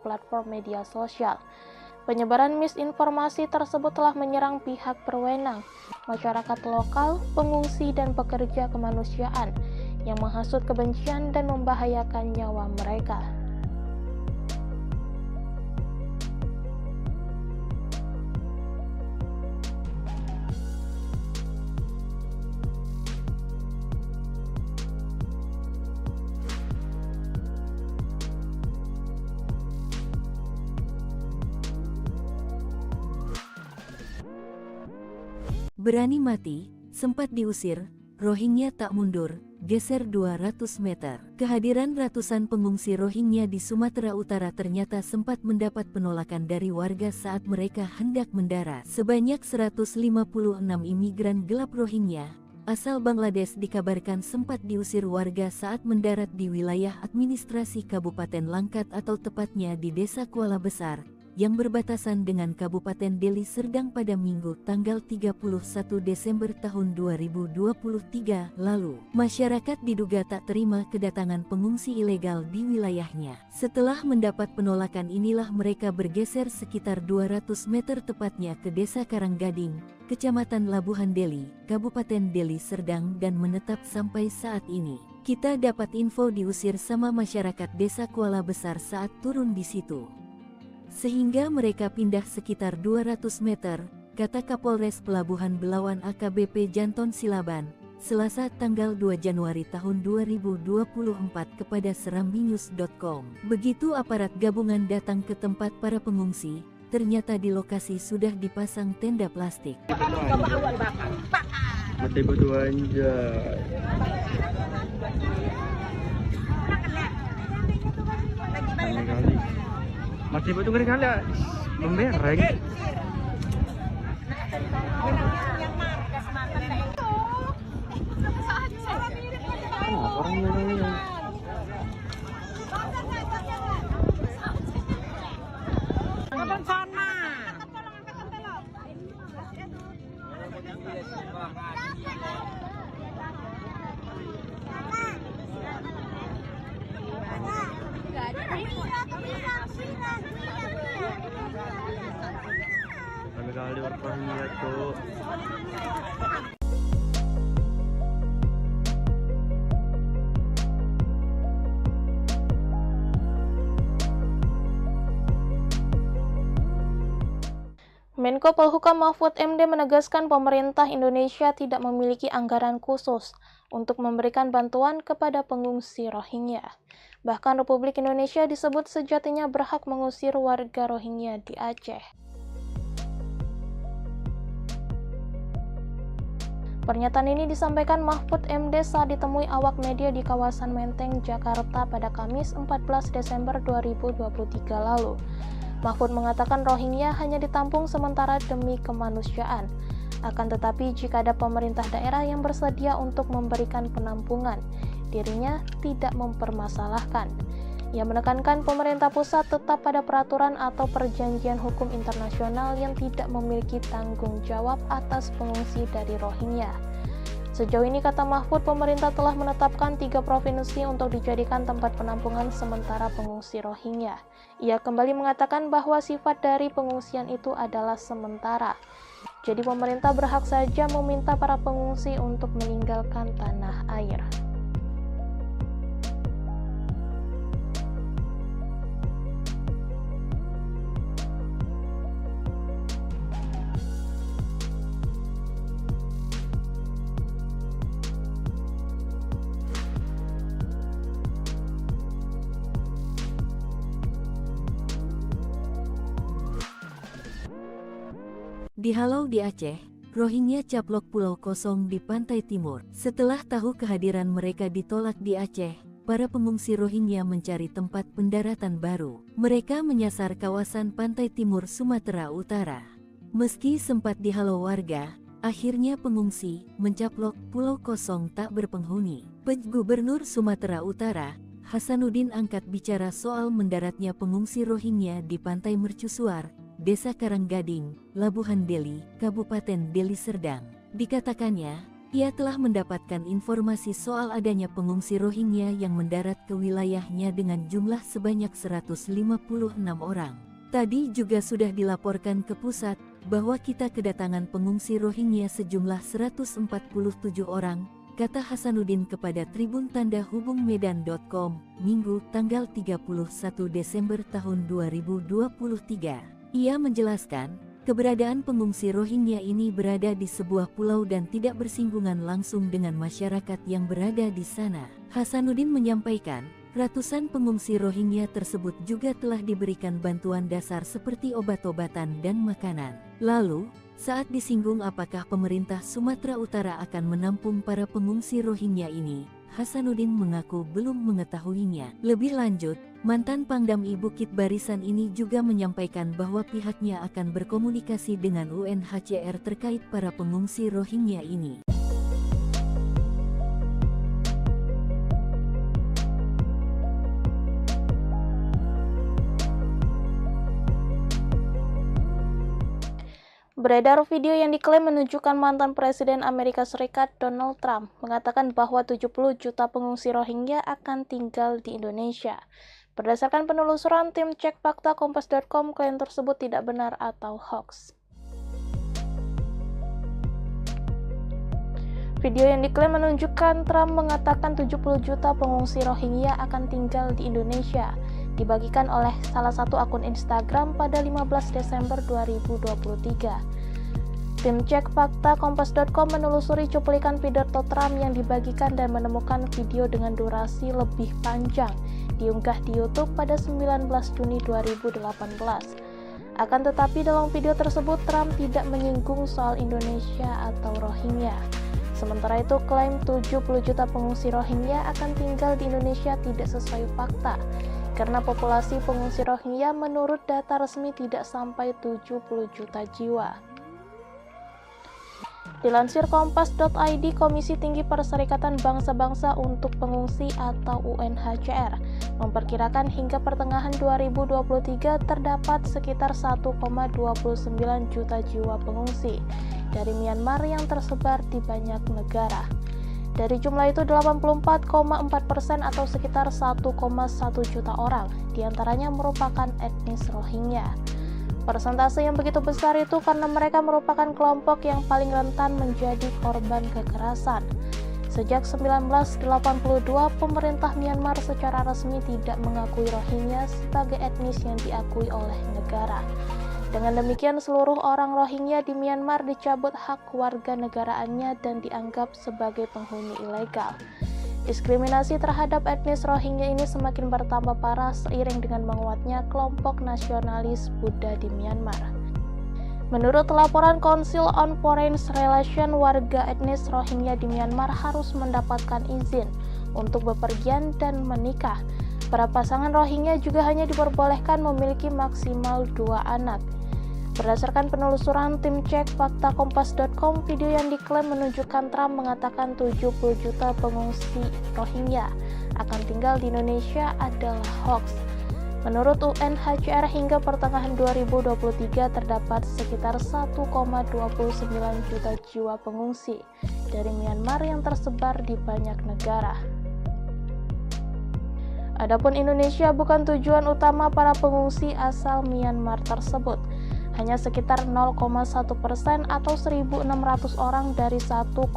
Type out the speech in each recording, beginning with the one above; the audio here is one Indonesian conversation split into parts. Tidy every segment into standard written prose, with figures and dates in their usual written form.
platform media sosial. Penyebaran misinformasi tersebut telah menyerang pihak berwenang, masyarakat lokal, pengungsi, dan pekerja kemanusiaan yang menghasut kebencian dan membahayakan nyawa mereka. Berani mati, sempat diusir, Rohingya tak mundur, geser 200 meter. Kehadiran ratusan pengungsi Rohingya di Sumatera Utara ternyata sempat mendapat penolakan dari warga saat mereka hendak mendarat. Sebanyak 156 imigran gelap Rohingya asal Bangladesh dikabarkan sempat diusir warga saat mendarat di wilayah administrasi Kabupaten Langkat atau tepatnya di Desa Kuala Besar, yang berbatasan dengan Kabupaten Deli Serdang pada Minggu tanggal 31 Desember tahun 2023 lalu. Masyarakat diduga tak terima kedatangan pengungsi ilegal di wilayahnya. Setelah mendapat penolakan inilah mereka bergeser sekitar 200 meter tepatnya ke Desa Karanggading, Kecamatan Labuhan Deli, Kabupaten Deli Serdang dan menetap sampai saat ini. Kita dapat info diusir sama masyarakat Desa Kuala Besar saat turun di situ. Sehingga mereka pindah sekitar 200 meter, kata Kapolres Pelabuhan Belawan AKBP Janton Silaban, Selasa tanggal 2 Januari tahun 2024 kepada serambinews.com. Begitu aparat gabungan datang ke tempat para pengungsi, ternyata di lokasi sudah dipasang tenda plastik. Mati berdua anjay. Kali-kali mati batu kali-kali membereng. Orangnya namanya. Kali-kali orangnya tuh. Menko Polhukam Mahfud MD menegaskan pemerintah Indonesia tidak memiliki anggaran khusus untuk memberikan bantuan kepada pengungsi Rohingya. Bahkan Republik Indonesia disebut sejatinya berhak mengusir warga Rohingya di Aceh. Pernyataan ini disampaikan Mahfud MD saat ditemui awak media di kawasan Menteng, Jakarta pada Kamis 14 Desember 2023 lalu. Mahfud mengatakan Rohingya hanya ditampung sementara demi kemanusiaan. Akan tetapi jika ada pemerintah daerah yang bersedia untuk memberikan penampungan, dirinya tidak mempermasalahkan. Ia menekankan pemerintah pusat tetap pada peraturan atau perjanjian hukum internasional yang tidak memiliki tanggung jawab atas pengungsi dari Rohingya. Sejauh ini, kata Mahfud, pemerintah telah menetapkan 3 provinsi untuk dijadikan tempat penampungan sementara pengungsi Rohingya. Ia kembali mengatakan bahwa sifat dari pengungsian itu adalah sementara. Jadi pemerintah berhak saja meminta para pengungsi untuk meninggalkan tanah air. Dihalau di Aceh, Rohingya caplok pulau kosong di pantai timur. Setelah tahu kehadiran mereka ditolak di Aceh, para pengungsi Rohingya mencari tempat pendaratan baru. Mereka menyasar kawasan pantai timur Sumatera Utara. Meski sempat dihalau warga, akhirnya pengungsi mencaplok pulau kosong tak berpenghuni. Gubernur Sumatera Utara, Hasanuddin angkat bicara soal mendaratnya pengungsi Rohingya di pantai Mercusuar, Desa Karanggading, Labuhan Deli, Kabupaten Deli Serdang. Dikatakannya, Ia telah mendapatkan informasi soal adanya pengungsi Rohingya yang mendarat ke wilayahnya dengan jumlah sebanyak 156 orang. Tadi juga sudah dilaporkan ke pusat bahwa kita kedatangan pengungsi Rohingya sejumlah 147 orang, kata Hasanuddin kepada Tribun Tanda Hubung Medan.com, Minggu tanggal 31 Desember tahun 2023. Ia menjelaskan, keberadaan pengungsi Rohingya ini berada di sebuah pulau dan tidak bersinggungan langsung dengan masyarakat yang berada di sana. Hasanuddin menyampaikan, ratusan pengungsi Rohingya tersebut juga telah diberikan bantuan dasar seperti obat-obatan dan makanan. Lalu, saat disinggung apakah pemerintah Sumatera Utara akan menampung para pengungsi Rohingya ini, Hasanuddin mengaku belum mengetahuinya. Lebih lanjut, mantan Pangdam I Bukit Barisan ini juga menyampaikan bahwa pihaknya akan berkomunikasi dengan UNHCR terkait para pengungsi Rohingya ini. Beredar video yang diklaim menunjukkan mantan Presiden Amerika Serikat Donald Trump mengatakan bahwa 70 juta pengungsi Rohingya akan tinggal di Indonesia. Berdasarkan penelusuran tim cek fakta Kompas.com, klaim tersebut tidak benar atau hoax. Video yang diklaim menunjukkan Trump mengatakan 70 juta pengungsi Rohingya akan tinggal di Indonesia, dibagikan oleh salah satu akun Instagram pada 15 Desember 2023. Tim cek fakta Kompas.com menelusuri cuplikan pidato Trump yang dibagikan dan menemukan video dengan durasi lebih panjang diunggah di YouTube pada 19 Juni 2018. Akan tetapi dalam video tersebut Trump tidak menyinggung soal Indonesia atau Rohingya. Sementara itu, klaim 70 juta pengungsi Rohingya akan tinggal di Indonesia tidak sesuai fakta, karena populasi pengungsi Rohingya menurut data resmi tidak sampai 70 juta jiwa. Dilansir Kompas.id, Komisi Tinggi Perserikatan Bangsa-Bangsa untuk Pengungsi atau UNHCR memperkirakan hingga pertengahan 2023 terdapat sekitar 1,29 juta jiwa pengungsi dari Myanmar yang tersebar di banyak negara. Dari jumlah itu 84,4% atau sekitar 1,1 juta orang diantaranya merupakan etnis Rohingya. Persentase yang begitu besar itu karena mereka merupakan kelompok yang paling rentan menjadi korban kekerasan. Sejak 1982, pemerintah Myanmar secara resmi tidak mengakui Rohingya sebagai etnis yang diakui oleh negara. Dengan demikian, seluruh orang Rohingya di Myanmar dicabut hak warga negaraannya dan dianggap sebagai penghuni ilegal. Diskriminasi terhadap etnis Rohingya ini semakin bertambah parah seiring dengan menguatnya kelompok nasionalis Buddha di Myanmar. Menurut laporan Council on Foreign Relations, warga etnis Rohingya di Myanmar harus mendapatkan izin untuk bepergian dan menikah. Para pasangan Rohingya juga hanya diperbolehkan memiliki maksimal 2 anak. Berdasarkan penelusuran tim cek fakta Kompas.com, video yang diklaim menunjukkan Trump mengatakan 70 juta pengungsi Rohingya akan tinggal di Indonesia adalah hoax. Menurut UNHCR, hingga pertengahan 2023 terdapat sekitar 1,29 juta jiwa pengungsi dari Myanmar yang tersebar di banyak negara. Adapun Indonesia bukan tujuan utama para pengungsi asal Myanmar tersebut. Hanya sekitar 0,1% atau 1.600 orang dari 1,29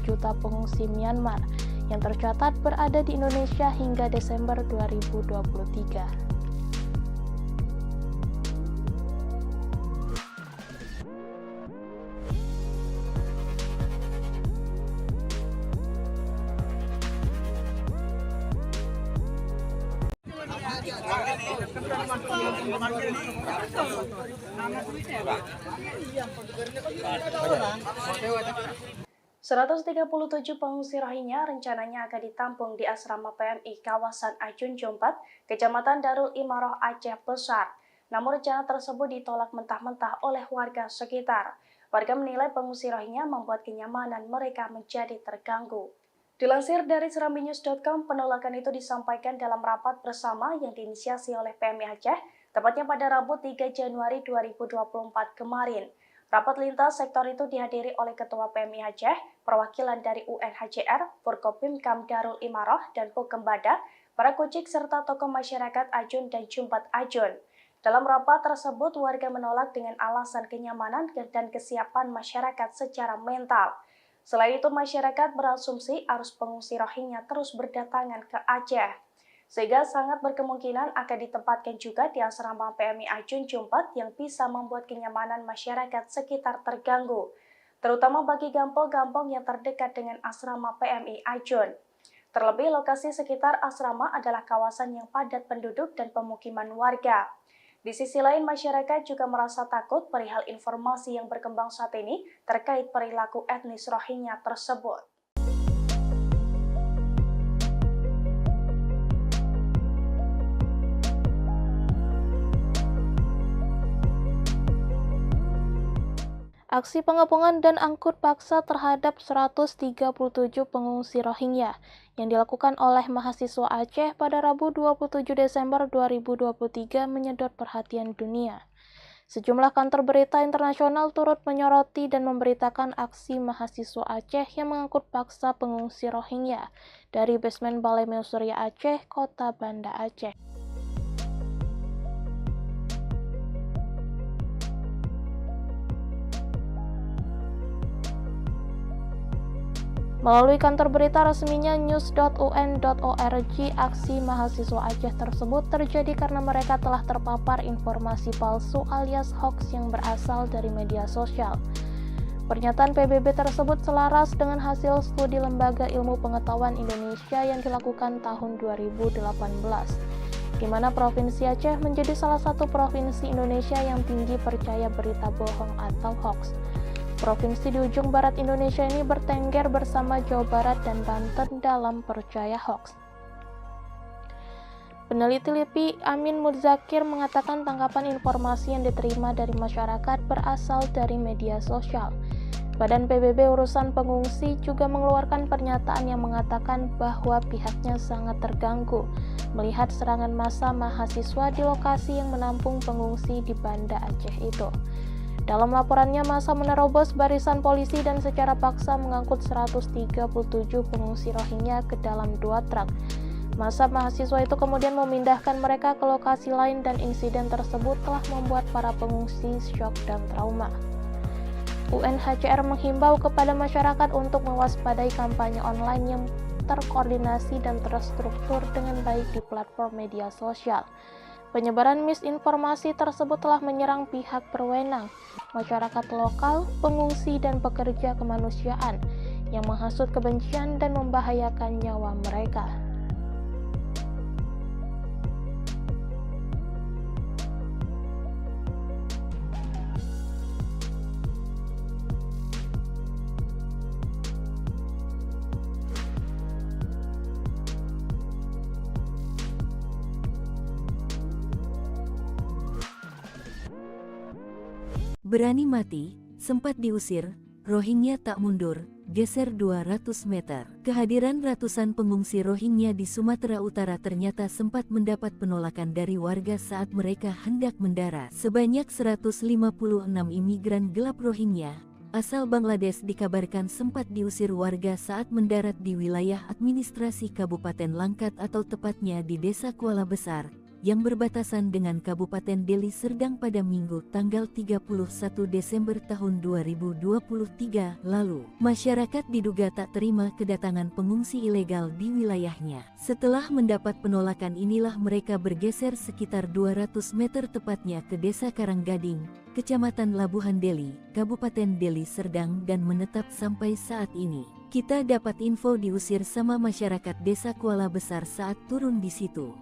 juta pengungsi Myanmar yang tercatat berada di Indonesia hingga Desember 2023. ...137 pengungsi Rohingya rencananya akan ditampung di asrama PMI kawasan Ajun Jompat, Kecamatan Darul Imaroh, Aceh Besar. Namun rencana tersebut ditolak mentah-mentah oleh warga sekitar. Warga menilai pengungsi Rohingya membuat kenyamanan mereka menjadi terganggu. Dilansir dari serambinews.com, penolakan itu disampaikan dalam rapat bersama yang diinisiasi oleh PMI Aceh, tepatnya pada Rabu 3 Januari 2024 kemarin. Rapat lintas sektor itu dihadiri oleh Ketua PMI Aceh, perwakilan dari UNHCR, Forkopimkam Darul Imarah dan Pokembada, para kucik serta tokoh masyarakat Ajun dan Jumpat Ajun. Dalam rapat tersebut, warga menolak dengan alasan kenyamanan dan kesiapan masyarakat secara mental. Selain itu, masyarakat berasumsi arus pengungsi Rohingya terus berdatangan ke Aceh, sehingga sangat berkemungkinan akan ditempatkan juga di asrama PMI Ajun Jumpat yang bisa membuat kenyamanan masyarakat sekitar terganggu, terutama bagi kampung-kampung yang terdekat dengan asrama PMI Ajun. Terlebih, lokasi sekitar asrama adalah kawasan yang padat penduduk dan pemukiman warga. Di sisi lain, masyarakat juga merasa takut perihal informasi yang berkembang saat ini terkait perilaku etnis Rohingya tersebut. Aksi pengepungan dan angkut paksa terhadap 137 pengungsi Rohingya yang dilakukan oleh mahasiswa Aceh pada Rabu 27 Desember 2023 menyedot perhatian dunia. Sejumlah kantor berita internasional turut menyoroti dan memberitakan aksi mahasiswa Aceh yang mengangkut paksa pengungsi Rohingya dari basement Balai Mausurya Aceh, Kota Banda Aceh. Melalui kantor berita resminya news.un.org, aksi mahasiswa Aceh tersebut terjadi karena mereka telah terpapar informasi palsu alias hoax yang berasal dari media sosial. Pernyataan PBB tersebut selaras dengan hasil studi Lembaga Ilmu Pengetahuan Indonesia yang dilakukan tahun 2018, di mana Provinsi Aceh menjadi salah satu provinsi Indonesia yang tinggi percaya berita bohong atau hoax. Provinsi di ujung barat Indonesia ini bertengger bersama Jawa Barat dan Banten dalam percaya hoax. Peneliti LIPI Amin Muzakir mengatakan tangkapan informasi yang diterima dari masyarakat berasal dari media sosial. Badan PBB Urusan Pengungsi juga mengeluarkan pernyataan yang mengatakan bahwa pihaknya sangat terganggu melihat serangan massa mahasiswa di lokasi yang menampung pengungsi di Banda Aceh itu. Dalam laporannya, massa menerobos barisan polisi dan secara paksa mengangkut 137 pengungsi Rohingya ke dalam 2 truk. Massa mahasiswa itu kemudian memindahkan mereka ke lokasi lain dan insiden tersebut telah membuat para pengungsi syok dan trauma. UNHCR menghimbau kepada masyarakat untuk mewaspadai kampanye online yang terkoordinasi dan terstruktur dengan baik di platform media sosial. Penyebaran misinformasi tersebut telah menyerang pihak berwenang, masyarakat lokal, pengungsi, dan pekerja kemanusiaan yang menghasut kebencian dan membahayakan nyawa mereka. Berani mati, sempat diusir, Rohingya tak mundur, geser 200 meter. Kehadiran ratusan pengungsi Rohingya di Sumatera Utara ternyata sempat mendapat penolakan dari warga saat mereka hendak mendarat. Sebanyak 156 imigran gelap Rohingya asal Bangladesh dikabarkan sempat diusir warga saat mendarat di wilayah administrasi Kabupaten Langkat atau tepatnya di Desa Kuala Besar, yang berbatasan dengan Kabupaten Deli Serdang pada Minggu tanggal 31 Desember tahun 2023 lalu. Masyarakat diduga tak terima kedatangan pengungsi ilegal di wilayahnya. Setelah mendapat penolakan inilah mereka bergeser sekitar 200 meter tepatnya ke Desa Karanggading, Kecamatan Labuhan Deli, Kabupaten Deli Serdang dan menetap sampai saat ini. Kita dapat info diusir sama masyarakat Desa Kuala Besar saat turun di situ,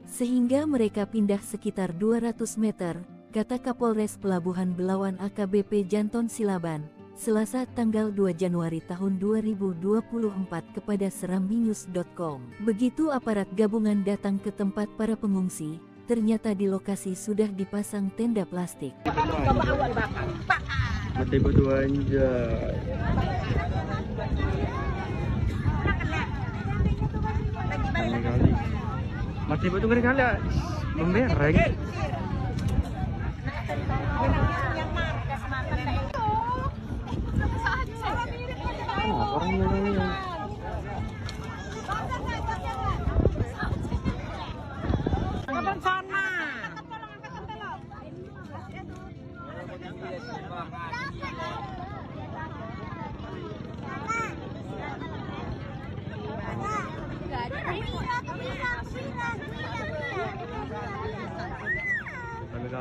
sehingga mereka pindah sekitar 200 meter, kata Kapolres Pelabuhan Belawan AKBP Janton Silaban, Selasa tanggal 2 Januari tahun 2024 kepada serambinews.com. Begitu aparat gabungan datang ke tempat para pengungsi, ternyata di lokasi sudah dipasang tenda plastik. Mati berdua anjay. Aneh kali. Mati batu kali membereng.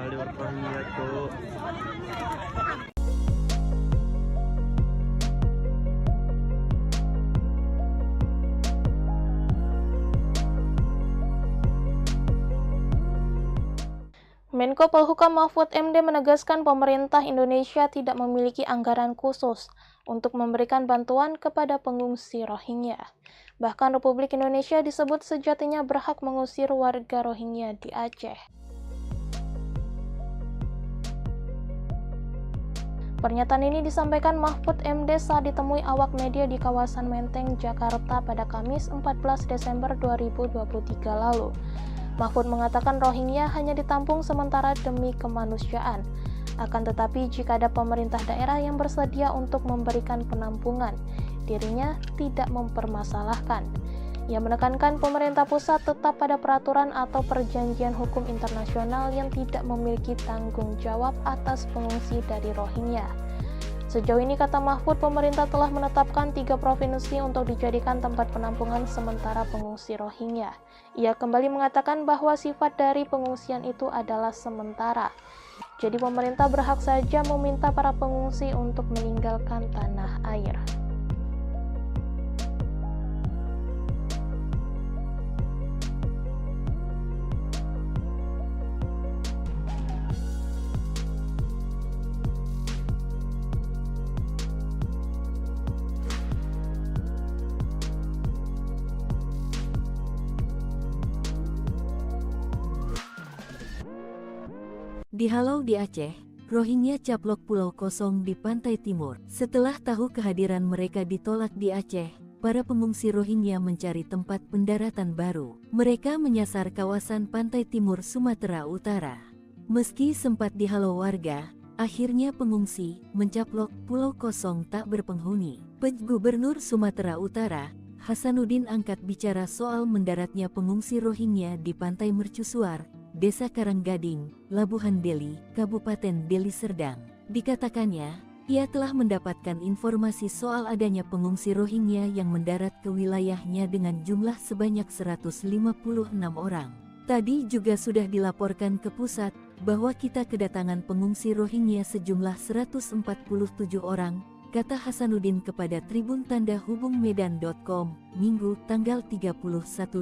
kali warga Rohingya tuh. Menko Polhukam Mahfud MD menegaskan pemerintah Indonesia tidak memiliki anggaran khusus untuk memberikan bantuan kepada pengungsi Rohingya. Bahkan Republik Indonesia disebut sejatinya berhak mengusir warga Rohingya di Aceh. Pernyataan ini disampaikan Mahfud MD saat ditemui awak media di kawasan Menteng, Jakarta pada Kamis 14 Desember 2023 lalu. Mahfud mengatakan Rohingya hanya ditampung sementara demi kemanusiaan. Akan tetapi jika ada pemerintah daerah yang bersedia untuk memberikan penampungan, dirinya tidak mempermasalahkan. Ia menekankan pemerintah pusat tetap pada peraturan atau perjanjian hukum internasional yang tidak memiliki tanggung jawab atas pengungsi dari Rohingya. Sejauh ini, kata Mahfud, pemerintah telah menetapkan 3 provinsi untuk dijadikan tempat penampungan sementara pengungsi Rohingya. Ia kembali mengatakan bahwa sifat dari pengungsian itu adalah sementara. Jadi pemerintah berhak saja meminta para pengungsi untuk meninggalkan tanah air. Dihalau di Aceh, Rohingya caplok pulau kosong di pantai timur. Setelah tahu kehadiran mereka ditolak di Aceh, para pengungsi Rohingya mencari tempat pendaratan baru. Mereka menyasar kawasan pantai timur Sumatera Utara. Meski sempat dihalau warga, akhirnya pengungsi mencaplok pulau kosong tak berpenghuni. Gubernur Sumatera Utara, Hasanuddin angkat bicara soal mendaratnya pengungsi Rohingya di pantai Mercusuar, Desa Karanggading, Labuhan Deli, Kabupaten Deli Serdang. Dikatakannya, ia telah mendapatkan informasi soal adanya pengungsi Rohingya yang mendarat ke wilayahnya dengan jumlah sebanyak 156 orang. Tadi juga sudah dilaporkan ke pusat bahwa kita kedatangan pengungsi Rohingya sejumlah 147 orang, kata Hasanuddin kepada Tribun Tanda Hubung Medan.com, Minggu tanggal 31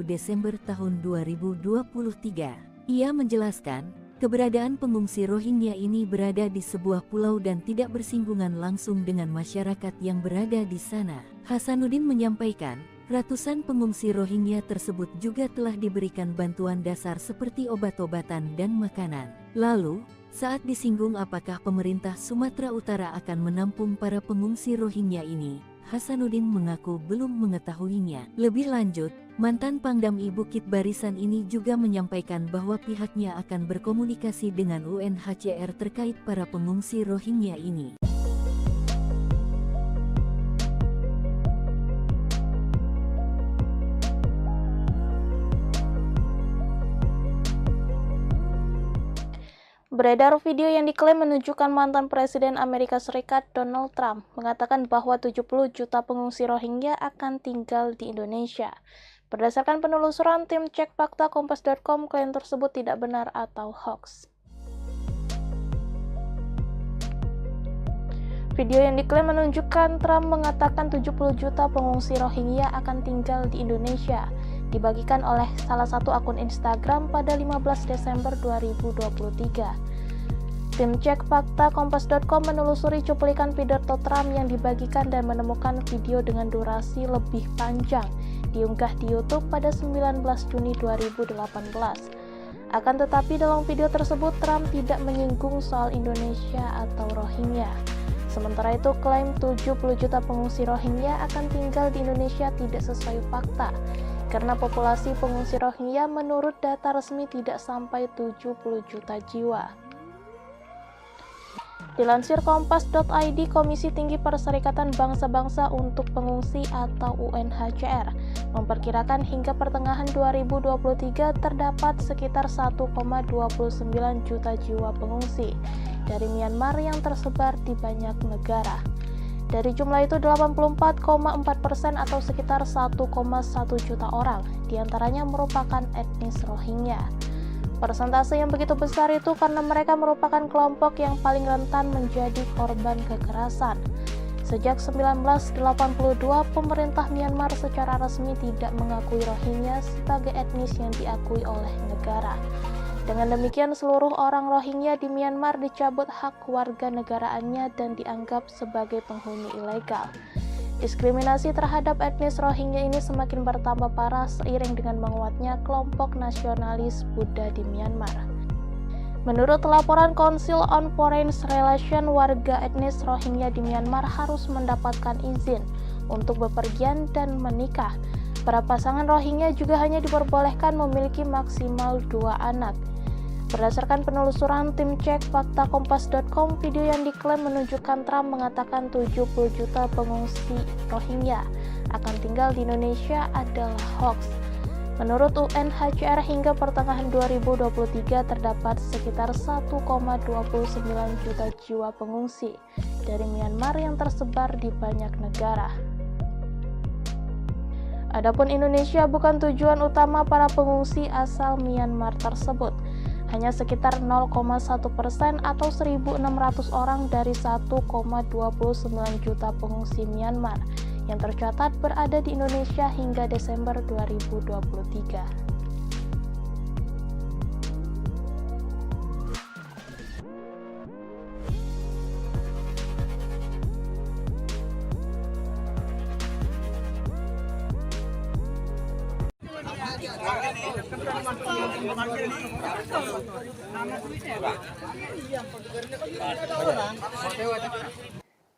Desember tahun 2023. Ia menjelaskan, keberadaan pengungsi Rohingya ini berada di sebuah pulau dan tidak bersinggungan langsung dengan masyarakat yang berada di sana. Hasanuddin menyampaikan, ratusan pengungsi Rohingya tersebut juga telah diberikan bantuan dasar seperti obat-obatan dan makanan. Lalu, saat disinggung apakah pemerintah Sumatera Utara akan menampung para pengungsi Rohingya ini, Hasanuddin mengaku belum mengetahuinya. Lebih lanjut, mantan Pangdam I Bukit Barisan ini juga menyampaikan bahwa pihaknya akan berkomunikasi dengan UNHCR terkait para pengungsi Rohingya ini. Beredar video yang diklaim menunjukkan mantan Presiden Amerika Serikat Donald Trump mengatakan bahwa 70 juta pengungsi Rohingya akan tinggal di Indonesia. Berdasarkan penelusuran tim cek fakta Kompas.com, klaim tersebut tidak benar atau hoax. Video yang diklaim menunjukkan Trump mengatakan 70 juta pengungsi Rohingya akan tinggal di Indonesia, dibagikan oleh salah satu akun Instagram pada 15 Desember 2023. Tim cek fakta Kompas.com menelusuri cuplikan pidato Trump yang dibagikan dan menemukan video dengan durasi lebih panjang diunggah di YouTube pada 19 Juni 2018. Akan tetapi dalam video tersebut Trump tidak menyinggung soal Indonesia atau Rohingya. Sementara itu, klaim 70 juta pengungsi Rohingya akan tinggal di Indonesia tidak sesuai fakta, karena populasi pengungsi Rohingya menurut data resmi tidak sampai 70 juta jiwa. Dilansir Kompas.id, Komisi Tinggi Perserikatan Bangsa-Bangsa untuk Pengungsi atau UNHCR memperkirakan hingga pertengahan 2023 terdapat sekitar 1,29 juta jiwa pengungsi dari Myanmar yang tersebar di banyak negara. Dari jumlah itu 84,4% atau sekitar 1,1 juta orang diantaranya merupakan etnis Rohingya. Persentase yang begitu besar itu karena mereka merupakan kelompok yang paling rentan menjadi korban kekerasan. Sejak 1982, pemerintah Myanmar secara resmi tidak mengakui Rohingya sebagai etnis yang diakui oleh negara. Dengan demikian, seluruh orang Rohingya di Myanmar dicabut hak kewarganegaraannya dan dianggap sebagai penghuni ilegal. Diskriminasi terhadap etnis Rohingya ini semakin bertambah parah seiring dengan menguatnya kelompok nasionalis Buddha di Myanmar. Menurut laporan Council on Foreign Relations, warga etnis Rohingya di Myanmar harus mendapatkan izin untuk bepergian dan menikah. Para pasangan Rohingya juga hanya diperbolehkan memiliki maksimal 2 anak. Berdasarkan penelusuran tim cek fakta kompas.com, video yang diklaim menunjukkan Trump mengatakan 70 juta pengungsi Rohingya akan tinggal di Indonesia adalah hoax. Menurut UNHCR, hingga pertengahan 2023 terdapat sekitar 1,29 juta jiwa pengungsi dari Myanmar yang tersebar di banyak negara. Adapun Indonesia bukan tujuan utama para pengungsi asal Myanmar tersebut. Hanya sekitar 0,1% atau 1.600 orang dari 1,29 juta pengungsi Myanmar yang tercatat berada di Indonesia hingga Desember 2023.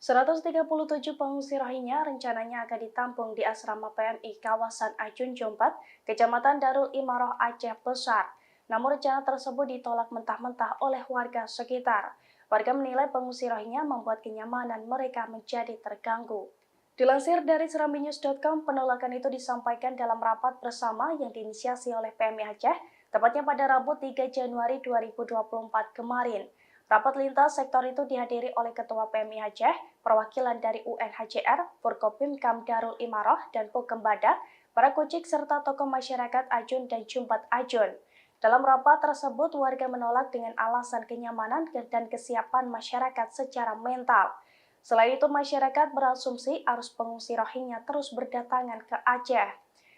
...137 pengungsi Rohingya rencananya akan ditampung di asrama PMI kawasan Ajun Jompat, Kecamatan Darul Imaroh, Aceh Besar. Namun rencana tersebut ditolak mentah-mentah oleh warga sekitar. Warga menilai pengungsi Rohingya membuat kenyamanan mereka menjadi terganggu. Dilansir dari serambinews.com, penolakan itu disampaikan dalam rapat bersama yang diinisiasi oleh PMI Aceh, tepatnya pada Rabu 3 Januari 2024 kemarin. Rapat lintas sektor itu dihadiri oleh Ketua PMI Aceh, perwakilan dari UNHCR, Forkopimkam Darul Imaroh, dan Pokembada, para kucik serta tokoh masyarakat Ajun dan Jumpat Ajun. Dalam rapat tersebut, warga menolak dengan alasan kenyamanan dan kesiapan masyarakat secara mental. Selain itu, masyarakat berasumsi arus pengungsi Rohingya terus berdatangan ke Aceh,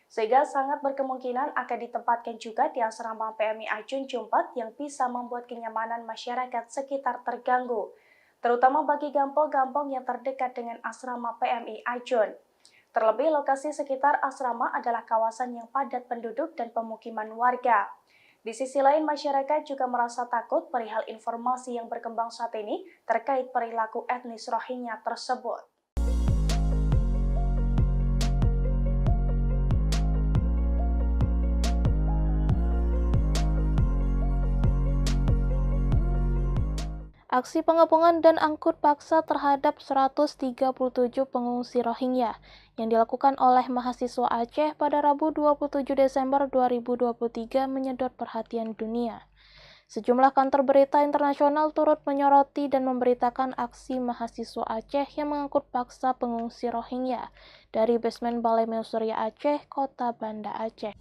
sehingga sangat berkemungkinan akan ditempatkan juga di asrama PMI Ajun Jumpat yang bisa membuat kenyamanan masyarakat sekitar terganggu, terutama bagi kampung-kampung yang terdekat dengan asrama PMI Ajun. Terlebih, lokasi sekitar asrama adalah kawasan yang padat penduduk dan pemukiman warga. Di sisi lain, masyarakat juga merasa takut perihal informasi yang berkembang saat ini terkait perilaku etnis Rohingya tersebut. Aksi pengepungan dan angkut paksa terhadap 137 pengungsi Rohingya yang dilakukan oleh mahasiswa Aceh pada Rabu 27 Desember 2023 menyedot perhatian dunia. Sejumlah kantor berita internasional turut menyoroti dan memberitakan aksi mahasiswa Aceh yang mengangkut paksa pengungsi Rohingya dari basement Balai Mausoria Aceh, Kota Banda Aceh.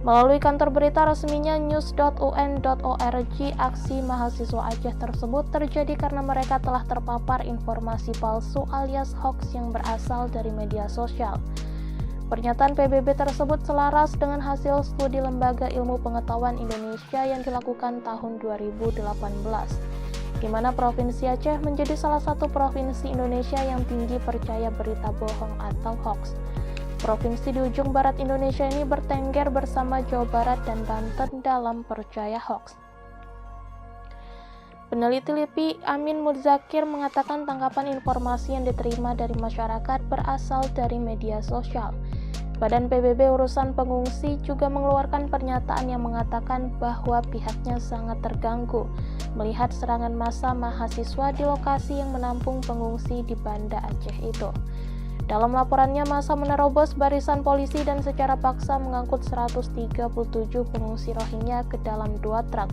Melalui kantor berita resminya news.un.org, aksi mahasiswa Aceh tersebut terjadi karena mereka telah terpapar informasi palsu alias hoax yang berasal dari media sosial. Pernyataan PBB tersebut selaras dengan hasil studi Lembaga Ilmu Pengetahuan Indonesia yang dilakukan tahun 2018, di mana Provinsi Aceh menjadi salah satu provinsi Indonesia yang tinggi percaya berita bohong atau hoax. Provinsi di ujung barat Indonesia ini bertengger bersama Jawa Barat dan Banten dalam percaya hoax. Peneliti LIPI Amin Muzakir mengatakan tangkapan informasi yang diterima dari masyarakat berasal dari media sosial. Badan PBB urusan pengungsi juga mengeluarkan pernyataan yang mengatakan bahwa pihaknya sangat terganggu melihat serangan massa mahasiswa di lokasi yang menampung pengungsi di Banda Aceh itu. Dalam laporannya, massa menerobos barisan polisi dan secara paksa mengangkut 137 pengungsi Rohingya ke dalam 2 truk.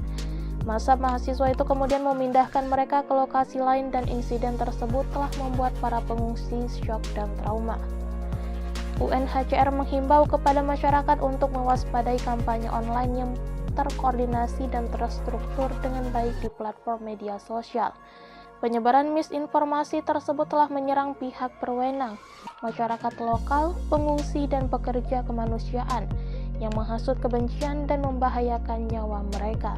Massa mahasiswa itu kemudian memindahkan mereka ke lokasi lain dan insiden tersebut telah membuat para pengungsi syok dan trauma. UNHCR menghimbau kepada masyarakat untuk mewaspadai kampanye online yang terkoordinasi dan terstruktur dengan baik di platform media sosial. Penyebaran misinformasi tersebut telah menyerang pihak berwenang, masyarakat lokal, pengungsi, dan pekerja kemanusiaan yang menghasut kebencian dan membahayakan nyawa mereka.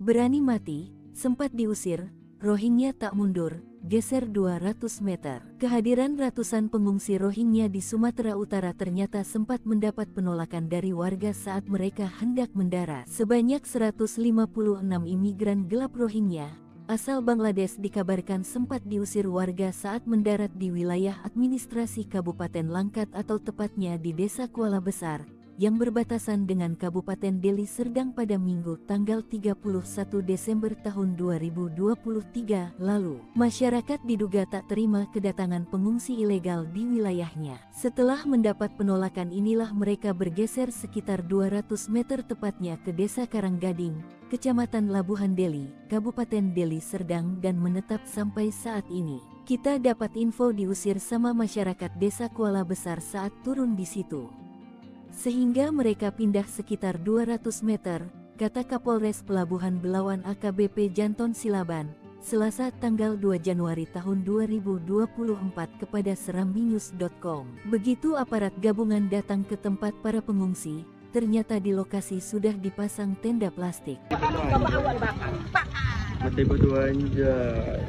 Berani mati, sempat diusir, Rohingya tak mundur, geser 200 meter. Kehadiran ratusan pengungsi Rohingya di Sumatera Utara ternyata sempat mendapat penolakan dari warga saat mereka hendak mendarat. Sebanyak 156 imigran gelap Rohingya asal Bangladesh dikabarkan sempat diusir warga saat mendarat di wilayah administrasi Kabupaten Langkat atau tepatnya di Desa Kuala Besar, yang berbatasan dengan Kabupaten Deli Serdang pada Minggu tanggal 31 Desember tahun 2023 lalu. Masyarakat diduga tak terima kedatangan pengungsi ilegal di wilayahnya. Setelah mendapat penolakan inilah mereka bergeser sekitar 200 meter tepatnya ke Desa Karanggading, Kecamatan Labuhan Deli, Kabupaten Deli Serdang dan menetap sampai saat ini. Kita dapat info diusir sama masyarakat Desa Kuala Besar saat turun di situ. Sehingga mereka pindah sekitar 200 meter, kata Kapolres Pelabuhan Belawan AKBP Janton Silaban, Selasa tanggal 2 Januari tahun 2024 kepada seramnews.com. Begitu aparat gabungan datang ke tempat para pengungsi, ternyata di lokasi sudah dipasang tenda plastik. Mati berdua anjay.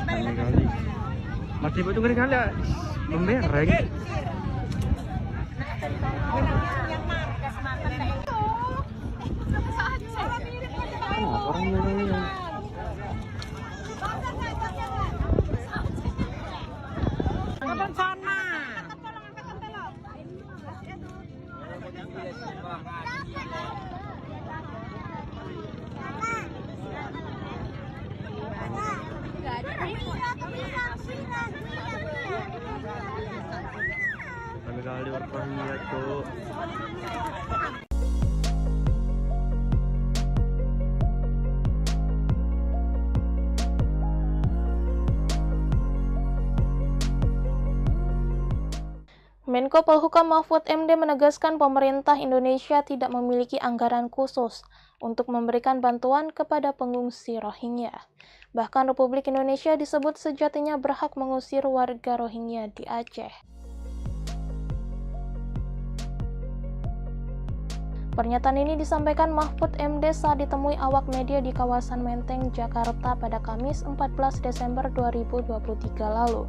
Kali-kali. Mati betul kali-kali membereng. Orang yang kali orangnya tuh. Menko Polhukam Mahfud MD menegaskan pemerintah Indonesia tidak memiliki anggaran khusus untuk memberikan bantuan kepada pengungsi Rohingya. Bahkan Republik Indonesia disebut sejatinya berhak mengusir warga Rohingya di Aceh. Pernyataan ini disampaikan Mahfud MD saat ditemui awak media di kawasan Menteng, Jakarta pada Kamis 14 Desember 2023 lalu.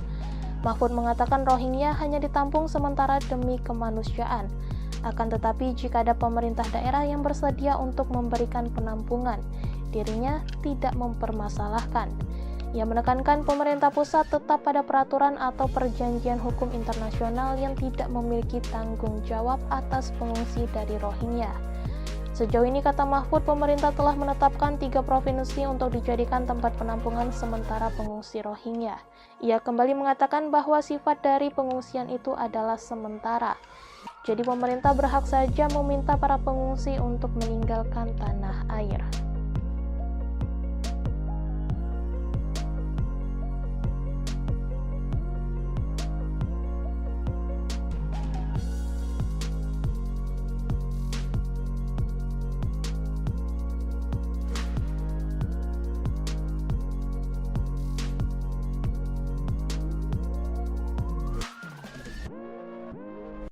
Mahfud mengatakan Rohingya hanya ditampung sementara demi kemanusiaan. Akan tetapi jika ada pemerintah daerah yang bersedia untuk memberikan penampungan, dirinya tidak mempermasalahkan. Ia menekankan pemerintah pusat tetap pada peraturan atau perjanjian hukum internasional yang tidak memiliki tanggung jawab atas pengungsi dari Rohingya. Sejauh ini, kata Mahfud, pemerintah telah menetapkan 3 provinsi untuk dijadikan tempat penampungan sementara pengungsi Rohingya. Ia kembali mengatakan bahwa sifat dari pengungsian itu adalah sementara. Jadi pemerintah berhak saja meminta para pengungsi untuk meninggalkan tanah air.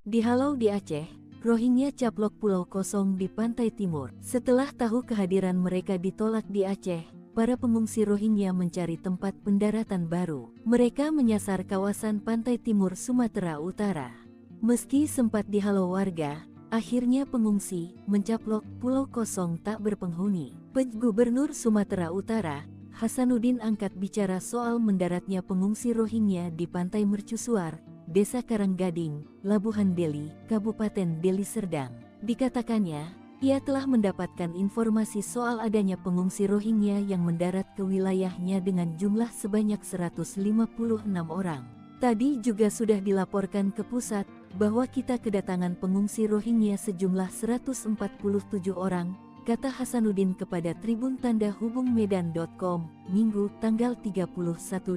Dihalau di Aceh, Rohingya caplok pulau kosong di pantai timur. Setelah tahu kehadiran mereka ditolak di Aceh, para pengungsi Rohingya mencari tempat pendaratan baru. Mereka menyasar kawasan pantai timur Sumatera Utara. Meski sempat dihalau warga, akhirnya pengungsi mencaplok pulau kosong tak berpenghuni. Gubernur Sumatera Utara, Hasanuddin angkat bicara soal mendaratnya pengungsi Rohingya di Pantai Mercusuar, Desa Karanggading, Labuhan Deli, Kabupaten Deli Serdang. Dikatakannya, ia telah mendapatkan informasi soal adanya pengungsi Rohingya yang mendarat ke wilayahnya dengan jumlah sebanyak 156 orang. Tadi juga sudah dilaporkan ke pusat bahwa kita kedatangan pengungsi Rohingya sejumlah 147 orang, kata Hasanuddin kepada Tribun Tanda Hubung Medan.com, Minggu, tanggal 31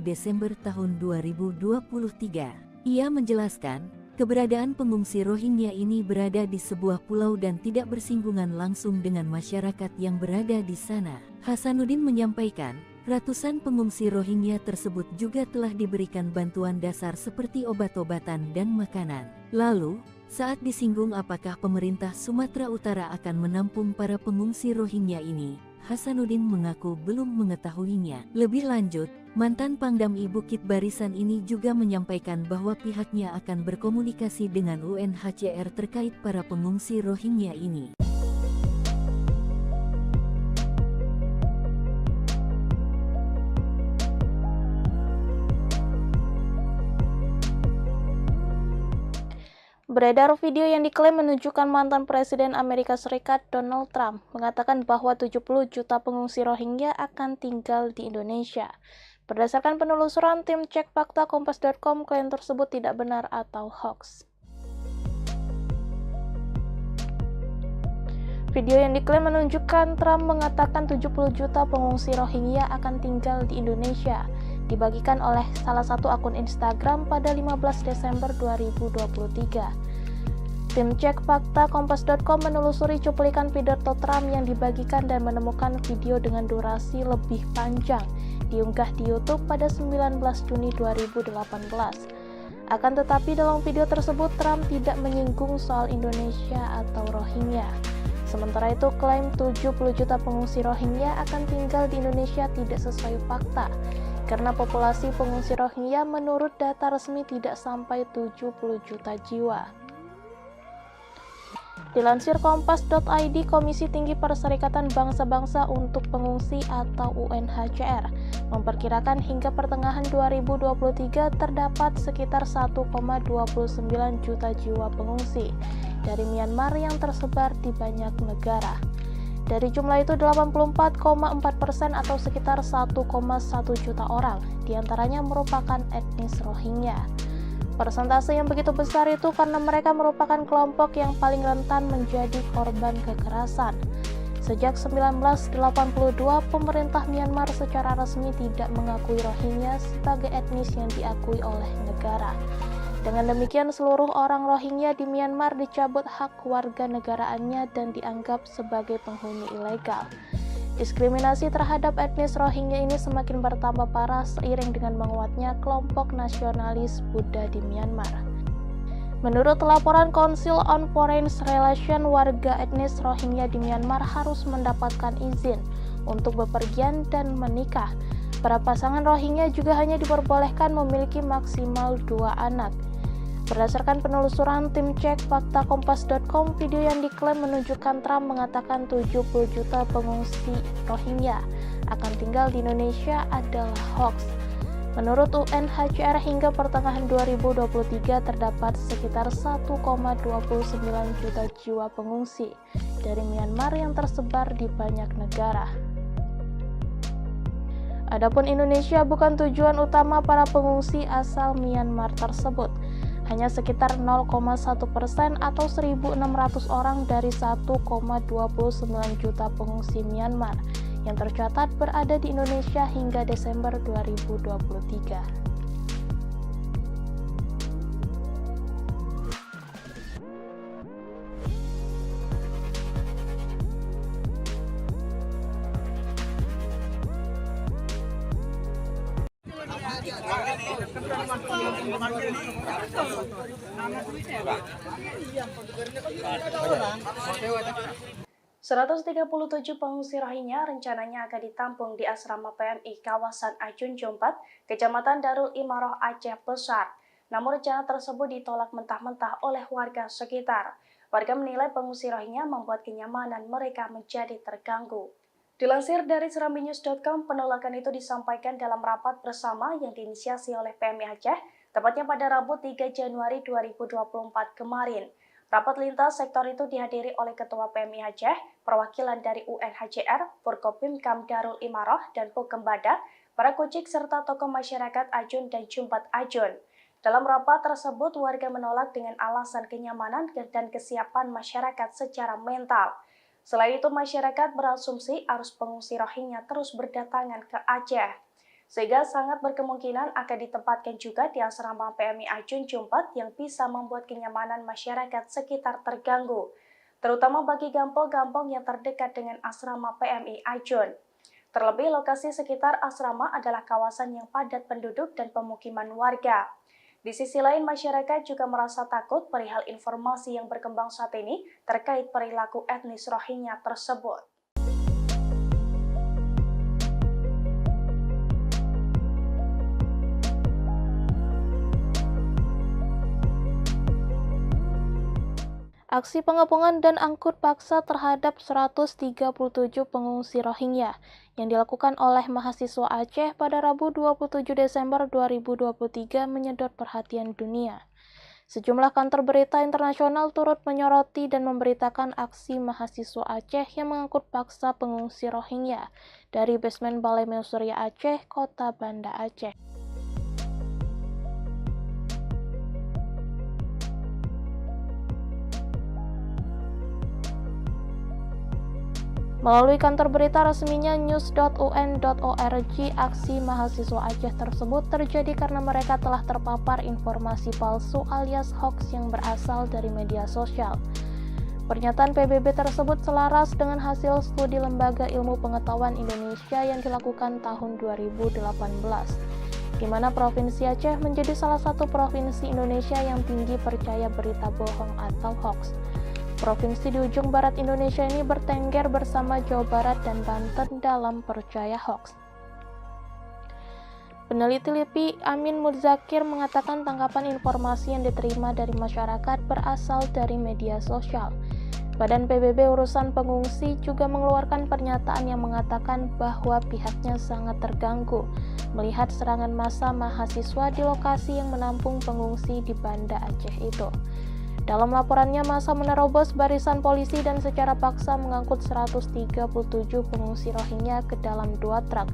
Desember tahun 2023. Ia menjelaskan, keberadaan pengungsi Rohingya ini berada di sebuah pulau dan tidak bersinggungan langsung dengan masyarakat yang berada di sana. Hasanuddin menyampaikan, ratusan pengungsi Rohingya tersebut juga telah diberikan bantuan dasar seperti obat-obatan dan makanan. Lalu, saat disinggung apakah pemerintah Sumatera Utara akan menampung para pengungsi Rohingya ini, Hasanuddin mengaku belum mengetahuinya. Lebih lanjut, mantan Pangdam I Bukit Barisan ini juga menyampaikan bahwa pihaknya akan berkomunikasi dengan UNHCR terkait para pengungsi Rohingya ini. Beredar video yang diklaim menunjukkan mantan Presiden Amerika Serikat Donald Trump mengatakan bahwa 70 juta pengungsi Rohingya akan tinggal di Indonesia. Berdasarkan penelusuran tim cek fakta Kompas.com, klaim tersebut tidak benar atau hoax. Video yang diklaim menunjukkan Trump mengatakan 70 juta pengungsi Rohingya akan tinggal di Indonesia, dibagikan oleh salah satu akun Instagram pada 15 Desember 2023. Tim cek fakta Kompas.com menelusuri cuplikan pidato Trump yang dibagikan dan menemukan video dengan durasi lebih panjang diunggah di YouTube pada 19 Juni 2018. Akan tetapi dalam video tersebut Trump tidak menyinggung soal Indonesia atau Rohingya. Sementara itu, klaim 70 juta pengungsi Rohingya akan tinggal di Indonesia tidak sesuai fakta, karena populasi pengungsi Rohingya menurut data resmi tidak sampai 70 juta jiwa. Dilansir Kompas.id, Komisi Tinggi Perserikatan Bangsa-Bangsa untuk Pengungsi atau UNHCR memperkirakan hingga pertengahan 2023 terdapat sekitar 1,29 juta jiwa pengungsi dari Myanmar yang tersebar di banyak negara. Dari jumlah itu 84,4% atau sekitar 1,1 juta orang, diantaranya merupakan etnis Rohingya. Persentase yang begitu besar itu karena mereka merupakan kelompok yang paling rentan menjadi korban kekerasan. Sejak 1982, pemerintah Myanmar secara resmi tidak mengakui Rohingya sebagai etnis yang diakui oleh negara. Dengan demikian, seluruh orang Rohingya di Myanmar dicabut hak warga negaraannya dan dianggap sebagai penghuni ilegal. Diskriminasi terhadap etnis Rohingya ini semakin bertambah parah seiring dengan menguatnya kelompok nasionalis Buddha di Myanmar. Menurut laporan Council on Foreign Relations, warga etnis Rohingya di Myanmar harus mendapatkan izin untuk bepergian dan menikah. Para pasangan Rohingya juga hanya diperbolehkan memiliki maksimal 2 anak. Berdasarkan penelusuran tim cek fakta Kompas.com, video yang diklaim menunjukkan Trump mengatakan 70 juta pengungsi Rohingya akan tinggal di Indonesia adalah hoax. Menurut UNHCR, hingga pertengahan 2023 terdapat sekitar 1,29 juta jiwa pengungsi dari Myanmar yang tersebar di banyak negara. Adapun Indonesia bukan tujuan utama para pengungsi asal Myanmar tersebut. Hanya sekitar 0,1% atau 1.600 orang dari 1,29 juta pengungsi Myanmar yang tercatat berada di Indonesia hingga Desember 2023. ...137 pengungsi Rohingya rencananya akan ditampung di asrama PMI kawasan Ajun Jompat, Kecamatan Darul Imaroh, Aceh Besar. Namun rencana tersebut ditolak mentah-mentah oleh warga sekitar. Warga menilai pengungsi Rohingya membuat kenyamanan mereka menjadi terganggu. Dilansir dari serambinews.com, penolakan itu disampaikan dalam rapat bersama yang diinisiasi oleh PMI Aceh, tepatnya pada Rabu 3 Januari 2024 kemarin. Rapat lintas sektor itu dihadiri oleh Ketua PMI Aceh, perwakilan dari UNHCR, Forkopimkam Darul Imarah, dan Pokembada, para kucik serta tokoh masyarakat Ajun dan Jumpat Ajun. Dalam rapat tersebut, warga menolak dengan alasan kenyamanan dan kesiapan masyarakat secara mental. Selain itu, masyarakat berasumsi arus pengungsi Rohingya terus berdatangan ke Aceh, sehingga sangat berkemungkinan akan ditempatkan juga di asrama PMI Ajun Jumpat yang bisa membuat kenyamanan masyarakat sekitar terganggu, terutama bagi kampung-kampung yang terdekat dengan asrama PMI Ajun. Terlebih, lokasi sekitar asrama adalah kawasan yang padat penduduk dan pemukiman warga. Di sisi lain, masyarakat juga merasa takut perihal informasi yang berkembang saat ini terkait perilaku etnis Rohingya tersebut. Aksi pengepungan dan angkut paksa terhadap 137 pengungsi Rohingya yang dilakukan oleh mahasiswa Aceh pada Rabu 27 Desember 2023 menyedot perhatian dunia. Sejumlah kantor berita internasional turut menyoroti dan memberitakan aksi mahasiswa Aceh yang mengangkut paksa pengungsi Rohingya dari basement Balai Meusurya Aceh, Kota Banda Aceh. Melalui kantor berita resminya news.un.org, aksi mahasiswa Aceh tersebut terjadi karena mereka telah terpapar informasi palsu alias hoax yang berasal dari media sosial. Pernyataan PBB tersebut selaras dengan hasil studi Lembaga Ilmu Pengetahuan Indonesia yang dilakukan tahun 2018, di mana Provinsi Aceh menjadi salah satu provinsi Indonesia yang tinggi percaya berita bohong atau hoax. Provinsi di ujung barat Indonesia ini bertengger bersama Jawa Barat dan Banten dalam percaya hoax. Peneliti LIPI Amin Muzakir mengatakan tangkapan informasi yang diterima dari masyarakat berasal dari media sosial. Badan PBB Urusan Pengungsi juga mengeluarkan pernyataan yang mengatakan bahwa pihaknya sangat terganggu melihat serangan massa mahasiswa di lokasi yang menampung pengungsi di Banda Aceh itu. Dalam laporannya, massa menerobos barisan polisi dan secara paksa mengangkut 137 pengungsi Rohingya ke dalam 2 truk.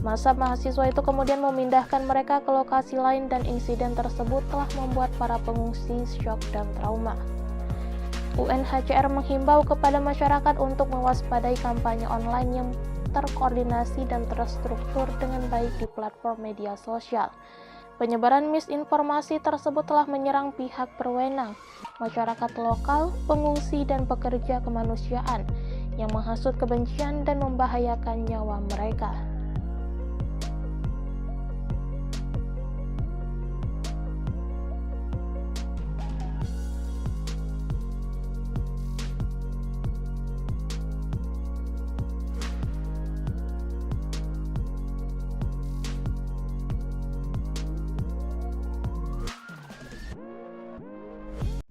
Massa mahasiswa itu kemudian memindahkan mereka ke lokasi lain dan insiden tersebut telah membuat para pengungsi syok dan trauma. UNHCR menghimbau kepada masyarakat untuk mewaspadai kampanye online yang terkoordinasi dan terstruktur dengan baik di platform media sosial. Penyebaran misinformasi tersebut telah menyerang pihak berwenang, masyarakat lokal, pengungsi, dan pekerja kemanusiaan yang menghasut kebencian dan membahayakan nyawa mereka.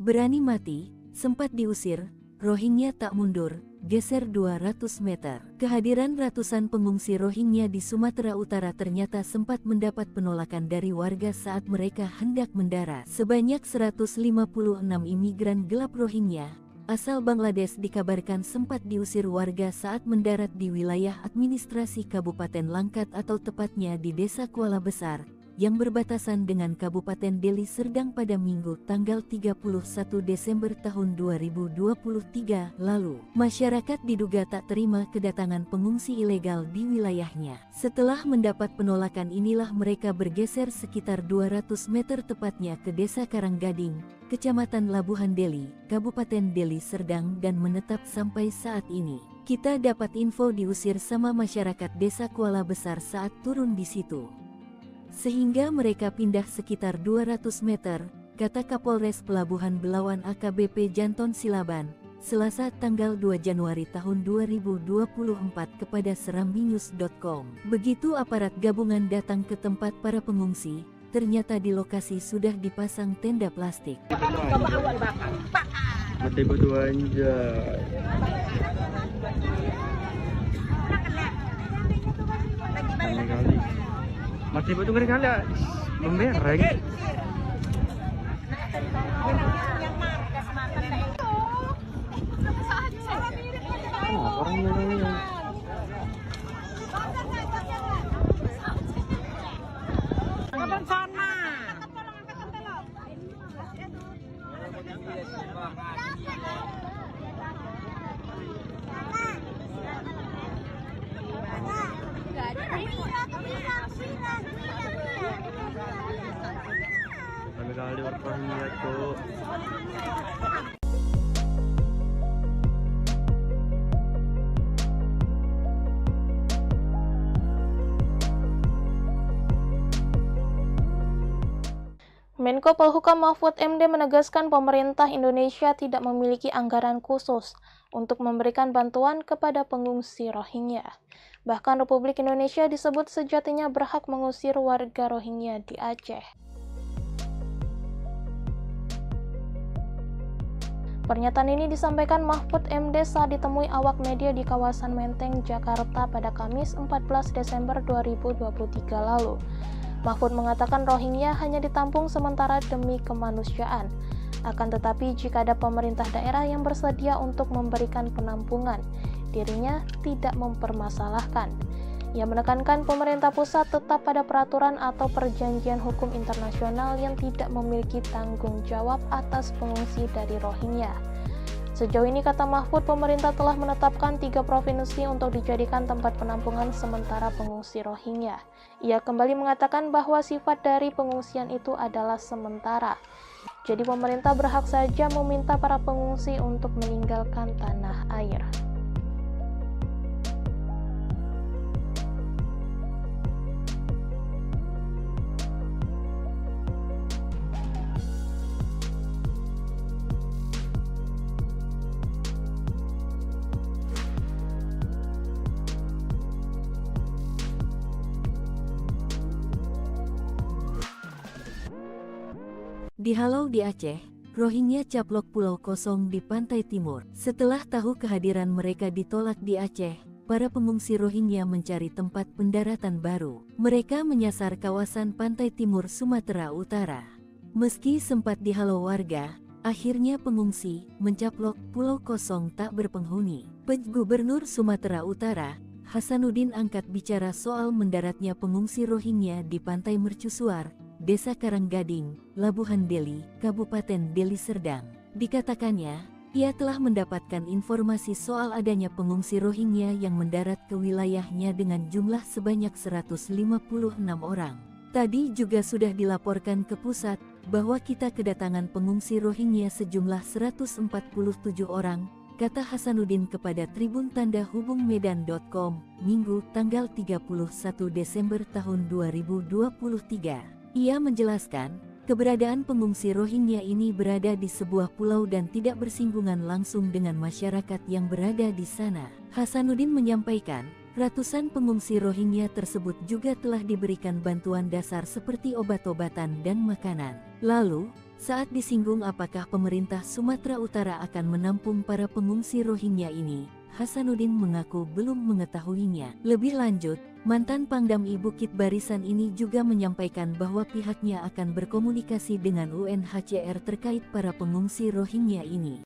Berani mati, sempat diusir, Rohingya tak mundur, geser 200 meter. Kehadiran ratusan pengungsi Rohingya di Sumatera Utara ternyata sempat mendapat penolakan dari warga saat mereka hendak mendarat. Sebanyak 156 imigran gelap Rohingya asal Bangladesh dikabarkan sempat diusir warga saat mendarat di wilayah administrasi Kabupaten Langkat atau tepatnya di Desa Kuala Besar, yang berbatasan dengan Kabupaten Deli Serdang pada Minggu tanggal 31 Desember tahun 2023 lalu. Masyarakat diduga tak terima kedatangan pengungsi ilegal di wilayahnya. Setelah mendapat penolakan inilah mereka bergeser sekitar 200 meter tepatnya ke Desa Karanggading, Kecamatan Labuhan Deli, Kabupaten Deli Serdang dan menetap sampai saat ini. Kita dapat info diusir sama masyarakat Desa Kuala Besar saat turun di situ, sehingga mereka pindah sekitar 200 meter, kata Kapolres Pelabuhan Belawan AKBP Janton Silaban, Selasa tanggal 2 Januari tahun 2024 kepada serambinews.com. Begitu aparat gabungan datang ke tempat para pengungsi, ternyata di lokasi sudah dipasang tenda plastik. Mati berdua anjay. Kali-kali. Mati betul kali-kali. Membereng. Orangnya. Kali-kali orangnya tuh. Menko Polhukam Mahfud MD menegaskan pemerintah Indonesia tidak memiliki anggaran khusus untuk memberikan bantuan kepada pengungsi Rohingya. Bahkan Republik Indonesia disebut sejatinya berhak mengusir warga Rohingya di Aceh. Pernyataan ini disampaikan Mahfud MD saat ditemui awak media di kawasan Menteng, Jakarta pada Kamis 14 Desember 2023 lalu. Mahfud mengatakan Rohingya hanya ditampung sementara demi kemanusiaan. Akan tetapi jika ada pemerintah daerah yang bersedia untuk memberikan penampungan, dirinya tidak mempermasalahkan. Ia menekankan pemerintah pusat tetap pada peraturan atau perjanjian hukum internasional yang tidak memiliki tanggung jawab atas pengungsi dari Rohingya. Sejauh ini, kata Mahfud, pemerintah telah menetapkan 3 provinsi untuk dijadikan tempat penampungan sementara pengungsi Rohingya. Ia kembali mengatakan bahwa sifat dari pengungsian itu adalah sementara. Jadi pemerintah berhak saja meminta para pengungsi untuk meninggalkan tanah air. Dihalau di Aceh, Rohingya caplok pulau kosong di pantai timur. Setelah tahu kehadiran mereka ditolak di Aceh, para pengungsi Rohingya mencari tempat pendaratan baru. Mereka menyasar kawasan pantai timur Sumatera Utara. Meski sempat dihalau warga, akhirnya pengungsi mencaplok pulau kosong tak berpenghuni. Gubernur Sumatera Utara, Hasanuddin angkat bicara soal mendaratnya pengungsi Rohingya di pantai Mercusuar, Desa Karanggading, Labuhan Deli, Kabupaten Deli Serdang. Dikatakannya, ia telah mendapatkan informasi soal adanya pengungsi Rohingya yang mendarat ke wilayahnya dengan jumlah sebanyak 156 orang. Tadi juga sudah dilaporkan ke pusat bahwa kita kedatangan pengungsi Rohingya sejumlah 147 orang, kata Hasanuddin kepada Tribun Tanda Hubung Medan.com, Minggu tanggal 31 Desember tahun 2023. Ia menjelaskan, keberadaan pengungsi Rohingya ini berada di sebuah pulau dan tidak bersinggungan langsung dengan masyarakat yang berada di sana. Hasanuddin menyampaikan, ratusan pengungsi Rohingya tersebut juga telah diberikan bantuan dasar seperti obat-obatan dan makanan. Lalu, saat disinggung apakah pemerintah Sumatera Utara akan menampung para pengungsi Rohingya ini, Hasanuddin mengaku belum mengetahuinya. Lebih lanjut, mantan Pangdam I Bukit Barisan ini juga menyampaikan bahwa pihaknya akan berkomunikasi dengan UNHCR terkait para pengungsi Rohingya ini.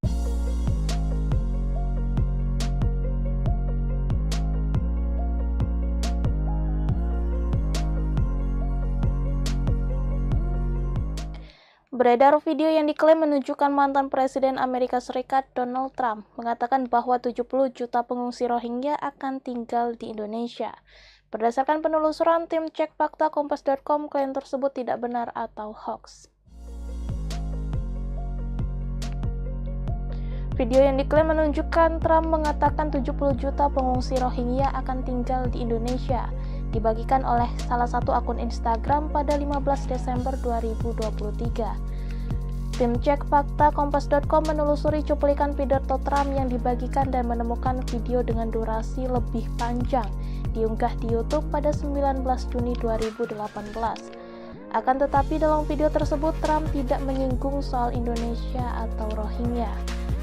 Beredar video yang diklaim menunjukkan mantan Presiden Amerika Serikat Donald Trump mengatakan bahwa 70 juta pengungsi Rohingya akan tinggal di Indonesia. Berdasarkan penelusuran tim cek fakta Kompas.com, klaim tersebut tidak benar atau hoax. Video yang diklaim menunjukkan Trump mengatakan 70 juta pengungsi Rohingya akan tinggal di Indonesia, dibagikan oleh salah satu akun Instagram pada 15 Desember 2023. Tim cek fakta Kompas.com menelusuri cuplikan pidato Trump yang dibagikan dan menemukan video dengan durasi lebih panjang diunggah di YouTube pada 19 Juni 2018. Akan tetapi dalam video tersebut Trump tidak menyinggung soal Indonesia atau Rohingya.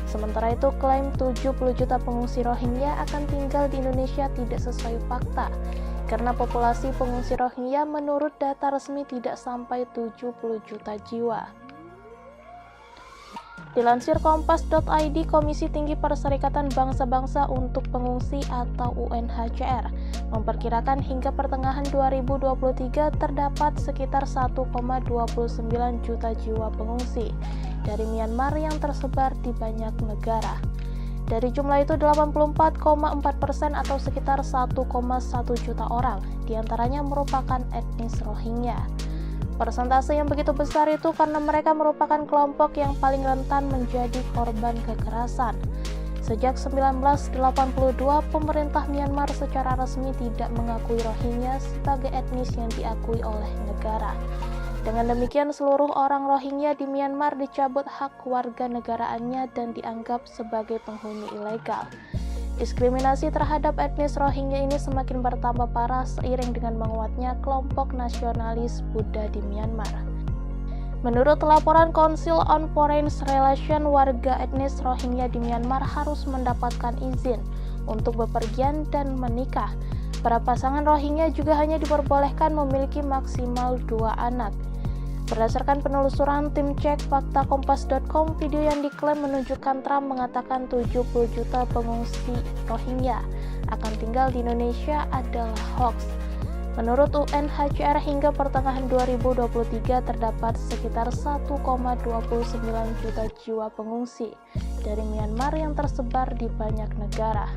Sementara itu, klaim 70 juta pengungsi Rohingya akan tinggal di Indonesia tidak sesuai fakta, karena populasi pengungsi Rohingya menurut data resmi tidak sampai 70 juta jiwa. Dilansir kompas.id, Komisi Tinggi Perserikatan Bangsa-Bangsa untuk Pengungsi atau UNHCR memperkirakan hingga pertengahan 2023 terdapat sekitar 1,29 juta jiwa pengungsi dari Myanmar yang tersebar di banyak negara. Dari jumlah itu, 84,4% atau sekitar 1,1 juta orang diantaranya merupakan etnis Rohingya. Persentase yang begitu besar itu karena mereka merupakan kelompok yang paling rentan menjadi korban kekerasan. Sejak 1982, pemerintah Myanmar secara resmi tidak mengakui Rohingya sebagai etnis yang diakui oleh negara. Dengan demikian, seluruh orang Rohingya di Myanmar dicabut hak warganegaraannya dan dianggap sebagai penghuni ilegal. Diskriminasi terhadap etnis Rohingya ini semakin bertambah parah seiring dengan menguatnya kelompok nasionalis Buddha di Myanmar. Menurut laporan Council on Foreign Relations, warga etnis Rohingya di Myanmar harus mendapatkan izin untuk bepergian dan menikah. Para pasangan Rohingya juga hanya diperbolehkan memiliki maksimal 2 anak. Berdasarkan penelusuran tim cek fakta kompas.com, video yang diklaim menunjukkan Trump mengatakan 70 juta pengungsi Rohingya akan tinggal di Indonesia adalah hoax. Menurut UNHCR, hingga pertengahan 2023 terdapat sekitar 1,29 juta jiwa pengungsi dari Myanmar yang tersebar di banyak negara.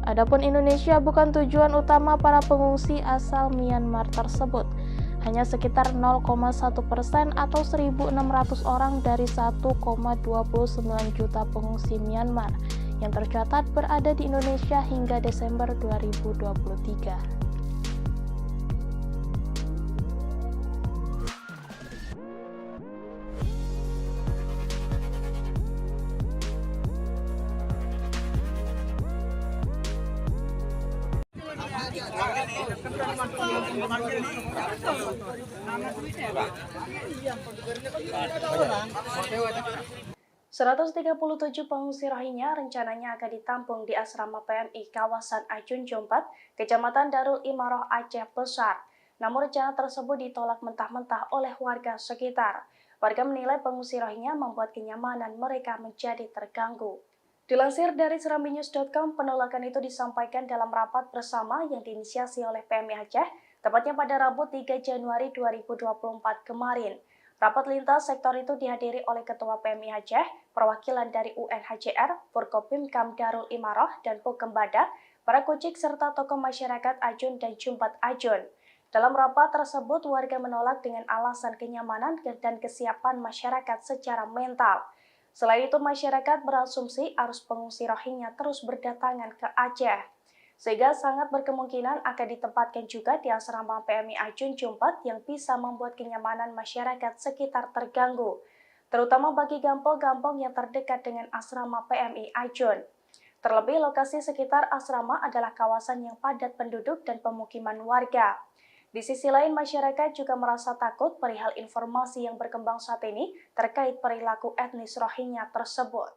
Adapun Indonesia bukan tujuan utama para pengungsi asal Myanmar tersebut. Hanya sekitar 0,1% atau 1.600 orang dari 1,29 juta pengungsi Myanmar yang tercatat berada di Indonesia hingga Desember 2023. ...137 pengungsi Rohingya rencananya akan ditampung di asrama PMI kawasan Ajun Jompat, Kecamatan Darul Imaroh, Aceh Besar. Namun rencana tersebut ditolak mentah-mentah oleh warga sekitar. Warga menilai pengungsi Rohingya membuat kenyamanan mereka menjadi terganggu. Dilansir dari serambinews.com, penolakan itu disampaikan dalam rapat bersama yang diinisiasi oleh PMI Aceh, tepatnya pada Rabu 3 Januari 2024 kemarin. Rapat lintas sektor itu dihadiri oleh Ketua PMI Aceh, perwakilan dari UNHCR, Forkopimkam Darul Imaroh, dan Pokembada, para kucik serta tokoh masyarakat Ajun dan Jumpat Ajun. Dalam rapat tersebut, warga menolak dengan alasan kenyamanan dan kesiapan masyarakat secara mental. Selain itu, masyarakat berasumsi arus pengungsi Rohingya terus berdatangan ke Aceh, sehingga sangat berkemungkinan akan ditempatkan juga di asrama PMI Ajun Jumpat yang bisa membuat kenyamanan masyarakat sekitar terganggu, terutama bagi kampung-kampung yang terdekat dengan asrama PMI Ajun. Terlebih, lokasi sekitar asrama adalah kawasan yang padat penduduk dan pemukiman warga. Di sisi lain, masyarakat juga merasa takut perihal informasi yang berkembang saat ini terkait perilaku etnis Rohingya tersebut.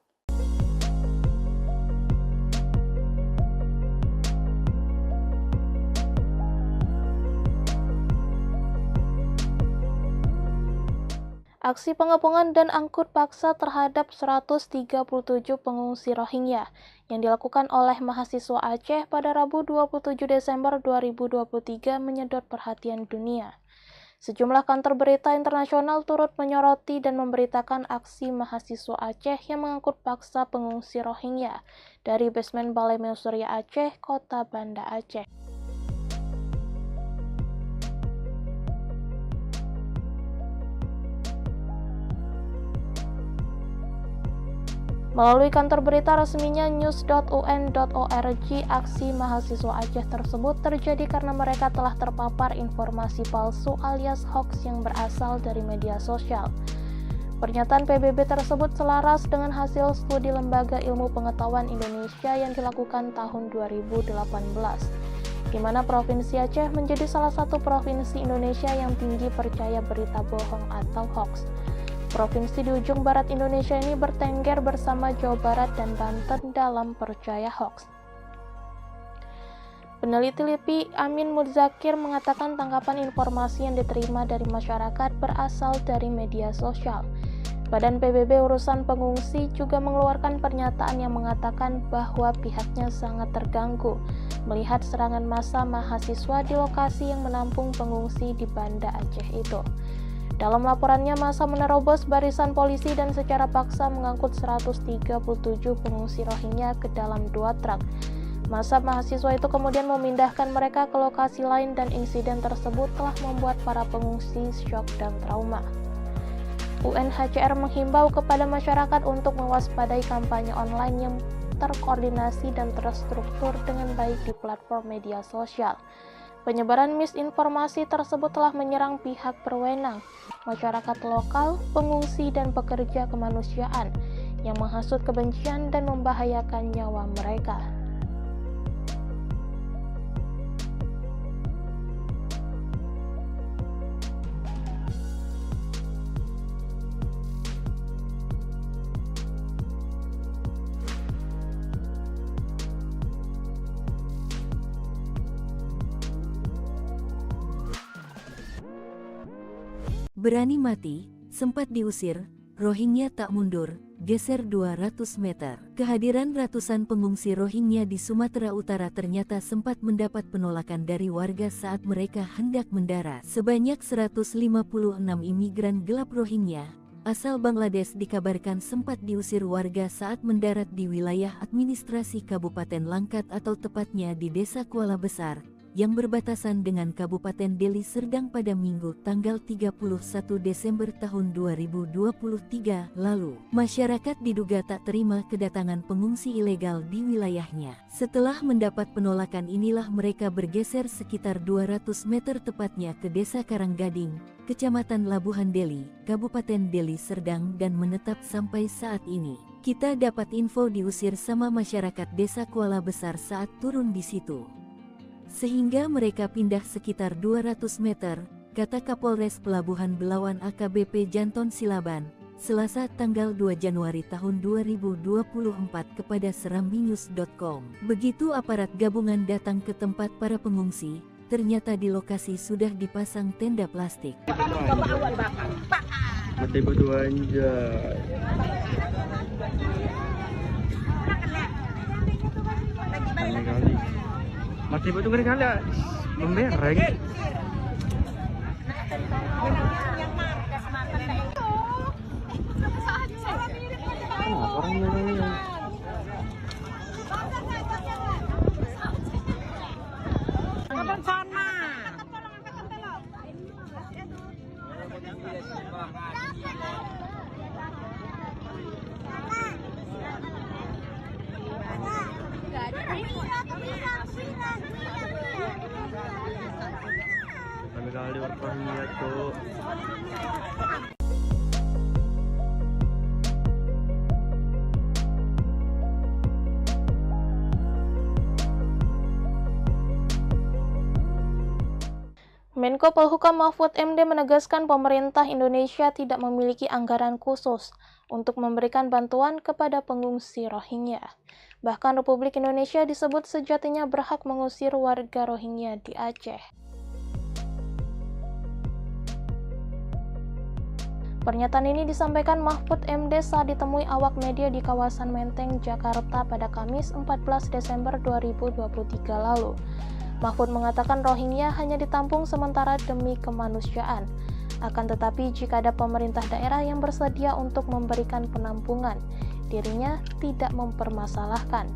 Aksi pengepungan dan angkut paksa terhadap 137 pengungsi Rohingya yang dilakukan oleh mahasiswa Aceh pada Rabu 27 Desember 2023 menyedot perhatian dunia. Sejumlah kantor berita internasional turut menyoroti dan memberitakan aksi mahasiswa Aceh yang mengangkut paksa pengungsi Rohingya dari basement Balai Mausoria Aceh, Kota Banda Aceh. Melalui kantor berita resminya news.un.org, aksi mahasiswa Aceh tersebut terjadi karena mereka telah terpapar informasi palsu alias hoax yang berasal dari media sosial. Pernyataan PBB tersebut selaras dengan hasil studi Lembaga Ilmu Pengetahuan Indonesia yang dilakukan tahun 2018, di mana Provinsi Aceh menjadi salah satu provinsi Indonesia yang tinggi percaya berita bohong atau hoax. provinsi di ujung barat Indonesia ini bertengger bersama Jawa Barat dan Banten dalam percaya hoaks. Peneliti LIPI Amin Muzakir mengatakan tangkapan informasi yang diterima dari masyarakat berasal dari media sosial. Badan PBB urusan pengungsi juga mengeluarkan pernyataan yang mengatakan bahwa pihaknya sangat terganggu melihat serangan massa mahasiswa di lokasi yang menampung pengungsi di Banda Aceh itu. Dalam laporannya, massa menerobos barisan polisi dan secara paksa mengangkut 137 pengungsi Rohingya ke dalam 2 truk. Massa mahasiswa itu kemudian memindahkan mereka ke lokasi lain dan insiden tersebut telah membuat para pengungsi syok dan trauma. UNHCR menghimbau kepada masyarakat untuk mewaspadai kampanye online yang terkoordinasi dan terstruktur dengan baik di platform media sosial. Penyebaran misinformasi tersebut telah menyerang pihak berwenang, masyarakat lokal, pengungsi, dan pekerja kemanusiaan yang menghasut kebencian dan membahayakan nyawa mereka. Berani mati, sempat diusir, Rohingya tak mundur, geser 200 meter. Kehadiran ratusan pengungsi Rohingya di Sumatera Utara ternyata sempat mendapat penolakan dari warga saat mereka hendak mendarat. Sebanyak 156 imigran gelap Rohingya asal Bangladesh dikabarkan sempat diusir warga saat mendarat di wilayah administrasi Kabupaten Langkat atau tepatnya di Desa Kuala Besar, yang berbatasan dengan Kabupaten Deli Serdang pada Minggu tanggal 31 Desember tahun 2023 lalu. Masyarakat diduga tak terima kedatangan pengungsi ilegal di wilayahnya. Setelah mendapat penolakan inilah mereka bergeser sekitar 200 meter tepatnya ke Desa Karanggading, Kecamatan Labuhan Deli, Kabupaten Deli Serdang dan menetap sampai saat ini. Kita dapat info diusir sama masyarakat Desa Kuala Besar saat turun di situ, sehingga mereka pindah sekitar 200 meter, kata Kapolres Pelabuhan Belawan AKBP Janton Silaban, Selasa tanggal 2 Januari tahun 2024 kepada serambinews.com. Begitu aparat gabungan datang ke tempat para pengungsi, ternyata di lokasi sudah dipasang tenda plastik. Mati berdua anjay. Kali-kali. Mati batu kali-kali membereng. Kenapa orang yang kali orangnya tuh. Menko Polhukam Mahfud MD menegaskan pemerintah Indonesia tidak memiliki anggaran khusus untuk memberikan bantuan kepada pengungsi Rohingya. Bahkan Republik Indonesia disebut sejatinya berhak mengusir warga Rohingya di Aceh. Pernyataan ini disampaikan Mahfud MD saat ditemui awak media di kawasan Menteng, Jakarta pada Kamis 14 Desember 2023 lalu. Mahfud mengatakan Rohingya hanya ditampung sementara demi kemanusiaan. Akan tetapi jika ada pemerintah daerah yang bersedia untuk memberikan penampungan, dirinya tidak mempermasalahkan.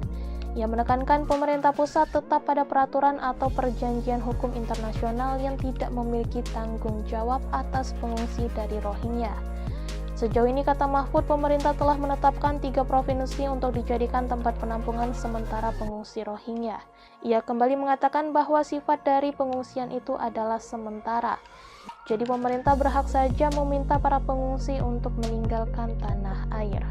Ia menekankan pemerintah pusat tetap pada peraturan atau perjanjian hukum internasional yang tidak memiliki tanggung jawab atas pengungsi dari Rohingya. Sejauh ini, kata Mahfud, pemerintah telah menetapkan 3 provinsi untuk dijadikan tempat penampungan sementara pengungsi Rohingya. Ia kembali mengatakan bahwa sifat dari pengungsian itu adalah sementara. Jadi pemerintah berhak saja meminta para pengungsi untuk meninggalkan tanah air.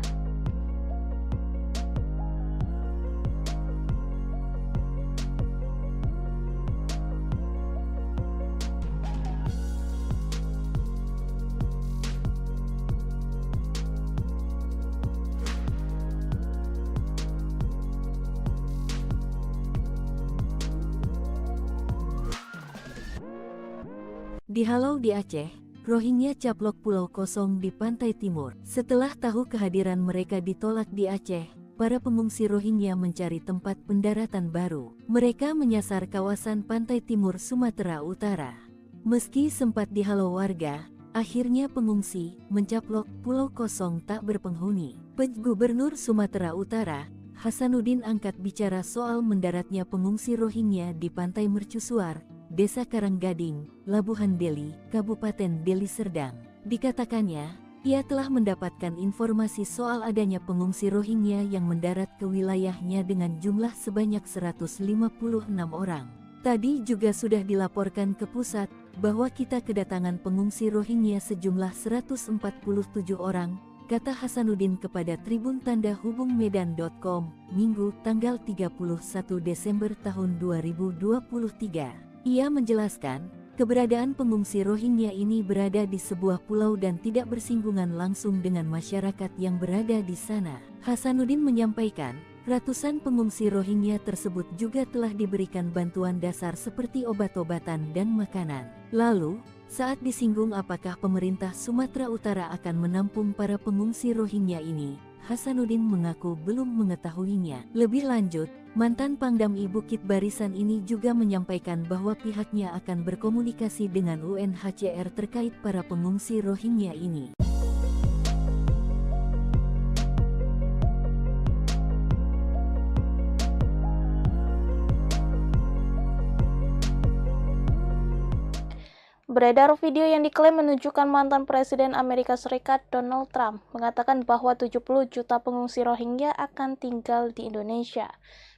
Dihalau di Aceh, Rohingya caplok pulau kosong di pantai timur. Setelah tahu kehadiran mereka ditolak di Aceh, para pengungsi Rohingya mencari tempat pendaratan baru. Mereka menyasar kawasan pantai timur Sumatera Utara. Meski sempat dihalau warga, akhirnya pengungsi mencaplok pulau kosong tak berpenghuni. Gubernur Sumatera Utara, Hasanuddin angkat bicara soal mendaratnya pengungsi Rohingya di pantai Mercusuar, Desa Karanggading, Labuhan Deli, Kabupaten Deli Serdang. Dikatakannya, ia telah mendapatkan informasi soal adanya pengungsi Rohingya yang mendarat ke wilayahnya dengan jumlah sebanyak 156 orang. Tadi juga sudah dilaporkan ke pusat bahwa kita kedatangan pengungsi Rohingya sejumlah 147 orang, kata Hasanuddin kepada Tribun Tanda Hubung Medan.com, Minggu tanggal 31 Desember tahun 2023. Ia menjelaskan, keberadaan pengungsi Rohingya ini berada di sebuah pulau dan tidak bersinggungan langsung dengan masyarakat yang berada di sana. Hasanuddin menyampaikan, ratusan pengungsi Rohingya tersebut juga telah diberikan bantuan dasar seperti obat-obatan dan makanan. Lalu, saat disinggung apakah pemerintah Sumatera Utara akan menampung para pengungsi Rohingya ini, Hasanuddin mengaku belum mengetahuinya. Lebih lanjut, mantan Pangdam I Bukit Barisan ini juga menyampaikan bahwa pihaknya akan berkomunikasi dengan UNHCR terkait para pengungsi Rohingya ini. Beredar video yang diklaim menunjukkan mantan Presiden Amerika Serikat Donald Trump mengatakan bahwa 70 juta pengungsi Rohingya akan tinggal di Indonesia.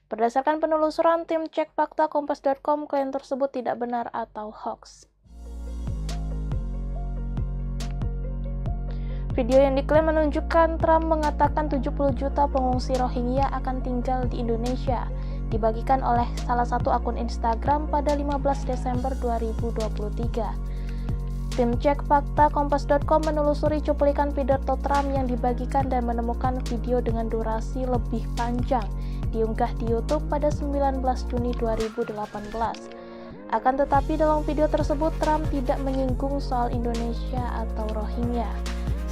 Berdasarkan penelusuran tim cek fakta Kompas.com, klaim tersebut tidak benar atau hoax. Video yang diklaim menunjukkan Trump mengatakan 70 juta pengungsi Rohingya akan tinggal di Indonesia, dibagikan oleh salah satu akun Instagram pada 15 Desember 2023. Tim cek fakta Kompas.com menelusuri cuplikan pidato Trump yang dibagikan dan menemukan video dengan durasi lebih panjang diunggah di YouTube pada 19 Juni 2018. Akan tetapi dalam video tersebut Trump tidak menyinggung soal Indonesia atau Rohingya.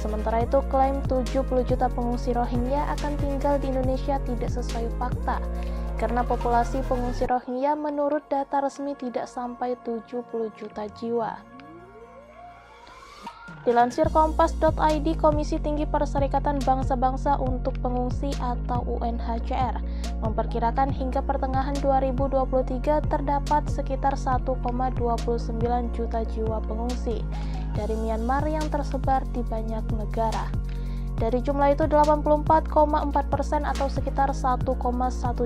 Sementara itu, klaim 70 juta pengungsi Rohingya akan tinggal di Indonesia tidak sesuai fakta, karena populasi pengungsi Rohingya menurut data resmi tidak sampai 70 juta jiwa. Dilansir Kompas.id, Komisi Tinggi Perserikatan Bangsa-Bangsa untuk Pengungsi atau UNHCR memperkirakan hingga pertengahan 2023 terdapat sekitar 1,29 juta jiwa pengungsi dari Myanmar yang tersebar di banyak negara. Dari jumlah itu 84,4% atau sekitar 1,1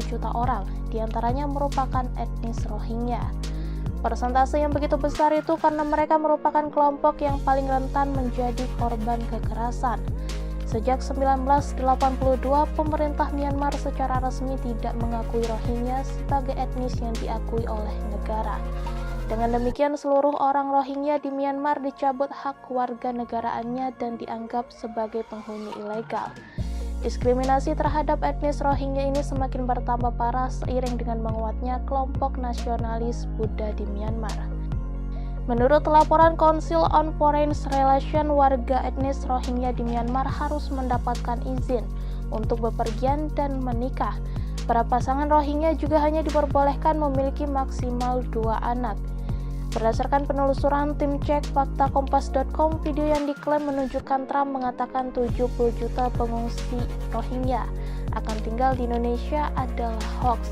juta orang diantaranya merupakan etnis Rohingya. Persentase yang begitu besar itu karena mereka merupakan kelompok yang paling rentan menjadi korban kekerasan. Sejak 1982, pemerintah Myanmar secara resmi tidak mengakui Rohingya sebagai etnis yang diakui oleh negara. Dengan demikian, seluruh orang Rohingya di Myanmar dicabut hak warganegaraannya dan dianggap sebagai penghuni ilegal. Diskriminasi terhadap etnis Rohingya ini semakin bertambah parah seiring dengan menguatnya kelompok nasionalis Buddha di Myanmar. Menurut laporan Council on Foreign Relations, warga etnis Rohingya di Myanmar harus mendapatkan izin untuk bepergian dan menikah. Para pasangan Rohingya juga hanya diperbolehkan memiliki maksimal 2 anak. Berdasarkan penelusuran tim cek fakta Kompas.com, video yang diklaim menunjukkan Trump mengatakan 70 juta pengungsi Rohingya akan tinggal di Indonesia adalah hoax.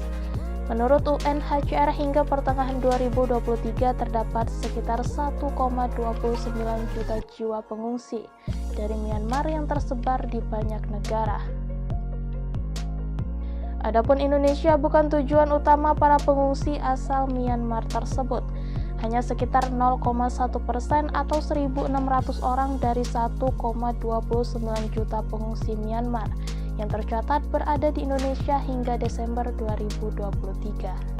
Menurut UNHCR, hingga pertengahan 2023 terdapat sekitar 1,29 juta jiwa pengungsi dari Myanmar yang tersebar di banyak negara. Adapun Indonesia bukan tujuan utama para pengungsi asal Myanmar tersebut. Hanya sekitar 0,1% atau 1.600 orang dari 1,29 juta pengungsi Myanmar yang tercatat berada di Indonesia hingga Desember 2023.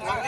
...137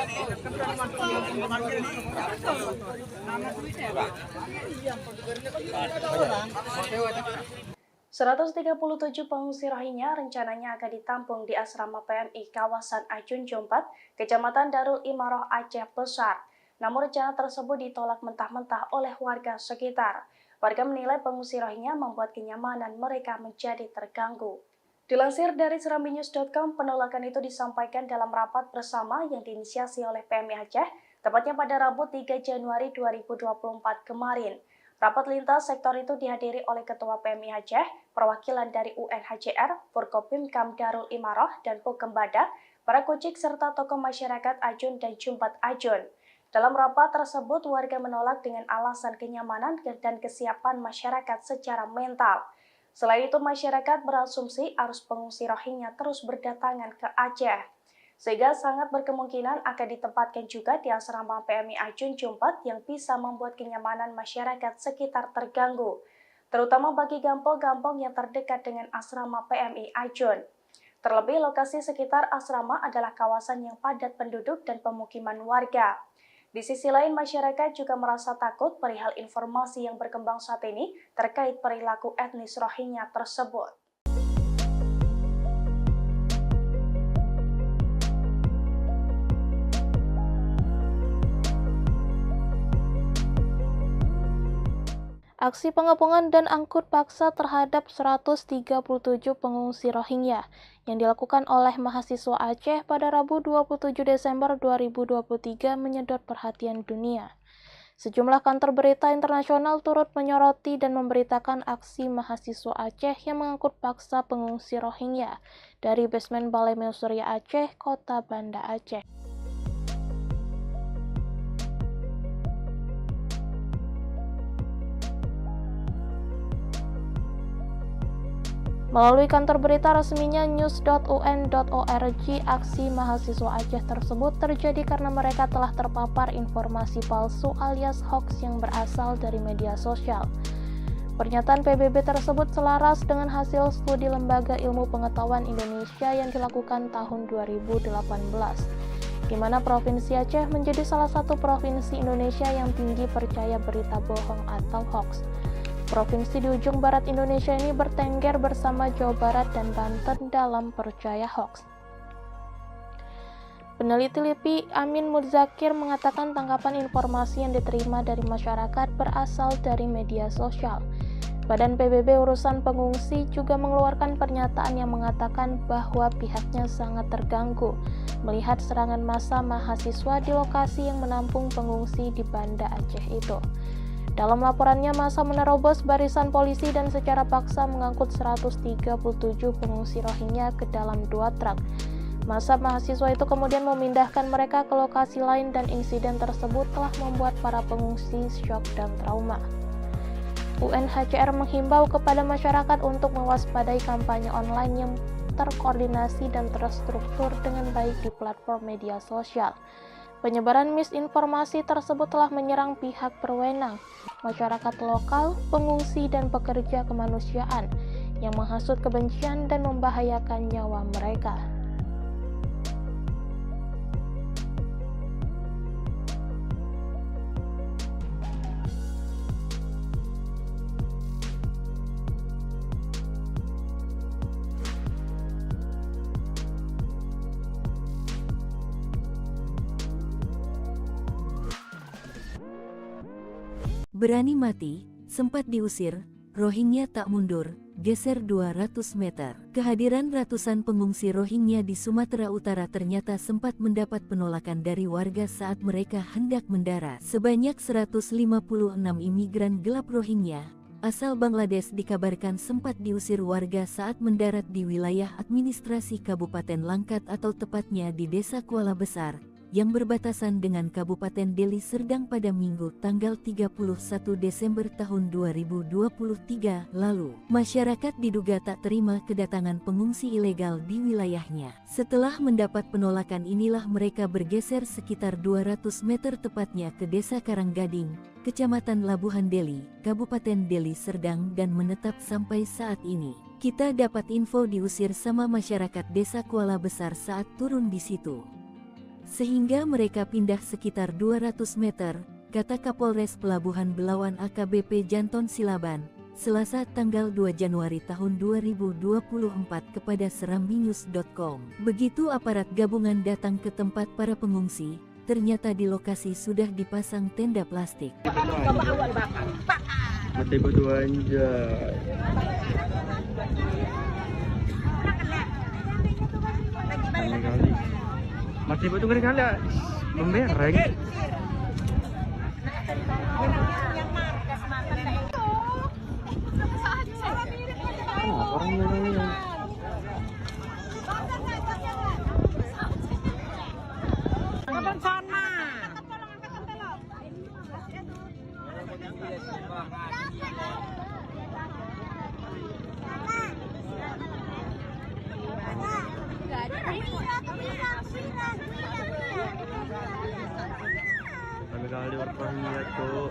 pengungsi Rohingya rencananya akan ditampung di asrama PMI kawasan Ajun Jompat, Kecamatan Darul Imaroh, Aceh Besar. Namun rencana tersebut ditolak mentah-mentah oleh warga sekitar. Warga menilai pengungsi Rohingya membuat kenyamanan mereka menjadi terganggu. Dilansir dari serambinews.com, penolakan itu disampaikan dalam rapat bersama yang diinisiasi oleh PMI Aceh, tepatnya pada Rabu 3 Januari 2024 kemarin. Rapat lintas sektor itu dihadiri oleh Ketua PMI Aceh, perwakilan dari UNHCR, Forkopimkam Darul Imaroh, dan Pukembada, para kucik serta tokoh masyarakat Ajun dan Jumpat Ajun. Dalam rapat tersebut, warga menolak dengan alasan kenyamanan dan kesiapan masyarakat secara mental. Selain itu, masyarakat berasumsi arus pengungsi Rohingya terus berdatangan ke Aceh, sehingga sangat berkemungkinan akan ditempatkan juga di asrama PMI Ajun Jumpat yang bisa membuat kenyamanan masyarakat sekitar terganggu, terutama bagi kampung-kampung yang terdekat dengan asrama PMI Ajun. Terlebih, lokasi sekitar asrama adalah kawasan yang padat penduduk dan pemukiman warga. Di sisi lain, masyarakat juga merasa takut perihal informasi yang berkembang saat ini terkait perilaku etnis Rohingya tersebut. Aksi pengepungan dan angkut paksa terhadap 137 pengungsi Rohingya yang dilakukan oleh mahasiswa Aceh pada Rabu 27 Desember 2023 menyedot perhatian dunia. Sejumlah kantor berita internasional turut menyoroti dan memberitakan aksi mahasiswa Aceh yang mengangkut paksa pengungsi Rohingya dari basement Balai Mausoria Aceh, Kota Banda Aceh. Melalui kantor berita resminya news.un.org, aksi mahasiswa Aceh tersebut terjadi karena mereka telah terpapar informasi palsu alias hoax yang berasal dari media sosial. Pernyataan PBB tersebut selaras dengan hasil studi Lembaga Ilmu Pengetahuan Indonesia yang dilakukan tahun 2018, di mana Provinsi Aceh menjadi salah satu provinsi Indonesia yang tinggi percaya berita bohong atau hoax. Provinsi di ujung barat Indonesia ini bertengger bersama Jawa Barat dan Banten dalam percaya hoax. Peneliti LIPI Amin Muzakir mengatakan tangkapan informasi yang diterima dari masyarakat berasal dari media sosial. Badan PBB Urusan Pengungsi juga mengeluarkan pernyataan yang mengatakan bahwa pihaknya sangat terganggu melihat serangan massa mahasiswa di lokasi yang menampung pengungsi di Banda Aceh itu. Dalam laporannya, massa menerobos barisan polisi dan secara paksa mengangkut 137 pengungsi Rohingya ke dalam 2 truk. Massa mahasiswa itu kemudian memindahkan mereka ke lokasi lain dan insiden tersebut telah membuat para pengungsi syok dan trauma. UNHCR menghimbau kepada masyarakat untuk mewaspadai kampanye online yang terkoordinasi dan terstruktur dengan baik di platform media sosial. Penyebaran misinformasi tersebut telah menyerang pihak berwenang, masyarakat lokal, pengungsi, dan pekerja kemanusiaan yang menghasut kebencian dan membahayakan nyawa mereka. Berani mati, sempat diusir, Rohingya tak mundur, geser 200 meter. Kehadiran ratusan pengungsi Rohingya di Sumatera Utara ternyata sempat mendapat penolakan dari warga saat mereka hendak mendarat. Sebanyak 156 imigran gelap Rohingya asal Bangladesh dikabarkan sempat diusir warga saat mendarat di wilayah administrasi Kabupaten Langkat atau tepatnya di Desa Kuala Besar, yang berbatasan dengan Kabupaten Deli Serdang pada Minggu tanggal 31 Desember tahun 2023 lalu. Masyarakat diduga tak terima kedatangan pengungsi ilegal di wilayahnya. Setelah mendapat penolakan inilah mereka bergeser sekitar 200 meter tepatnya ke Desa Karanggading, Kecamatan Labuhan Deli, Kabupaten Deli Serdang dan menetap sampai saat ini. Kita dapat info diusir sama masyarakat Desa Kuala Besar saat turun di situ. sehingga mereka pindah sekitar 200 meter, kata Kapolres Pelabuhan Belawan AKBP Janton Silaban, Selasa tanggal 2 Januari tahun 2024 kepada serambinews.com. Begitu aparat gabungan datang ke tempat para pengungsi, ternyata di lokasi sudah dipasang tenda plastik. Mati berdua anjay. Kali-kali. Mati berdua kali-kali. Membereng. Orang yang kali-kali orangnya tuh.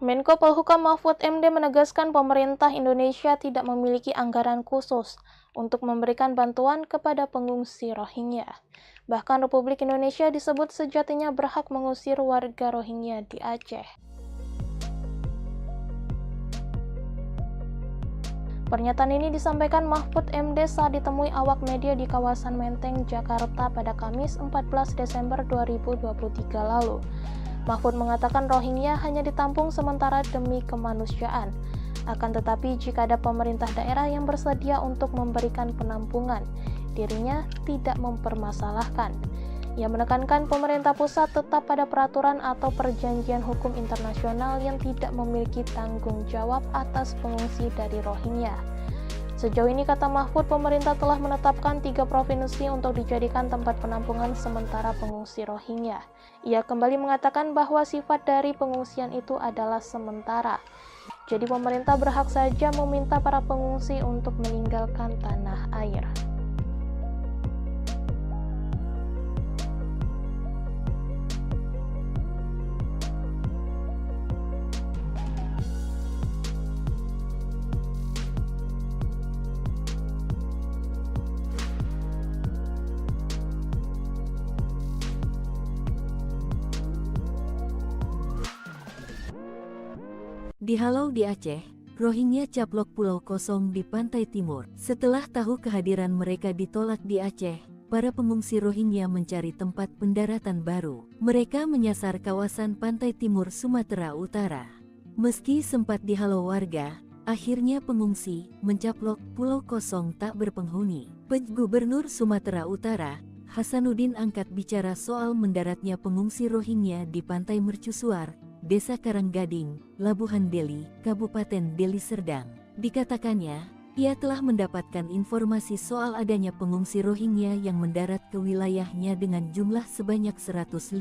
Menko Polhukam Mahfud MD menegaskan pemerintah Indonesia tidak memiliki anggaran khusus untuk memberikan bantuan kepada pengungsi Rohingya. Bahkan Republik Indonesia disebut sejatinya berhak mengusir warga Rohingya di Aceh. Pernyataan ini disampaikan Mahfud MD saat ditemui awak media di kawasan Menteng, Jakarta pada Kamis 14 Desember 2023 lalu. Mahfud mengatakan Rohingya hanya ditampung sementara demi kemanusiaan. Akan tetapi jika ada pemerintah daerah yang bersedia untuk memberikan penampungan, dirinya tidak mempermasalahkan. Ia menekankan pemerintah pusat tetap pada peraturan atau perjanjian hukum internasional yang tidak memiliki tanggung jawab atas pengungsi dari Rohingya. Sejauh ini, kata Mahfud, pemerintah telah menetapkan 3 provinsi untuk dijadikan tempat penampungan sementara pengungsi Rohingya. Ia kembali mengatakan bahwa sifat dari pengungsian itu adalah sementara. Jadi pemerintah berhak saja meminta para pengungsi untuk meninggalkan tanah air. Dihalau di Aceh, Rohingya caplok pulau kosong di pantai timur. Setelah tahu kehadiran mereka ditolak di Aceh, para pengungsi Rohingya mencari tempat pendaratan baru. Mereka menyasar kawasan pantai timur Sumatera Utara. Meski sempat dihalau warga, akhirnya pengungsi mencaplok pulau kosong tak berpenghuni. Gubernur Sumatera Utara, Hasanuddin angkat bicara soal mendaratnya pengungsi Rohingya di pantai Mercusuar, Desa Karanggading, Labuhan Deli, Kabupaten Deli Serdang. Dikatakannya, ia telah mendapatkan informasi soal adanya pengungsi Rohingya yang mendarat ke wilayahnya dengan jumlah sebanyak 156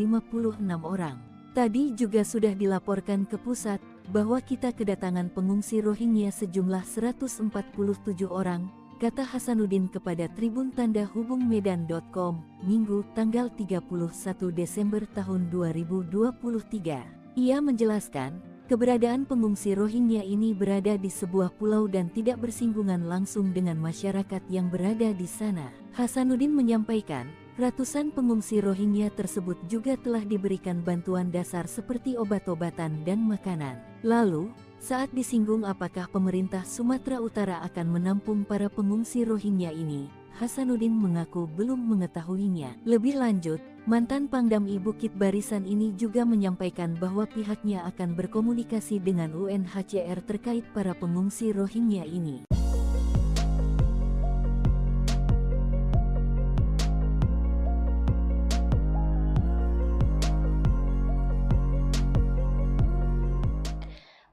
orang. Tadi juga sudah dilaporkan ke pusat bahwa kita kedatangan pengungsi Rohingya sejumlah 147 orang, kata Hasanuddin kepada Tribun Tanda Hubung Medan.com, Minggu tanggal 31 Desember tahun 2023. Ia menjelaskan, keberadaan pengungsi Rohingya ini berada di sebuah pulau dan tidak bersinggungan langsung dengan masyarakat yang berada di sana. Hasanuddin menyampaikan, ratusan pengungsi Rohingya tersebut juga telah diberikan bantuan dasar seperti obat-obatan dan makanan. Lalu, saat disinggung apakah pemerintah Sumatera Utara akan menampung para pengungsi Rohingya ini, Hasanuddin mengaku belum mengetahuinya. Lebih lanjut, mantan Pangdam I Bukit Barisan ini juga menyampaikan bahwa pihaknya akan berkomunikasi dengan UNHCR terkait para pengungsi Rohingya ini.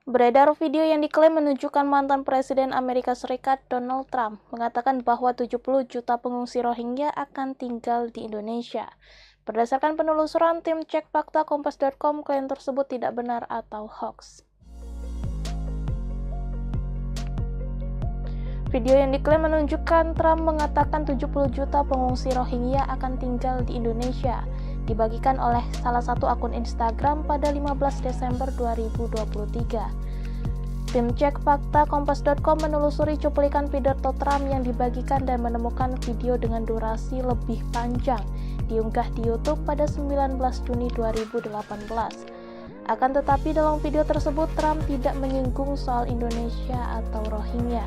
Beredar video yang diklaim menunjukkan mantan Presiden Amerika Serikat Donald Trump mengatakan bahwa 70 juta pengungsi Rohingya akan tinggal di Indonesia. Berdasarkan penelusuran tim cek fakta Kompas.com, klaim tersebut tidak benar atau hoax. Video yang diklaim menunjukkan Trump mengatakan 70 juta pengungsi Rohingya akan tinggal di Indonesia. dibagikan oleh salah satu akun Instagram pada 15 Desember 2023. Tim cek fakta Kompas.com menelusuri cuplikan pidato Trump yang dibagikan dan menemukan video dengan durasi lebih panjang diunggah di YouTube pada 19 Juni 2018. Akan tetapi dalam video tersebut Trump tidak menyinggung soal Indonesia atau Rohingya.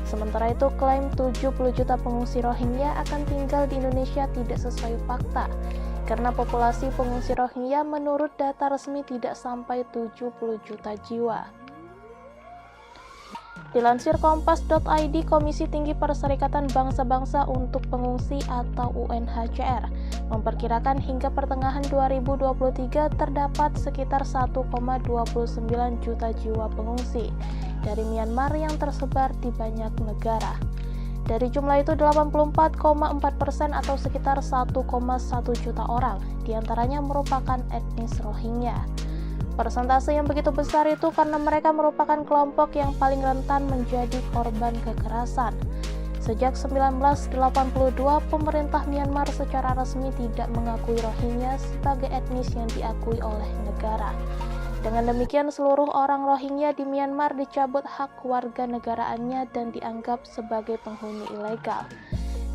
Sementara itu klaim 70 juta pengungsi Rohingya akan tinggal di Indonesia tidak sesuai fakta, karena populasi pengungsi Rohingya menurut data resmi tidak sampai 70 juta jiwa. Dilansir Kompas.id, Komisi Tinggi Perserikatan Bangsa-Bangsa untuk Pengungsi atau UNHCR memperkirakan hingga pertengahan 2023 terdapat sekitar 1,29 juta jiwa pengungsi dari Myanmar yang tersebar di banyak negara. Dari jumlah itu 84,4% atau sekitar 1,1 juta orang diantaranya merupakan etnis Rohingya. Persentase yang begitu besar itu karena mereka merupakan kelompok yang paling rentan menjadi korban kekerasan. Sejak 1982, pemerintah Myanmar secara resmi tidak mengakui Rohingya sebagai etnis yang diakui oleh negara. Dengan demikian, seluruh orang Rohingya di Myanmar dicabut hak warganegaraannya dan dianggap sebagai penghuni ilegal.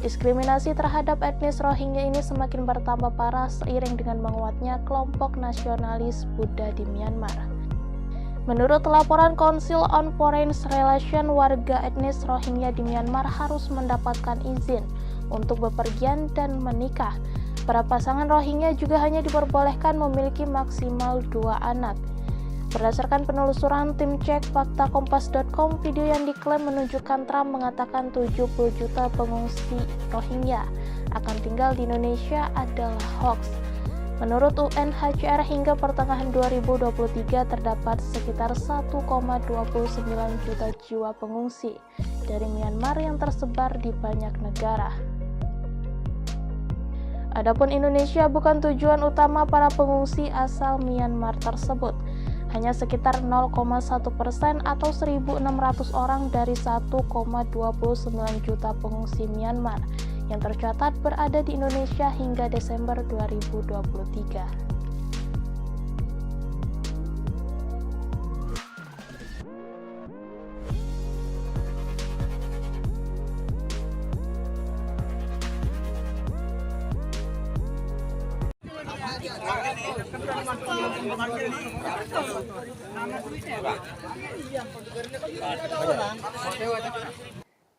Diskriminasi terhadap etnis Rohingya ini semakin bertambah parah seiring dengan menguatnya kelompok nasionalis Buddha di Myanmar. Menurut laporan Council on Foreign Relations, warga etnis Rohingya di Myanmar harus mendapatkan izin untuk bepergian dan menikah. Para pasangan Rohingya juga hanya diperbolehkan memiliki maksimal 2 anak. Berdasarkan penelusuran tim cek fakta Kompas.com, video yang diklaim menunjukkan Trump mengatakan 70 juta pengungsi Rohingya akan tinggal di Indonesia adalah hoax. Menurut UNHCR, hingga pertengahan 2023 terdapat sekitar 1,29 juta jiwa pengungsi dari Myanmar yang tersebar di banyak negara. Adapun Indonesia bukan tujuan utama para pengungsi asal Myanmar tersebut. Hanya sekitar 0,1% atau 1.600 orang dari 1,29 juta pengungsi Myanmar yang tercatat berada di Indonesia hingga Desember 2023.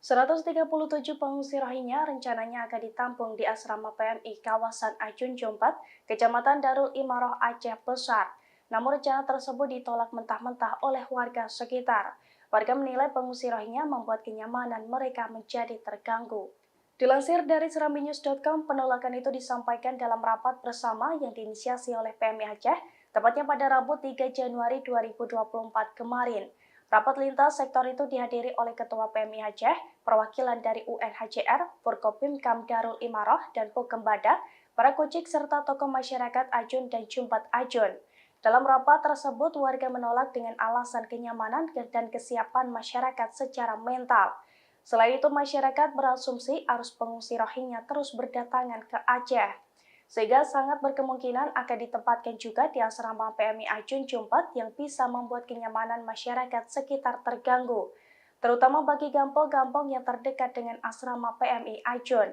...137 pengungsi Rohingya rencananya akan ditampung di asrama PMI kawasan Ajun Jompat, Kecamatan Darul Imaroh, Aceh Besar. Namun rencana tersebut ditolak mentah-mentah oleh warga sekitar. Warga menilai pengungsi Rohingya membuat kenyamanan mereka menjadi terganggu. Dilansir dari serambinews.com, penolakan itu disampaikan dalam rapat bersama yang diinisiasi oleh PMI Aceh, tepatnya pada Rabu 3 Januari 2024 kemarin. Rapat lintas sektor itu dihadiri oleh Ketua PMI Aceh, perwakilan dari UNHCR, Forkopimkam Darul Imaroh, dan Pokembada, para kucik serta tokoh masyarakat Ajun dan Jumpat Ajun. Dalam rapat tersebut, warga menolak dengan alasan kenyamanan dan kesiapan masyarakat secara mental. Selain itu, masyarakat berasumsi arus pengungsi Rohingya terus berdatangan ke Aceh, sehingga sangat berkemungkinan akan ditempatkan juga di asrama PMI Ajun Jumpat yang bisa membuat kenyamanan masyarakat sekitar terganggu, terutama bagi kampung-kampung yang terdekat dengan asrama PMI Ajun.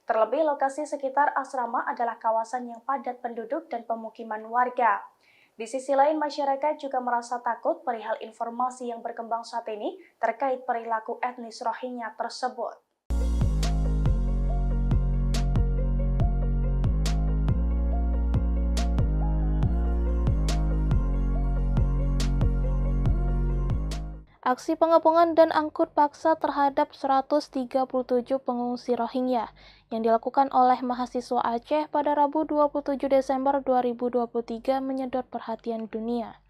Terlebih, lokasi sekitar asrama adalah kawasan yang padat penduduk dan pemukiman warga. Di sisi lain, masyarakat juga merasa takut perihal informasi yang berkembang saat ini terkait perilaku etnis Rohingya tersebut. Aksi pengepungan dan angkut paksa terhadap 137 pengungsi Rohingya yang dilakukan oleh mahasiswa Aceh pada Rabu 27 Desember 2023 menyedot perhatian dunia.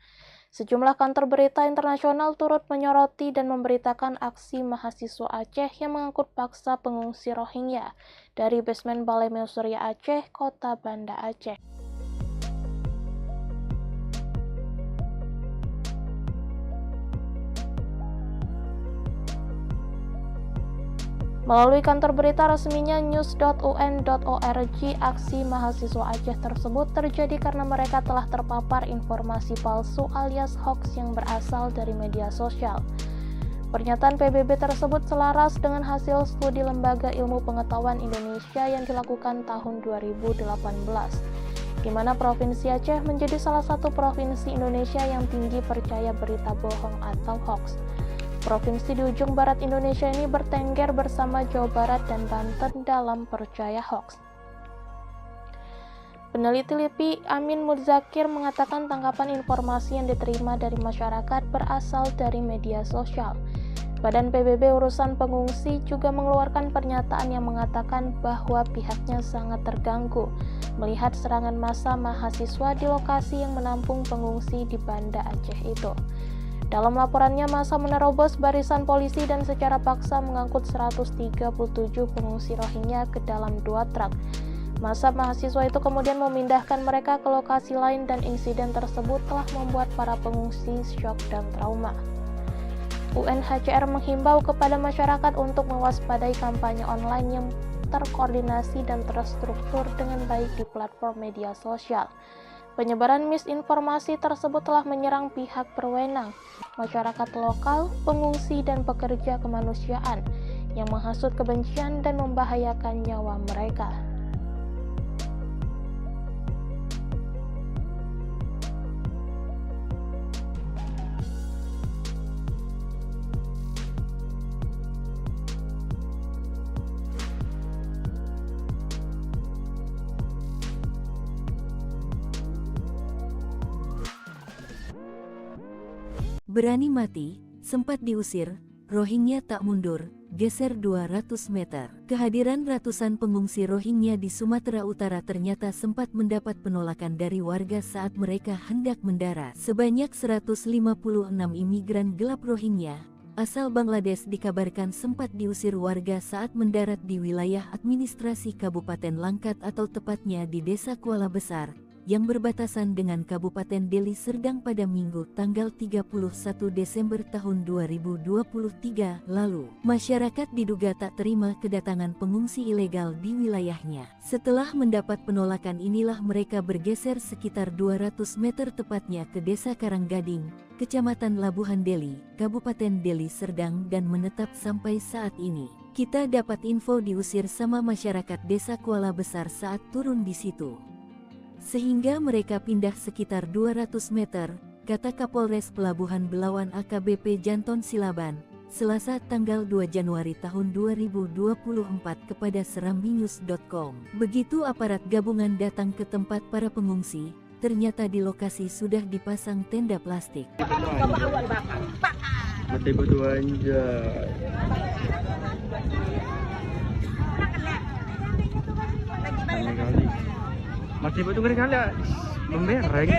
Sejumlah kantor berita internasional turut menyoroti dan memberitakan aksi mahasiswa Aceh yang mengangkut paksa pengungsi Rohingya dari basement Balai Mausoria Aceh, Kota Banda Aceh. Melalui kantor berita resminya news.un.org, aksi mahasiswa Aceh tersebut terjadi karena mereka telah terpapar informasi palsu alias hoax yang berasal dari media sosial. Pernyataan PBB tersebut selaras dengan hasil studi Lembaga Ilmu Pengetahuan Indonesia yang dilakukan tahun 2018, di mana Provinsi Aceh menjadi salah satu provinsi Indonesia yang tinggi percaya berita bohong atau hoax. Provinsi di ujung barat Indonesia ini bertengger bersama Jawa Barat dan Banten dalam percaya hoax. Peneliti LIPI Amin Muzakir mengatakan tangkapan informasi yang diterima dari masyarakat berasal dari media sosial. Badan PBB Urusan Pengungsi juga mengeluarkan pernyataan yang mengatakan bahwa pihaknya sangat terganggu melihat serangan massa mahasiswa di lokasi yang menampung pengungsi di Banda Aceh itu. Dalam laporannya, massa menerobos barisan polisi dan secara paksa mengangkut 137 pengungsi Rohingya ke dalam 2 truk. Massa mahasiswa itu kemudian memindahkan mereka ke lokasi lain dan insiden tersebut telah membuat para pengungsi syok dan trauma. UNHCR menghimbau kepada masyarakat untuk mewaspadai kampanye online yang terkoordinasi dan terstruktur dengan baik di platform media sosial. Penyebaran misinformasi tersebut telah menyerang pihak berwenang, masyarakat lokal, pengungsi, dan pekerja kemanusiaan yang menghasut kebencian dan membahayakan nyawa mereka. Berani mati, sempat diusir, Rohingya tak mundur, geser 200 meter. Kehadiran ratusan pengungsi Rohingya di Sumatera Utara ternyata sempat mendapat penolakan dari warga saat mereka hendak mendarat. Sebanyak 156 imigran gelap Rohingya asal Bangladesh dikabarkan sempat diusir warga saat mendarat di wilayah administrasi Kabupaten Langkat atau tepatnya di Desa Kuala Besar, yang berbatasan dengan Kabupaten Deli Serdang pada Minggu tanggal 31 Desember tahun 2023 lalu. Masyarakat diduga tak terima kedatangan pengungsi ilegal di wilayahnya. Setelah mendapat penolakan inilah mereka bergeser sekitar 200 meter tepatnya ke Desa Karanggading, Kecamatan Labuhan Deli, Kabupaten Deli Serdang dan menetap sampai saat ini. Kita dapat info diusir sama masyarakat Desa Kuala Besar saat turun di situ. Sehingga mereka pindah sekitar 200 meter, kata Kapolres Pelabuhan Belawan AKBP Janton Silaban, Selasa tanggal 2 Januari tahun 2024 kepada serambinews.com. Begitu aparat gabungan datang ke tempat para pengungsi, ternyata di lokasi sudah dipasang tenda plastik. Mati berdua anjay. Kali. Masih betul kan kali membereng.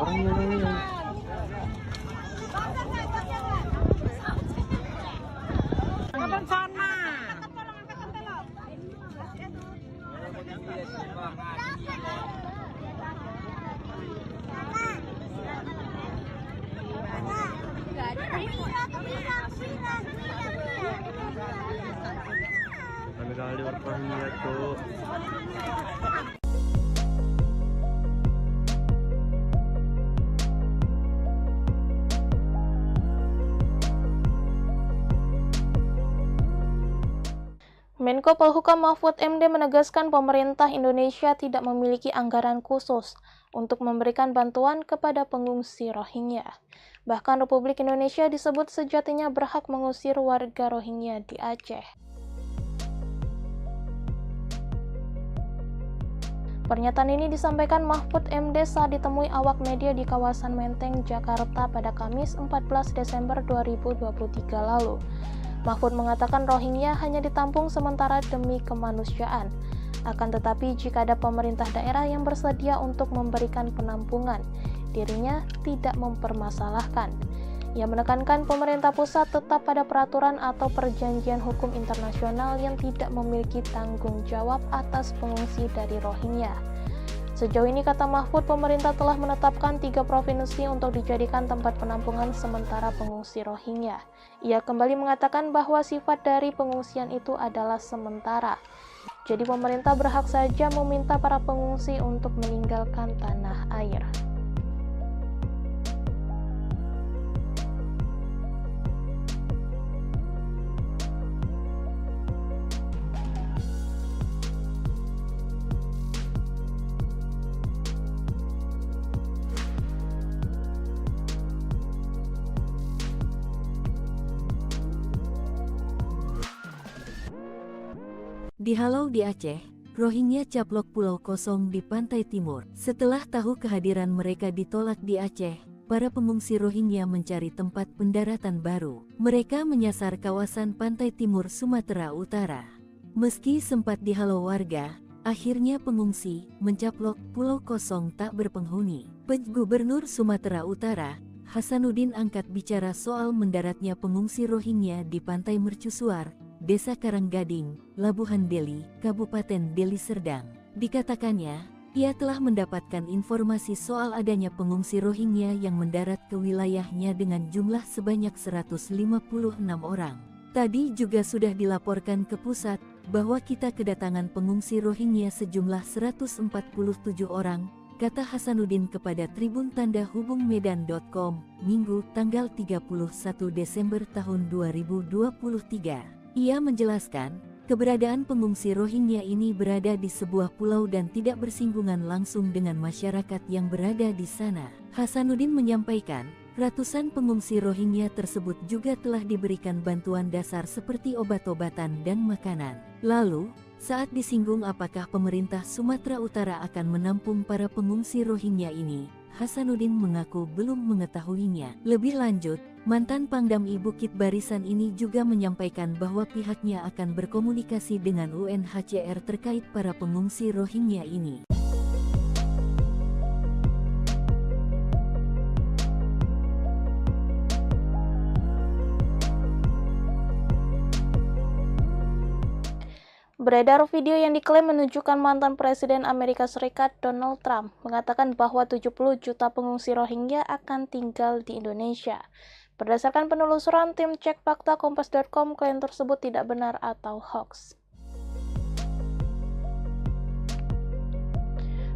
Orangnya kali orangnya tuh. Menko Polhukam Mahfud MD menegaskan pemerintah Indonesia tidak memiliki anggaran khusus untuk memberikan bantuan kepada pengungsi Rohingya. Bahkan Republik Indonesia disebut sejatinya berhak mengusir warga Rohingya di Aceh. Pernyataan ini disampaikan Mahfud MD saat ditemui awak media di kawasan Menteng, Jakarta pada Kamis 14 Desember 2023 lalu. Mahfud mengatakan Rohingya hanya ditampung sementara demi kemanusiaan. Akan tetapi jika ada pemerintah daerah yang bersedia untuk memberikan penampungan, dirinya tidak mempermasalahkan. Ia menekankan pemerintah pusat tetap pada peraturan atau perjanjian hukum internasional yang tidak memiliki tanggung jawab atas pengungsi dari Rohingya. Sejauh ini, kata Mahfud, pemerintah telah menetapkan 3 provinsi untuk dijadikan tempat penampungan sementara pengungsi Rohingya. Ia kembali mengatakan bahwa sifat dari pengungsian itu adalah sementara. Jadi pemerintah berhak saja meminta para pengungsi untuk meninggalkan tanah air. Dihalau di Aceh, Rohingya caplok pulau kosong di pantai timur. Setelah tahu kehadiran mereka ditolak di Aceh, para pengungsi Rohingya mencari tempat pendaratan baru. Mereka menyasar kawasan pantai timur Sumatera Utara. Meski sempat dihalau warga, akhirnya pengungsi mencaplok pulau kosong tak berpenghuni. Gubernur Sumatera Utara, Hasanuddin angkat bicara soal mendaratnya pengungsi Rohingya di pantai Mercusuar, Desa Karanggading, Labuhan Deli, Kabupaten Deli Serdang. Dikatakannya, ia telah mendapatkan informasi soal adanya pengungsi Rohingya yang mendarat ke wilayahnya dengan jumlah sebanyak 156 orang. Tadi juga sudah dilaporkan ke pusat bahwa kita kedatangan pengungsi Rohingya sejumlah 147 orang, kata Hasanuddin kepada Tribun Tanda Hubung Medan.com, Minggu, tanggal 31 Desember tahun 2023. Ia menjelaskan, keberadaan pengungsi Rohingya ini berada di sebuah pulau dan tidak bersinggungan langsung dengan masyarakat yang berada di sana. Hasanuddin menyampaikan, ratusan pengungsi Rohingya tersebut juga telah diberikan bantuan dasar seperti obat-obatan dan makanan. Lalu, saat disinggung apakah pemerintah Sumatera Utara akan menampung para pengungsi Rohingya ini, Hasanuddin mengaku belum mengetahuinya. Lebih lanjut, mantan Pangdam I Bukit Barisan ini juga menyampaikan bahwa pihaknya akan berkomunikasi dengan UNHCR terkait para pengungsi Rohingya ini. Beredar video yang diklaim menunjukkan mantan Presiden Amerika Serikat Donald Trump mengatakan bahwa 70 juta pengungsi Rohingya akan tinggal di Indonesia. Berdasarkan penelusuran tim cek fakta Kompas.com, klaim tersebut tidak benar atau hoax.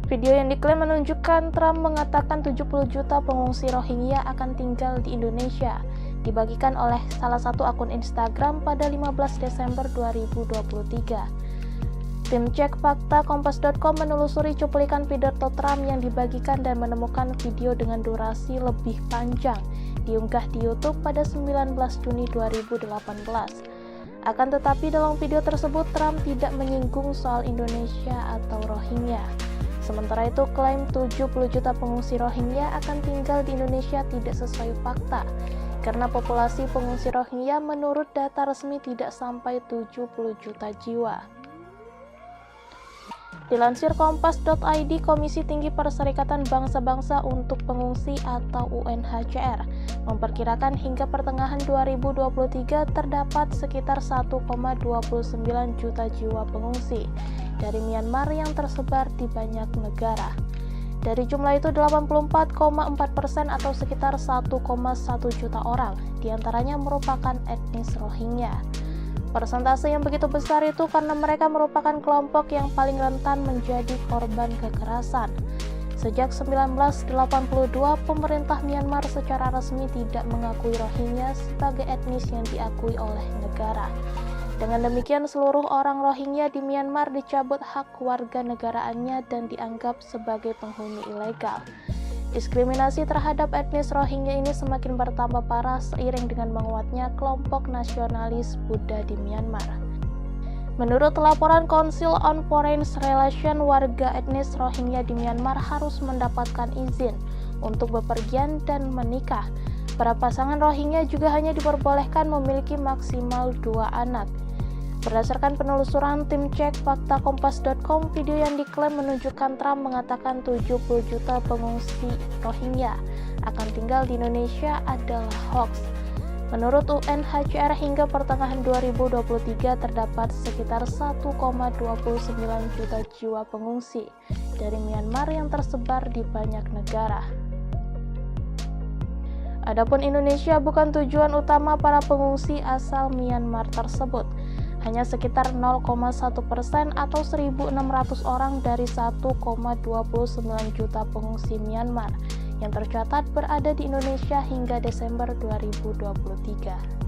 Video yang diklaim menunjukkan Trump mengatakan 70 juta pengungsi Rohingya akan tinggal di Indonesia, dibagikan oleh salah satu akun Instagram pada 15 Desember 2023. Tim cek fakta Kompas.com menelusuri cuplikan pidato Trump yang dibagikan dan menemukan video dengan durasi lebih panjang diunggah di YouTube pada 19 Juni 2018. Akan tetapi dalam video tersebut Trump tidak menyinggung soal Indonesia atau Rohingya. Sementara itu, klaim 70 juta pengungsi Rohingya akan tinggal di Indonesia tidak sesuai fakta, karena populasi pengungsi Rohingya menurut data resmi tidak sampai 70 juta jiwa. Dilansir Kompas.id, Komisi Tinggi Perserikatan Bangsa-Bangsa untuk Pengungsi atau UNHCR memperkirakan hingga pertengahan 2023 terdapat sekitar 1,29 juta jiwa pengungsi dari Myanmar yang tersebar di banyak negara. Dari jumlah itu 84,4% atau sekitar 1,1 juta orang diantaranya merupakan etnis Rohingya. Persentase yang begitu besar itu karena mereka merupakan kelompok yang paling rentan menjadi korban kekerasan. Sejak 1982, pemerintah Myanmar secara resmi tidak mengakui Rohingya sebagai etnis yang diakui oleh negara. Dengan demikian, seluruh orang Rohingya di Myanmar dicabut hak warga negaraannya dan dianggap sebagai penghuni ilegal. Diskriminasi terhadap etnis Rohingya ini semakin bertambah parah seiring dengan menguatnya kelompok nasionalis Buddha di Myanmar. Menurut laporan Council on Foreign Relations, warga etnis Rohingya di Myanmar harus mendapatkan izin untuk bepergian dan menikah. Para pasangan Rohingya juga hanya diperbolehkan memiliki maksimal 2 anak. Berdasarkan penelusuran tim cek fakta Kompas.com, video yang diklaim menunjukkan Trump mengatakan 70 juta pengungsi Rohingya akan tinggal di Indonesia adalah hoax. Menurut UNHCR, hingga pertengahan 2023 terdapat sekitar 1,29 juta jiwa pengungsi dari Myanmar yang tersebar di banyak negara. Adapun Indonesia bukan tujuan utama para pengungsi asal Myanmar tersebut. Hanya sekitar 0,1% atau 1.600 orang dari 1,29 juta pengungsi Myanmar yang tercatat berada di Indonesia hingga Desember 2023.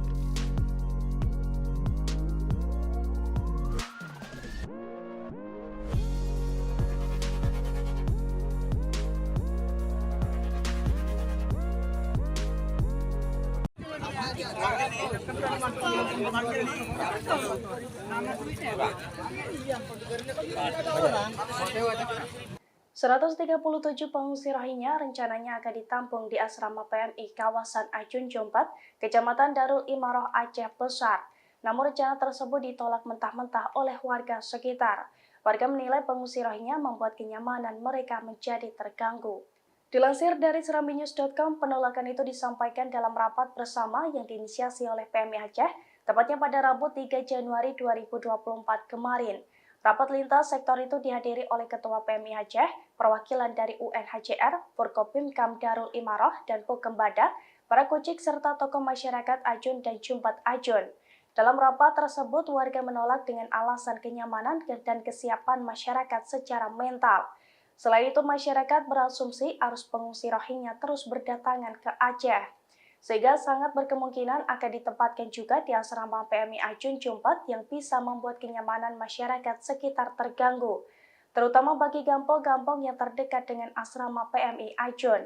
...137 pengungsi Rohingya rencananya akan ditampung di asrama PMI kawasan Ajun Jompat, Kecamatan Darul Imaroh, Aceh Besar. Namun rencana tersebut ditolak mentah-mentah oleh warga sekitar. Warga menilai pengungsi Rohingya membuat kenyamanan mereka menjadi terganggu. Dilansir dari serambinews.com, penolakan itu disampaikan dalam rapat bersama yang diinisiasi oleh PMI Aceh, tepatnya pada Rabu 3 Januari 2024 kemarin. Rapat lintas sektor itu dihadiri oleh Ketua PMI Aceh, perwakilan dari UNHCR, Forkopimkam Darul Imaroh, dan Pokembada, para kucik serta tokoh masyarakat Ajun dan Jumpat Ajun. Dalam rapat tersebut, warga menolak dengan alasan kenyamanan dan kesiapan masyarakat secara mental. Selain itu, masyarakat berasumsi arus pengungsi Rohingya terus berdatangan ke Aceh, sehingga sangat berkemungkinan akan ditempatkan juga di asrama PMI Ajun Jumpat yang bisa membuat kenyamanan masyarakat sekitar terganggu, terutama bagi kampung-kampung yang terdekat dengan asrama PMI Ajun.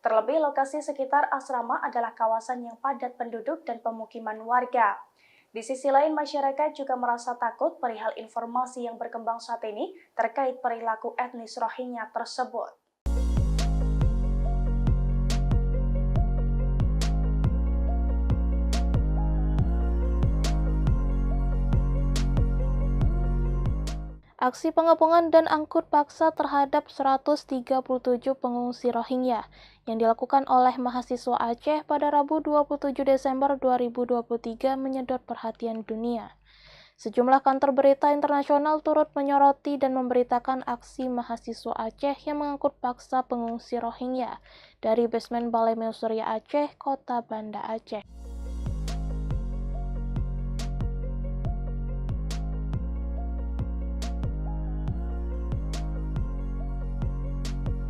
Terlebih, lokasi sekitar asrama adalah kawasan yang padat penduduk dan pemukiman warga. Di sisi lain, masyarakat juga merasa takut perihal informasi yang berkembang saat ini terkait perilaku etnis Rohingya tersebut. Aksi pengepungan dan angkut paksa terhadap 137 pengungsi Rohingya yang dilakukan oleh mahasiswa Aceh pada Rabu 27 Desember 2023 menyedot perhatian dunia. Sejumlah kantor berita internasional turut menyoroti dan memberitakan aksi mahasiswa Aceh yang mengangkut paksa pengungsi Rohingya dari basement Balai Meusurya Aceh, Kota Banda Aceh.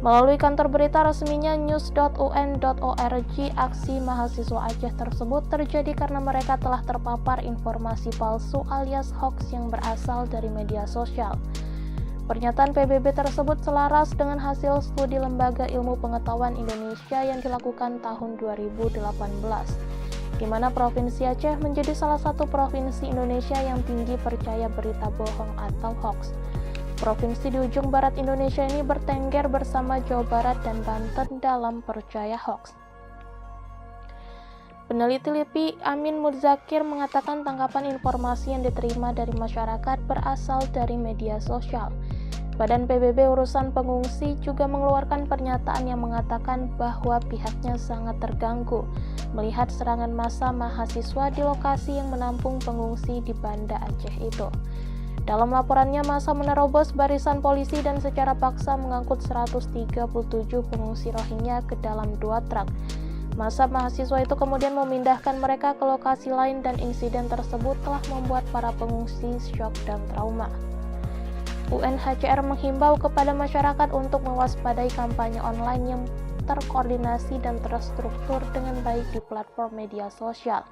Melalui kantor berita resminya news.un.org, aksi mahasiswa Aceh tersebut terjadi karena mereka telah terpapar informasi palsu alias hoax yang berasal dari media sosial. Pernyataan PBB tersebut selaras dengan hasil studi Lembaga Ilmu Pengetahuan Indonesia yang dilakukan tahun 2018, di mana Provinsi Aceh menjadi salah satu provinsi Indonesia yang tinggi percaya berita bohong atau hoax. Provinsi di ujung barat Indonesia ini bertengger bersama Jawa Barat dan Banten dalam percaya hoax. Peneliti LIPI Amin Muzakir mengatakan tangkapan informasi yang diterima dari masyarakat berasal dari media sosial. Badan PBB urusan pengungsi juga mengeluarkan pernyataan yang mengatakan bahwa pihaknya sangat terganggu melihat serangan massa mahasiswa di lokasi yang menampung pengungsi di Banda Aceh itu. Dalam laporannya, massa menerobos barisan polisi dan secara paksa mengangkut 137 pengungsi Rohingya ke dalam 2 truk. Massa mahasiswa itu kemudian memindahkan mereka ke lokasi lain dan insiden tersebut telah membuat para pengungsi syok dan trauma. UNHCR menghimbau kepada masyarakat untuk mewaspadai kampanye online yang terkoordinasi dan terstruktur dengan baik di platform media sosial.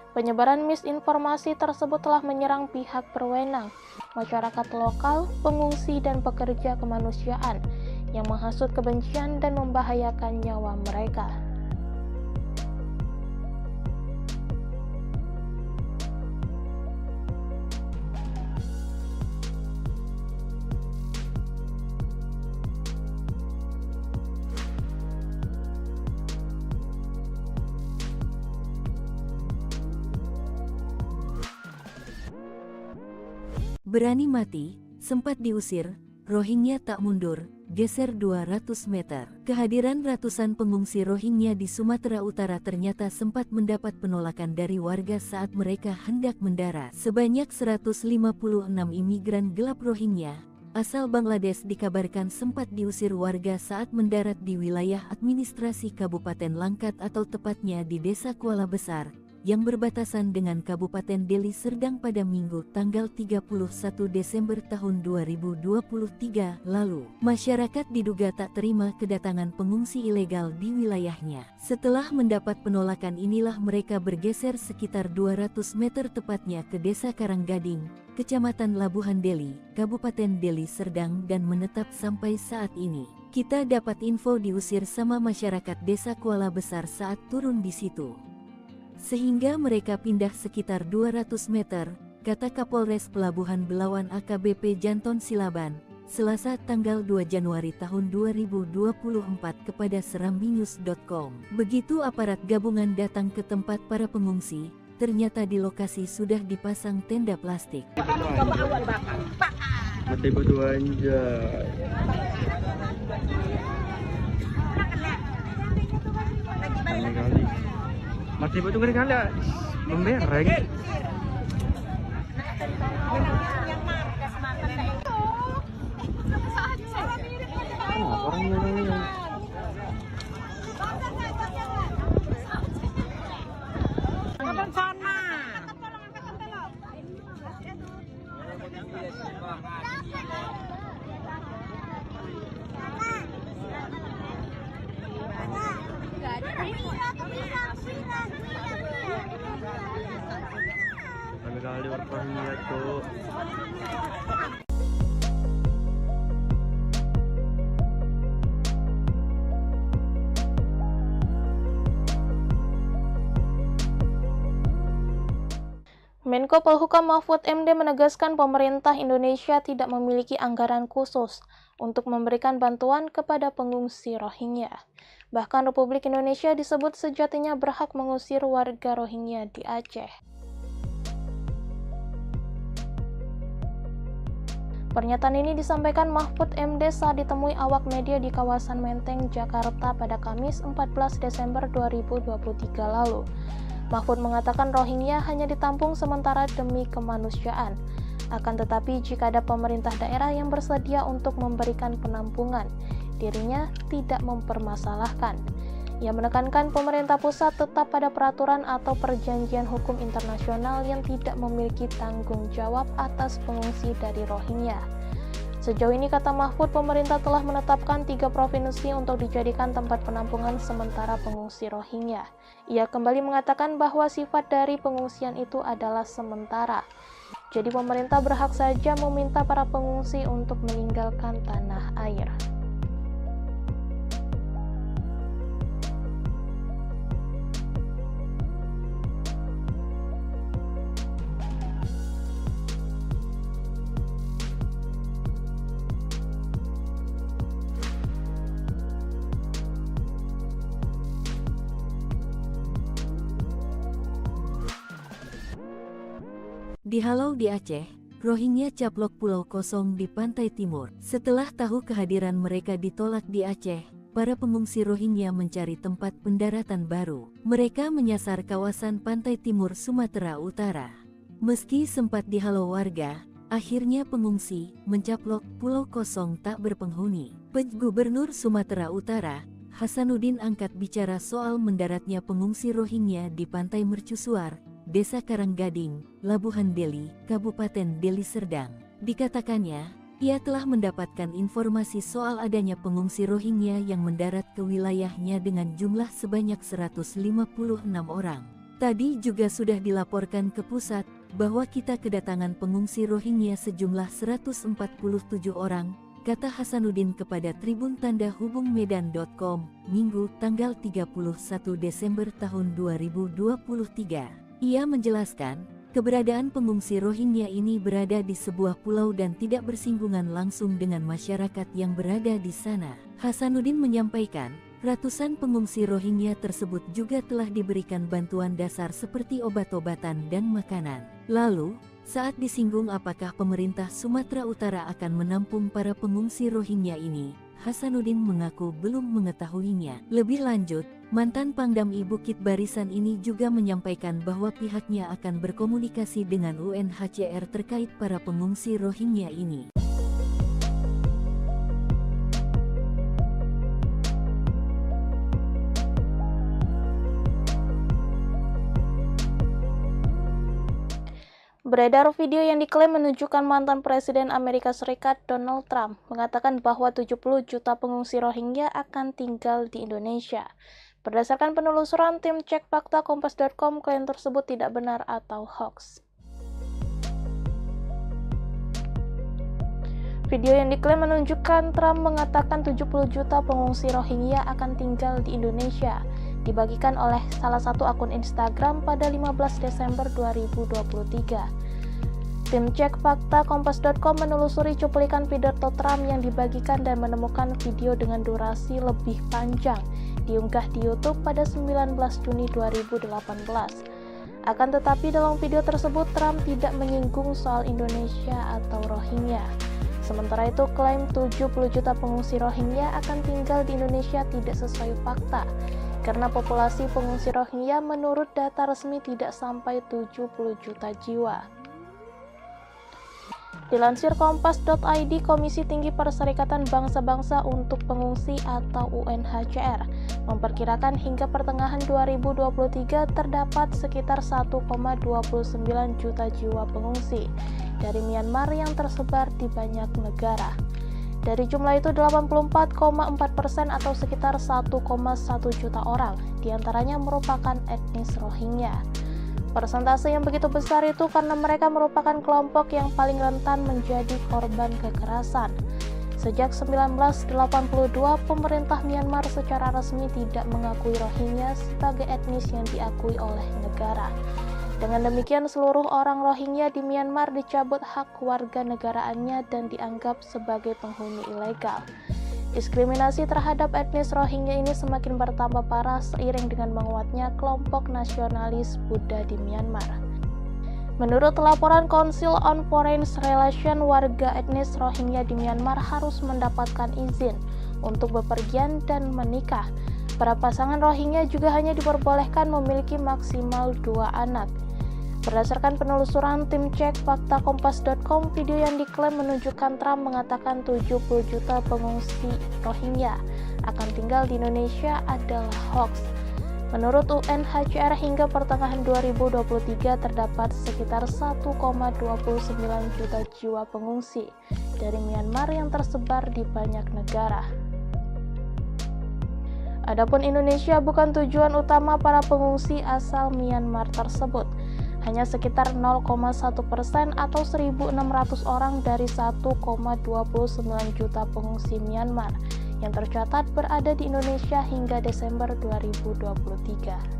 Penyebaran misinformasi tersebut telah menyerang pihak berwenang, masyarakat lokal, pengungsi, dan pekerja kemanusiaan yang menghasut kebencian dan membahayakan nyawa mereka. Berani mati, sempat diusir, Rohingya tak mundur, geser 200 meter. Kehadiran ratusan pengungsi Rohingya di Sumatera Utara ternyata sempat mendapat penolakan dari warga saat mereka hendak mendarat. Sebanyak 156 imigran gelap Rohingya asal Bangladesh dikabarkan sempat diusir warga saat mendarat di wilayah administrasi Kabupaten Langkat atau tepatnya di Desa Kuala Besar, yang berbatasan dengan Kabupaten Deli Serdang pada Minggu tanggal 31 Desember tahun 2023 lalu. Masyarakat diduga tak terima kedatangan pengungsi ilegal di wilayahnya. Setelah mendapat penolakan inilah mereka bergeser sekitar 200 meter tepatnya ke Desa Karanggading, Kecamatan Labuhan Deli, Kabupaten Deli Serdang dan menetap sampai saat ini. Kita dapat info diusir sama masyarakat Desa Kuala Besar saat turun di situ. Sehingga mereka pindah sekitar 200 meter, kata Kapolres Pelabuhan Belawan AKBP Janton Silaban, Selasa tanggal 2 Januari tahun 2024 kepada serambinews.com. Begitu aparat gabungan datang ke tempat para pengungsi, ternyata di lokasi sudah dipasang tenda plastik. Mati berdua anjay. Kali-kali. Mati betul kali membereng. Orangnya kali orangnya tuh. Menko Polhukam Mahfud MD menegaskan pemerintah Indonesia tidak memiliki anggaran khusus untuk memberikan bantuan kepada pengungsi Rohingya. Bahkan Republik Indonesia disebut sejatinya berhak mengusir warga Rohingya di Aceh. Pernyataan ini disampaikan Mahfud MD saat ditemui awak media di kawasan Menteng, Jakarta pada Kamis 14 Desember 2023 lalu. Mahfud mengatakan Rohingya hanya ditampung sementara demi kemanusiaan. Akan tetapi jika ada pemerintah daerah yang bersedia untuk memberikan penampungan, dirinya tidak mempermasalahkan. Ia menekankan pemerintah pusat tetap pada peraturan atau perjanjian hukum internasional yang tidak memiliki tanggung jawab atas pengungsi dari Rohingya. Sejauh ini, kata Mahfud, pemerintah telah menetapkan 3 provinsi untuk dijadikan tempat penampungan sementara pengungsi Rohingya. Ia kembali mengatakan bahwa sifat dari pengungsian itu adalah sementara. Jadi pemerintah berhak saja meminta para pengungsi untuk meninggalkan tanah air. Dihalau di Aceh, Rohingya caplok pulau kosong di pantai timur. Setelah tahu kehadiran mereka ditolak di Aceh, para pengungsi Rohingya mencari tempat pendaratan baru. Mereka menyasar kawasan pantai timur Sumatera Utara. Meski sempat dihalau warga, akhirnya pengungsi mencaplok pulau kosong tak berpenghuni. Gubernur Sumatera Utara, Hasanuddin angkat bicara soal mendaratnya pengungsi Rohingya di pantai Mercusuar, Desa Karanggading, Labuhan Deli, Kabupaten Deli Serdang. Dikatakannya, ia telah mendapatkan informasi soal adanya pengungsi Rohingya yang mendarat ke wilayahnya dengan jumlah sebanyak 156 orang. Tadi juga sudah dilaporkan ke pusat bahwa kita kedatangan pengungsi Rohingya sejumlah 147 orang, kata Hasanuddin kepada Tribun Tanda Hubung Medan.com, Minggu tanggal 31 Desember tahun 2023. Ia menjelaskan, keberadaan pengungsi Rohingya ini berada di sebuah pulau dan tidak bersinggungan langsung dengan masyarakat yang berada di sana. Hasanuddin menyampaikan, ratusan pengungsi Rohingya tersebut juga telah diberikan bantuan dasar seperti obat-obatan dan makanan. Lalu, saat disinggung apakah pemerintah Sumatera Utara akan menampung para pengungsi Rohingya ini, Hasanuddin mengaku belum mengetahuinya. Lebih lanjut, mantan Pangdam I Bukit Barisan ini juga menyampaikan bahwa pihaknya akan berkomunikasi dengan UNHCR terkait para pengungsi Rohingya ini. Beredar video yang diklaim menunjukkan mantan Presiden Amerika Serikat Donald Trump mengatakan bahwa 70 juta pengungsi Rohingya akan tinggal di Indonesia. Berdasarkan penelusuran tim cek fakta Kompas.com, klaim tersebut tidak benar atau hoax. Video yang diklaim menunjukkan Trump mengatakan 70 juta pengungsi Rohingya akan tinggal di Indonesia, dibagikan oleh salah satu akun Instagram pada 15 Desember 2023. Tim cek fakta Kompas.com menelusuri cuplikan pidato Trump yang dibagikan dan menemukan video dengan durasi lebih panjang diunggah di YouTube pada 19 Juni 2018. Akan tetapi dalam video tersebut Trump tidak menyinggung soal Indonesia atau Rohingya. Sementara itu, klaim 70 juta pengungsi Rohingya akan tinggal di Indonesia tidak sesuai fakta, karena populasi pengungsi Rohingya menurut data resmi tidak sampai 70 juta jiwa. Dilansir Kompas.id, Komisi Tinggi Perserikatan Bangsa-Bangsa untuk Pengungsi atau UNHCR memperkirakan hingga pertengahan 2023 terdapat sekitar 1,29 juta jiwa pengungsi dari Myanmar yang tersebar di banyak negara. Dari jumlah itu 84,4% atau sekitar 1,1 juta orang diantaranya merupakan etnis Rohingya. Persentase yang begitu besar itu karena mereka merupakan kelompok yang paling rentan menjadi korban kekerasan. Sejak 1982, pemerintah Myanmar secara resmi tidak mengakui Rohingya sebagai etnis yang diakui oleh negara. Dengan demikian, seluruh orang Rohingya di Myanmar dicabut hak warga negaraannya dan dianggap sebagai penghuni ilegal. Diskriminasi terhadap etnis Rohingya ini semakin bertambah parah seiring dengan menguatnya kelompok nasionalis Buddha di Myanmar. Menurut laporan Council on Foreign Relations, warga etnis Rohingya di Myanmar harus mendapatkan izin untuk bepergian dan menikah. Para pasangan Rohingya juga hanya diperbolehkan memiliki maksimal 2 anak. Berdasarkan penelusuran tim cek fakta Kompas.com, video yang diklaim menunjukkan Trump mengatakan 70 juta pengungsi Rohingya akan tinggal di Indonesia adalah hoax. Menurut UNHCR, hingga pertengahan 2023 terdapat sekitar 1,29 juta jiwa pengungsi dari Myanmar yang tersebar di banyak negara. Adapun Indonesia bukan tujuan utama para pengungsi asal Myanmar tersebut. Hanya sekitar 0,1% atau 1.600 orang dari 1,29 juta pengungsi Myanmar yang tercatat berada di Indonesia hingga Desember 2023.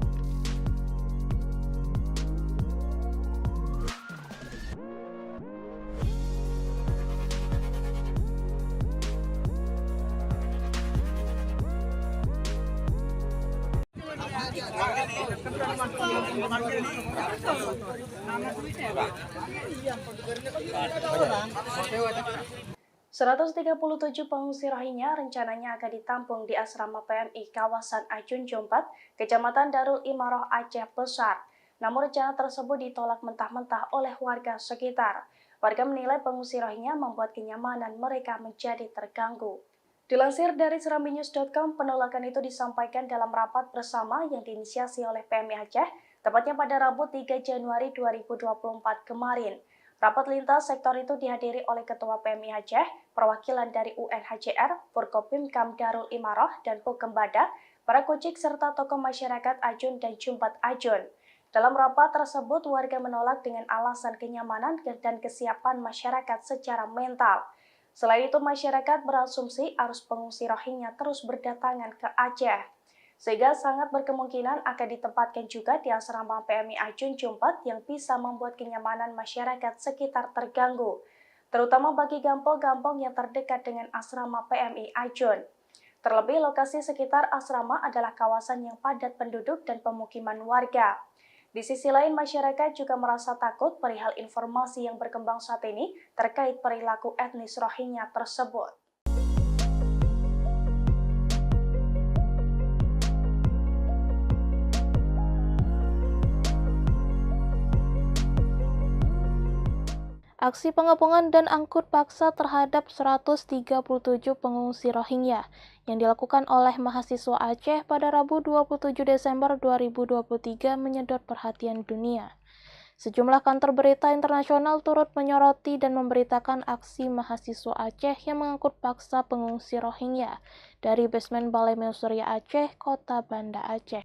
...137 pengungsi Rohingya rencananya akan ditampung di asrama PMI kawasan Ajun Jompat, Kecamatan Darul Imaroh, Aceh Besar. Namun rencana tersebut ditolak mentah-mentah oleh warga sekitar. Warga menilai pengungsi Rohingya membuat kenyamanan mereka menjadi terganggu. Dilansir dari serambinews.com, penolakan itu disampaikan dalam rapat bersama yang diinisiasi oleh PMI Aceh, tepatnya pada Rabu 3 Januari 2024 kemarin. Rapat lintas sektor itu dihadiri oleh Ketua PMI Aceh, perwakilan dari UNHCR, Forkopimkam Darul Imaroh, dan Pukembada, para kucik serta tokoh masyarakat Ajun dan Jumpat Ajun. Dalam rapat tersebut, warga menolak dengan alasan kenyamanan dan kesiapan masyarakat secara mental. Selain itu, masyarakat berasumsi arus pengungsi Rohingya terus berdatangan ke Aceh, sehingga sangat berkemungkinan akan ditempatkan juga di asrama PMI Ajun Jumpat yang bisa membuat kenyamanan masyarakat sekitar terganggu, terutama bagi gampong-gampong yang terdekat dengan asrama PMI Ajun. Terlebih, lokasi sekitar asrama adalah kawasan yang padat penduduk dan pemukiman warga. Di sisi lain, masyarakat juga merasa takut perihal informasi yang berkembang saat ini terkait perilaku etnis Rohingya tersebut. Aksi pengepungan dan angkut paksa terhadap 137 pengungsi Rohingya yang dilakukan oleh mahasiswa Aceh pada Rabu 27 Desember 2023 menyedot perhatian dunia. Sejumlah kantor berita internasional turut menyoroti dan memberitakan aksi mahasiswa Aceh yang mengangkut paksa pengungsi Rohingya dari basement Balai Mausoria Aceh, Kota Banda Aceh.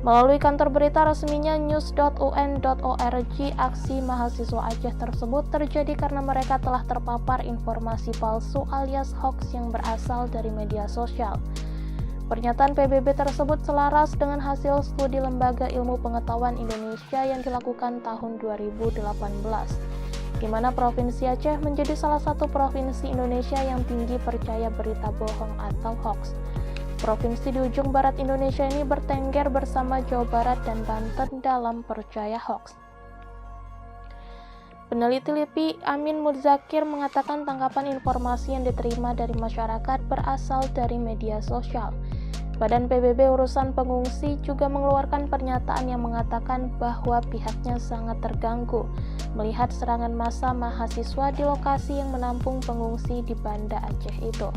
Melalui kantor berita resminya news.un.org, aksi mahasiswa Aceh tersebut terjadi karena mereka telah terpapar informasi palsu alias hoax yang berasal dari media sosial. Pernyataan PBB tersebut selaras dengan hasil studi Lembaga Ilmu Pengetahuan Indonesia yang dilakukan tahun 2018, di mana Provinsi Aceh menjadi salah satu provinsi Indonesia yang tinggi percaya berita bohong atau hoax. Provinsi di ujung barat Indonesia ini bertengger bersama Jawa Barat dan Banten dalam percaya hoax. Peneliti LIPI Amin Muzakir mengatakan tangkapan informasi yang diterima dari masyarakat berasal dari media sosial. Badan PBB Urusan Pengungsi juga mengeluarkan pernyataan yang mengatakan bahwa pihaknya sangat terganggu melihat serangan massa mahasiswa di lokasi yang menampung pengungsi di Banda Aceh itu.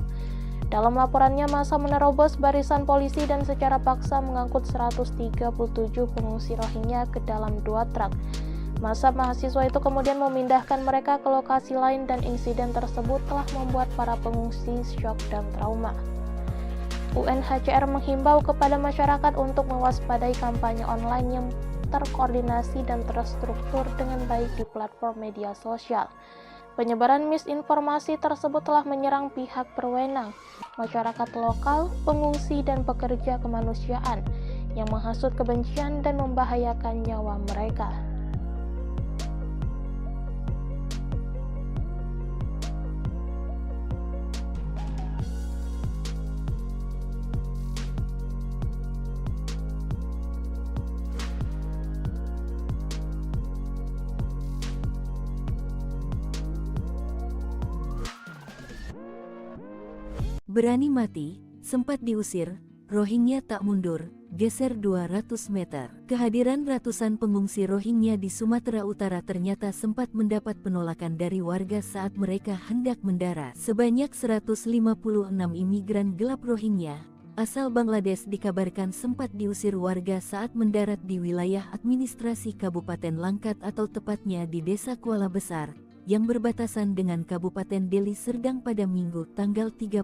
Dalam laporannya, massa menerobos barisan polisi dan secara paksa mengangkut 137 pengungsi Rohingya ke dalam 2 truk. Massa mahasiswa itu kemudian memindahkan mereka ke lokasi lain dan insiden tersebut telah membuat para pengungsi syok dan trauma. UNHCR menghimbau kepada masyarakat untuk mewaspadai kampanye online yang terkoordinasi dan terstruktur dengan baik di platform media sosial. Penyebaran misinformasi tersebut telah menyerang pihak berwenang, masyarakat lokal, pengungsi, dan pekerja kemanusiaan yang menghasut kebencian dan membahayakan nyawa mereka. Berani mati, sempat diusir, Rohingya tak mundur, geser 200 meter. Kehadiran ratusan pengungsi Rohingya di Sumatera Utara ternyata sempat mendapat penolakan dari warga saat mereka hendak mendarat. Sebanyak 156 imigran gelap Rohingya asal Bangladesh dikabarkan sempat diusir warga saat mendarat di wilayah administrasi Kabupaten Langkat atau tepatnya di Desa Kuala Besar, yang berbatasan dengan Kabupaten Deli Serdang pada Minggu tanggal 31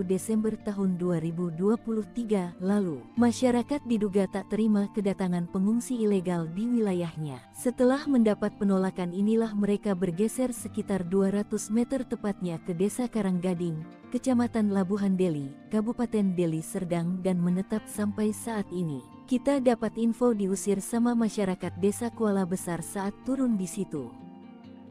Desember tahun 2023 lalu. Masyarakat diduga tak terima kedatangan pengungsi ilegal di wilayahnya. Setelah mendapat penolakan inilah mereka bergeser sekitar 200 meter tepatnya ke Desa Karanggading, Kecamatan Labuhan Deli, Kabupaten Deli Serdang dan menetap sampai saat ini. Kita dapat info diusir sama masyarakat Desa Kuala Besar saat turun di situ.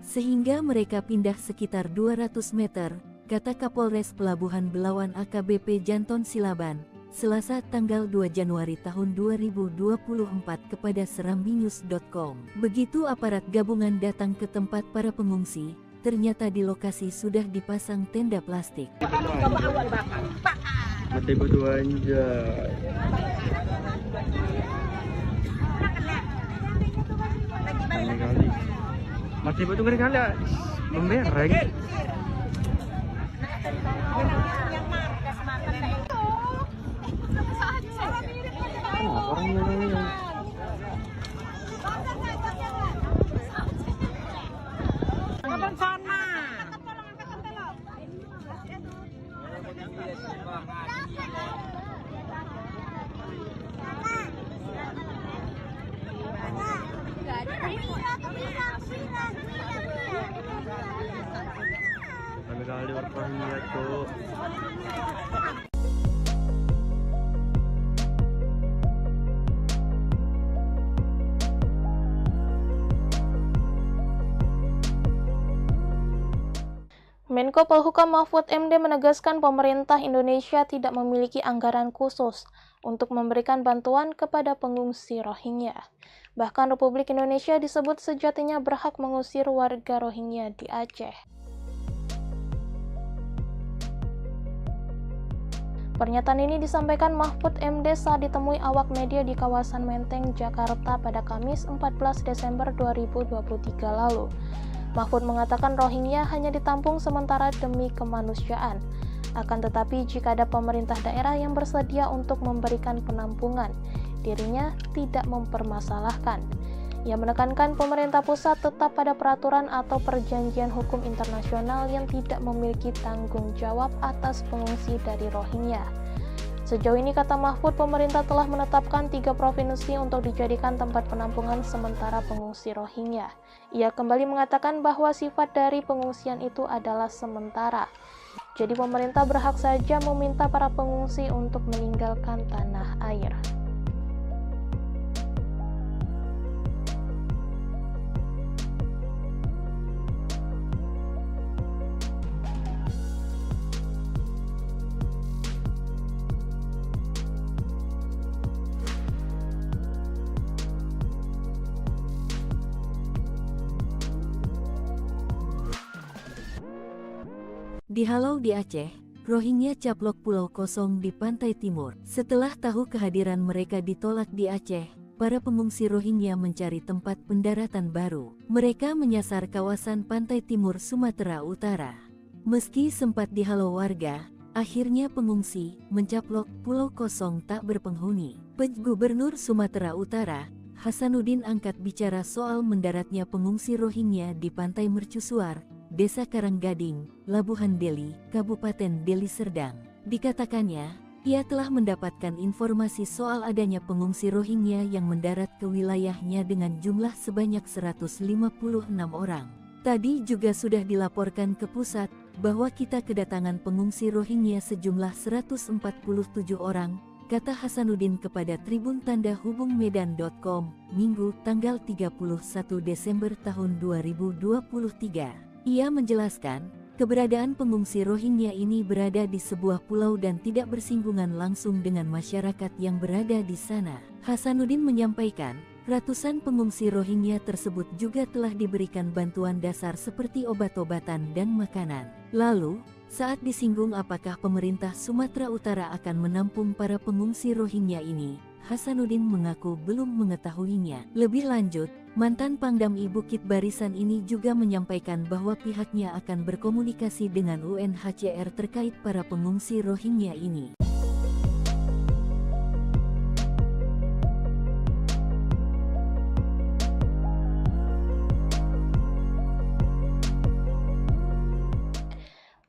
Sehingga mereka pindah sekitar 200 meter, kata Kapolres Pelabuhan Belawan AKBP Janton Silaban, Selasa tanggal 2 Januari tahun 2024 kepada serambinews.com. Begitu aparat gabungan datang ke tempat para pengungsi, ternyata di lokasi sudah dipasang tenda plastik. Mati berdua anjay. Kali-kali. Mati berdua kali-kali membereng. Orangnya ini. Kapan sana? Kali-kali orangnya tuh. Menko Polhukam Mahfud MD menegaskan pemerintah Indonesia tidak memiliki anggaran khusus untuk memberikan bantuan kepada pengungsi Rohingya. Bahkan Republik Indonesia disebut sejatinya berhak mengusir warga Rohingya di Aceh. Pernyataan ini disampaikan Mahfud MD saat ditemui awak media di kawasan Menteng, Jakarta pada Kamis 14 Desember 2023 lalu. Mahfud mengatakan Rohingya hanya ditampung sementara demi kemanusiaan. Akan tetapi jika ada pemerintah daerah yang bersedia untuk memberikan penampungan, dirinya tidak mempermasalahkan. Ia menekankan pemerintah pusat tetap pada peraturan atau perjanjian hukum internasional yang tidak memiliki tanggung jawab atas pengungsi dari Rohingya. Sejauh ini, kata Mahfud, pemerintah telah menetapkan 3 provinsi untuk dijadikan tempat penampungan sementara pengungsi Rohingya. Ia kembali mengatakan bahwa sifat dari pengungsian itu adalah sementara. Jadi pemerintah berhak saja meminta para pengungsi untuk meninggalkan tanah air. Dihalau di Aceh, Rohingya caplok pulau kosong di pantai timur. Setelah tahu kehadiran mereka ditolak di Aceh, para pengungsi Rohingya mencari tempat pendaratan baru. Mereka menyasar kawasan pantai timur Sumatera Utara. Meski sempat dihalau warga, akhirnya pengungsi mencaplok pulau kosong tak berpenghuni. Gubernur Sumatera Utara, Hasanuddin angkat bicara soal mendaratnya pengungsi Rohingya di pantai Mercusuar, Desa Karanggading, Labuhan Deli, Kabupaten Deli Serdang. Dikatakannya, ia telah mendapatkan informasi soal adanya pengungsi Rohingya yang mendarat ke wilayahnya dengan jumlah sebanyak 156 orang. Tadi juga sudah dilaporkan ke pusat bahwa kita kedatangan pengungsi Rohingya sejumlah 147 orang, kata Hasanuddin kepada Tribun Tanda Hubung Medan.com, Minggu tanggal 31 Desember tahun 2023. Ia menjelaskan, keberadaan pengungsi Rohingya ini berada di sebuah pulau dan tidak bersinggungan langsung dengan masyarakat yang berada di sana. Hasanuddin menyampaikan, ratusan pengungsi Rohingya tersebut juga telah diberikan bantuan dasar seperti obat-obatan dan makanan. Lalu, saat disinggung apakah pemerintah Sumatera Utara akan menampung para pengungsi Rohingya ini, Hasanuddin mengaku belum mengetahuinya. Lebih lanjut, mantan Pangdam I Bukit Barisan ini juga menyampaikan bahwa pihaknya akan berkomunikasi dengan UNHCR terkait para pengungsi Rohingya ini.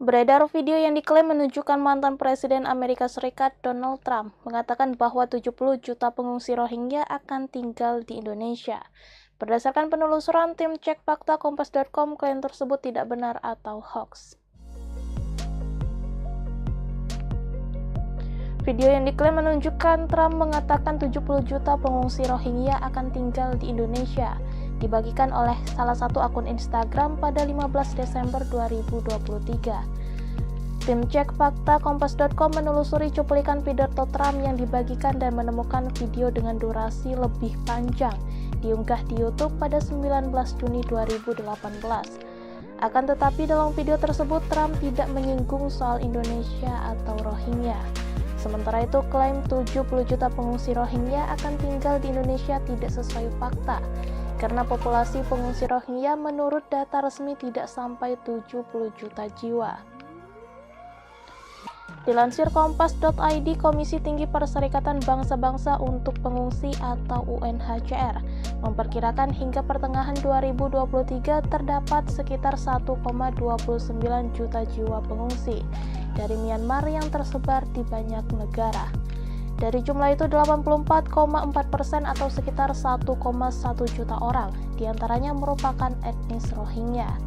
Beredar video yang diklaim menunjukkan mantan Presiden Amerika Serikat Donald Trump mengatakan bahwa 70 juta pengungsi Rohingya akan tinggal di Indonesia. Berdasarkan penelusuran tim cek fakta Kompas.com, klaim tersebut tidak benar atau hoax. Video yang diklaim menunjukkan Trump mengatakan 70 juta pengungsi Rohingya akan tinggal di Indonesia, dibagikan oleh salah satu akun Instagram pada 15 Desember 2023. Tim cek fakta Kompas.com menelusuri cuplikan pidato Trump yang dibagikan dan menemukan video dengan durasi lebih panjang diunggah di YouTube pada 19 Juni 2018. Akan tetapi dalam video tersebut Trump tidak menyinggung soal Indonesia atau Rohingya. Sementara itu, klaim 70 juta pengungsi Rohingya akan tinggal di Indonesia tidak sesuai fakta, karena populasi pengungsi Rohingya menurut data resmi tidak sampai 70 juta jiwa. Dilansir Kompas.id, Komisi Tinggi Perserikatan Bangsa-Bangsa untuk Pengungsi atau UNHCR memperkirakan hingga pertengahan 2023 terdapat sekitar 1,29 juta jiwa pengungsi dari Myanmar yang tersebar di banyak negara. Dari jumlah itu 84,4% atau sekitar 1,1 juta orang diantaranya merupakan etnis Rohingya.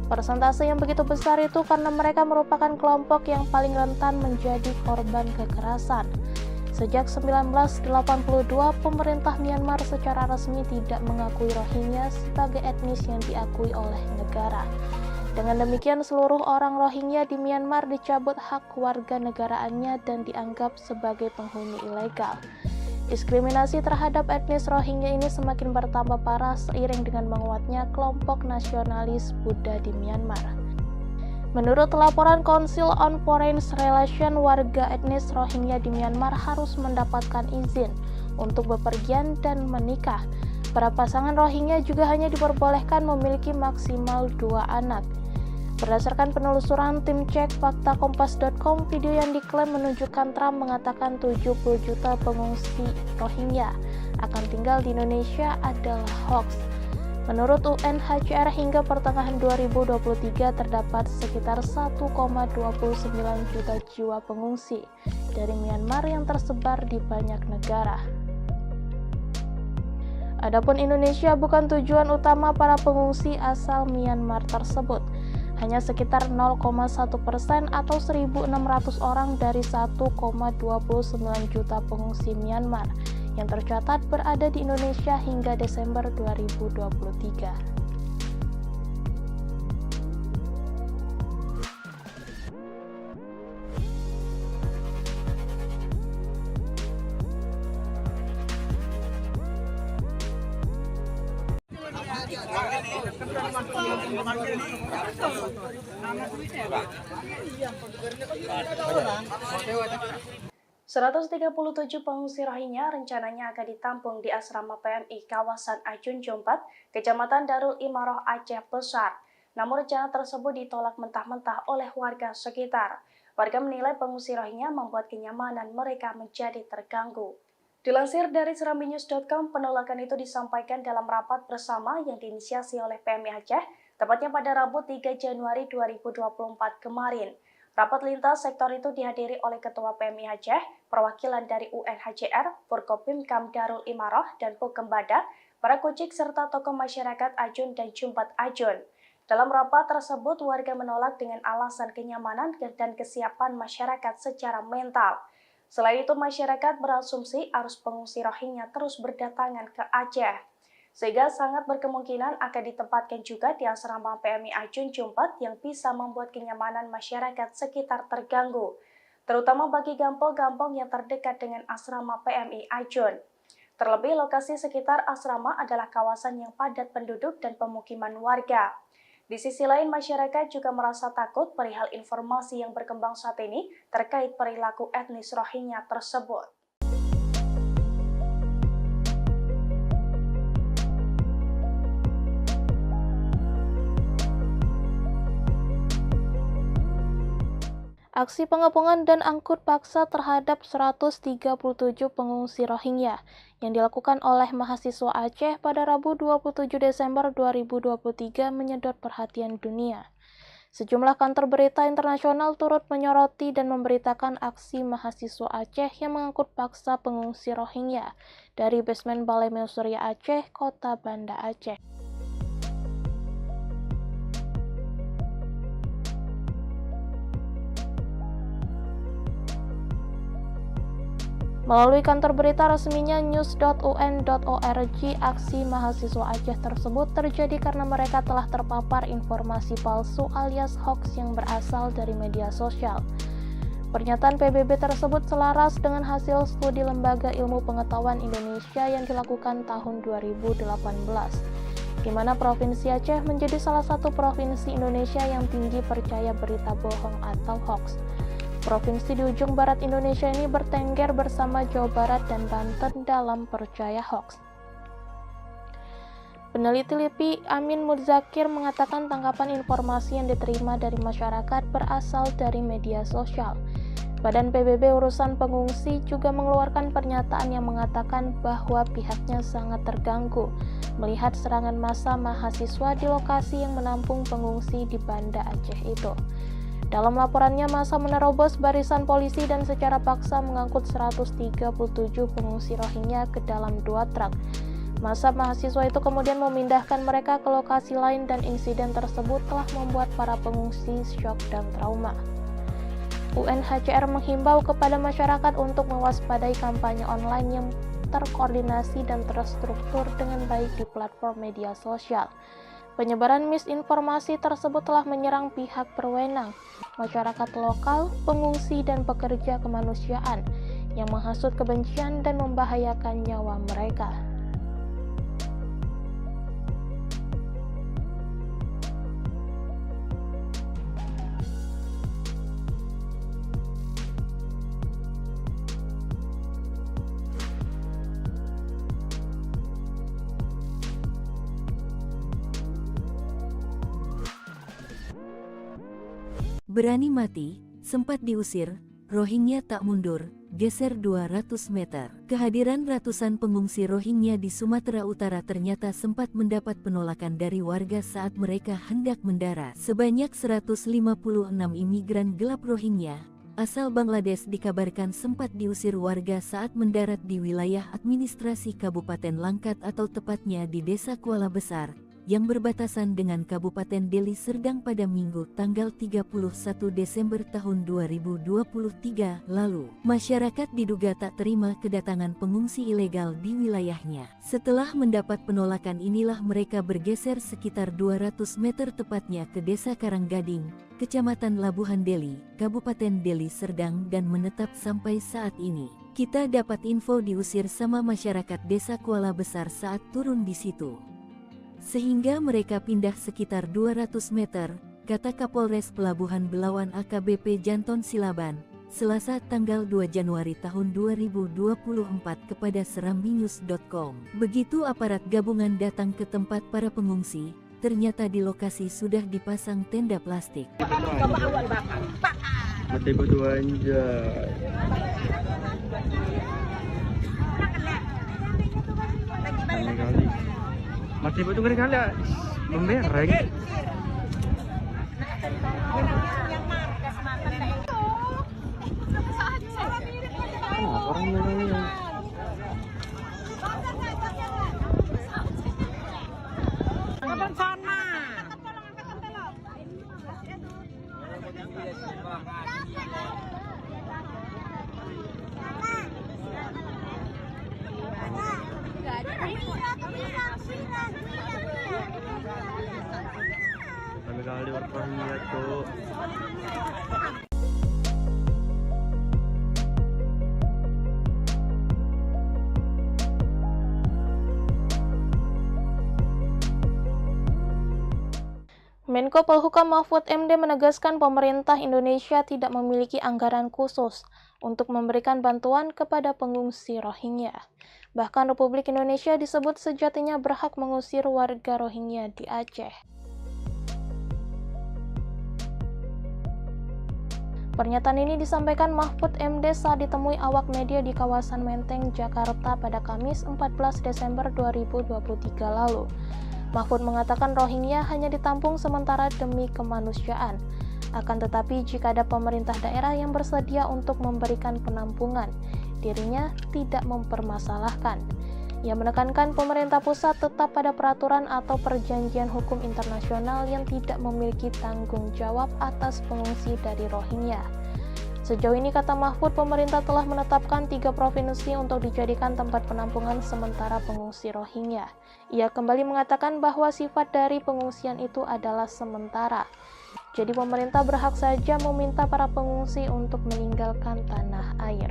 Persentase yang begitu besar itu karena mereka merupakan kelompok yang paling rentan menjadi korban kekerasan. Sejak 1982, pemerintah Myanmar secara resmi tidak mengakui Rohingya sebagai etnis yang diakui oleh negara. Dengan demikian, seluruh orang Rohingya di Myanmar dicabut hak warga negaraannya dan dianggap sebagai penghuni ilegal. Diskriminasi terhadap etnis Rohingya ini semakin bertambah parah seiring dengan menguatnya kelompok nasionalis Buddha di Myanmar. Menurut laporan Council on Foreign Relations, warga etnis Rohingya di Myanmar harus mendapatkan izin untuk bepergian dan menikah. Para pasangan Rohingya juga hanya diperbolehkan memiliki maksimal 2 anak. Berdasarkan penelusuran tim cek fakta kompas.com, video yang diklaim menunjukkan Trump mengatakan 70 juta pengungsi Rohingya akan tinggal di Indonesia adalah hoax. Menurut UNHCR, hingga pertengahan 2023 terdapat sekitar 1,29 juta jiwa pengungsi dari Myanmar yang tersebar di banyak negara. Adapun Indonesia bukan tujuan utama para pengungsi asal Myanmar tersebut. Hanya sekitar 0,1% atau 1.600 orang dari 1,29 juta pengungsi Myanmar yang tercatat berada di Indonesia hingga Desember 2023. ...137 pengungsi Rohingya rencananya akan ditampung di asrama PMI kawasan Ajun Jompat, Kecamatan Darul Imaroh, Aceh Besar. Namun rencana tersebut ditolak mentah-mentah oleh warga sekitar. Warga menilai pengungsi Rohingya membuat kenyamanan mereka menjadi terganggu. Dilansir dari serambinews.com, penolakan itu disampaikan dalam rapat bersama yang diinisiasi oleh PMI Aceh, tepatnya pada Rabu 3 Januari 2024 kemarin. Rapat lintas sektor itu dihadiri oleh Ketua PMI Aceh, perwakilan dari UNHCR, Forkopimkam Darul Imaroh, dan Pukembada, para kucik serta tokoh masyarakat Ajun dan Jumpat Ajun. Dalam rapat tersebut, warga menolak dengan alasan kenyamanan dan kesiapan masyarakat secara mental. Selain itu, masyarakat berasumsi arus pengungsi Rohingya terus berdatangan ke Aceh, sehingga sangat berkemungkinan akan ditempatkan juga di asrama PMI Ajun Jumpat yang bisa membuat kenyamanan masyarakat sekitar terganggu, terutama bagi gampong-gampong yang terdekat dengan asrama PMI Ajun. Terlebih, lokasi sekitar asrama adalah kawasan yang padat penduduk dan pemukiman warga. Di sisi lain, masyarakat juga merasa takut perihal informasi yang berkembang saat ini terkait perilaku etnis Rohingya tersebut. Aksi pengepungan dan angkut paksa terhadap 137 pengungsi Rohingya yang dilakukan oleh mahasiswa Aceh pada Rabu 27 Desember 2023 menyedot perhatian dunia. Sejumlah kantor berita internasional turut menyoroti dan memberitakan aksi mahasiswa Aceh yang mengangkut paksa pengungsi Rohingya dari basement Balai Meusurya Aceh, Kota Banda Aceh. Melalui kantor berita resminya news.un.org, aksi mahasiswa Aceh tersebut terjadi karena mereka telah terpapar informasi palsu alias hoax yang berasal dari media sosial. Pernyataan PBB tersebut selaras dengan hasil studi Lembaga Ilmu Pengetahuan Indonesia yang dilakukan tahun 2018, di mana Provinsi Aceh menjadi salah satu provinsi Indonesia yang tinggi percaya berita bohong atau hoax. Provinsi di ujung barat Indonesia ini bertengger bersama Jawa Barat dan Banten dalam percaya hoax. Peneliti LIPI Amin Muzakir mengatakan tangkapan informasi yang diterima dari masyarakat berasal dari media sosial. Badan PBB Urusan Pengungsi juga mengeluarkan pernyataan yang mengatakan bahwa pihaknya sangat terganggu melihat serangan massa mahasiswa di lokasi yang menampung pengungsi di Banda Aceh itu. Dalam laporannya, massa menerobos barisan polisi dan secara paksa mengangkut 137 pengungsi Rohingya ke dalam 2 truk. Massa mahasiswa itu kemudian memindahkan mereka ke lokasi lain dan insiden tersebut telah membuat para pengungsi syok dan trauma. UNHCR menghimbau kepada masyarakat untuk mewaspadai kampanye online yang terkoordinasi dan terstruktur dengan baik di platform media sosial. Penyebaran misinformasi tersebut telah menyerang pihak berwenang, masyarakat lokal, pengungsi, dan pekerja kemanusiaan yang menghasut kebencian dan membahayakan nyawa mereka. Berani mati, sempat diusir, Rohingya tak mundur, geser 200 meter. Kehadiran ratusan pengungsi Rohingya di Sumatera Utara ternyata sempat mendapat penolakan dari warga saat mereka hendak mendarat. Sebanyak 156 imigran gelap Rohingya asal Bangladesh dikabarkan sempat diusir warga saat mendarat di wilayah administrasi Kabupaten Langkat atau tepatnya di Desa Kuala Besar, yang berbatasan dengan Kabupaten Deli Serdang pada Minggu tanggal 31 Desember tahun 2023 lalu. Masyarakat diduga tak terima kedatangan pengungsi ilegal di wilayahnya. Setelah mendapat penolakan inilah mereka bergeser sekitar 200 meter tepatnya ke Desa Karanggading, Kecamatan Labuhan Deli, Kabupaten Deli Serdang dan menetap sampai saat ini. Kita dapat info diusir sama masyarakat Desa Kuala Besar saat turun di situ. Sehingga mereka pindah sekitar 200 meter, kata Kapolres Pelabuhan Belawan AKBP Janton Silaban, Selasa tanggal 2 Januari tahun 2024 kepada serambinews.com. Begitu aparat gabungan datang ke tempat para pengungsi, ternyata di lokasi sudah dipasang tenda plastik. Mati berdua anjay. Kali-kali. Mati betul kali-kali membereng. Orang yang Kapan sana? kali warkahnya tuh. Menko Polhukam Mahfud MD menegaskan pemerintah Indonesia tidak memiliki anggaran khusus untuk memberikan bantuan kepada pengungsi Rohingya. Bahkan Republik Indonesia disebut sejatinya berhak mengusir warga Rohingya di Aceh. Pernyataan ini disampaikan Mahfud MD saat ditemui awak media di kawasan Menteng, Jakarta pada Kamis 14 Desember 2023 lalu. Mahfud mengatakan Rohingya hanya ditampung sementara demi kemanusiaan. Akan tetapi jika ada pemerintah daerah yang bersedia untuk memberikan penampungan, dirinya tidak mempermasalahkan. Ia menekankan pemerintah pusat tetap pada peraturan atau perjanjian hukum internasional yang tidak memiliki tanggung jawab atas pengungsi dari Rohingya. Sejauh ini, kata Mahfud, pemerintah telah menetapkan 3 provinsi untuk dijadikan tempat penampungan sementara pengungsi Rohingya. Ia kembali mengatakan bahwa sifat dari pengungsian itu adalah sementara. Jadi pemerintah berhak saja meminta para pengungsi untuk meninggalkan tanah air.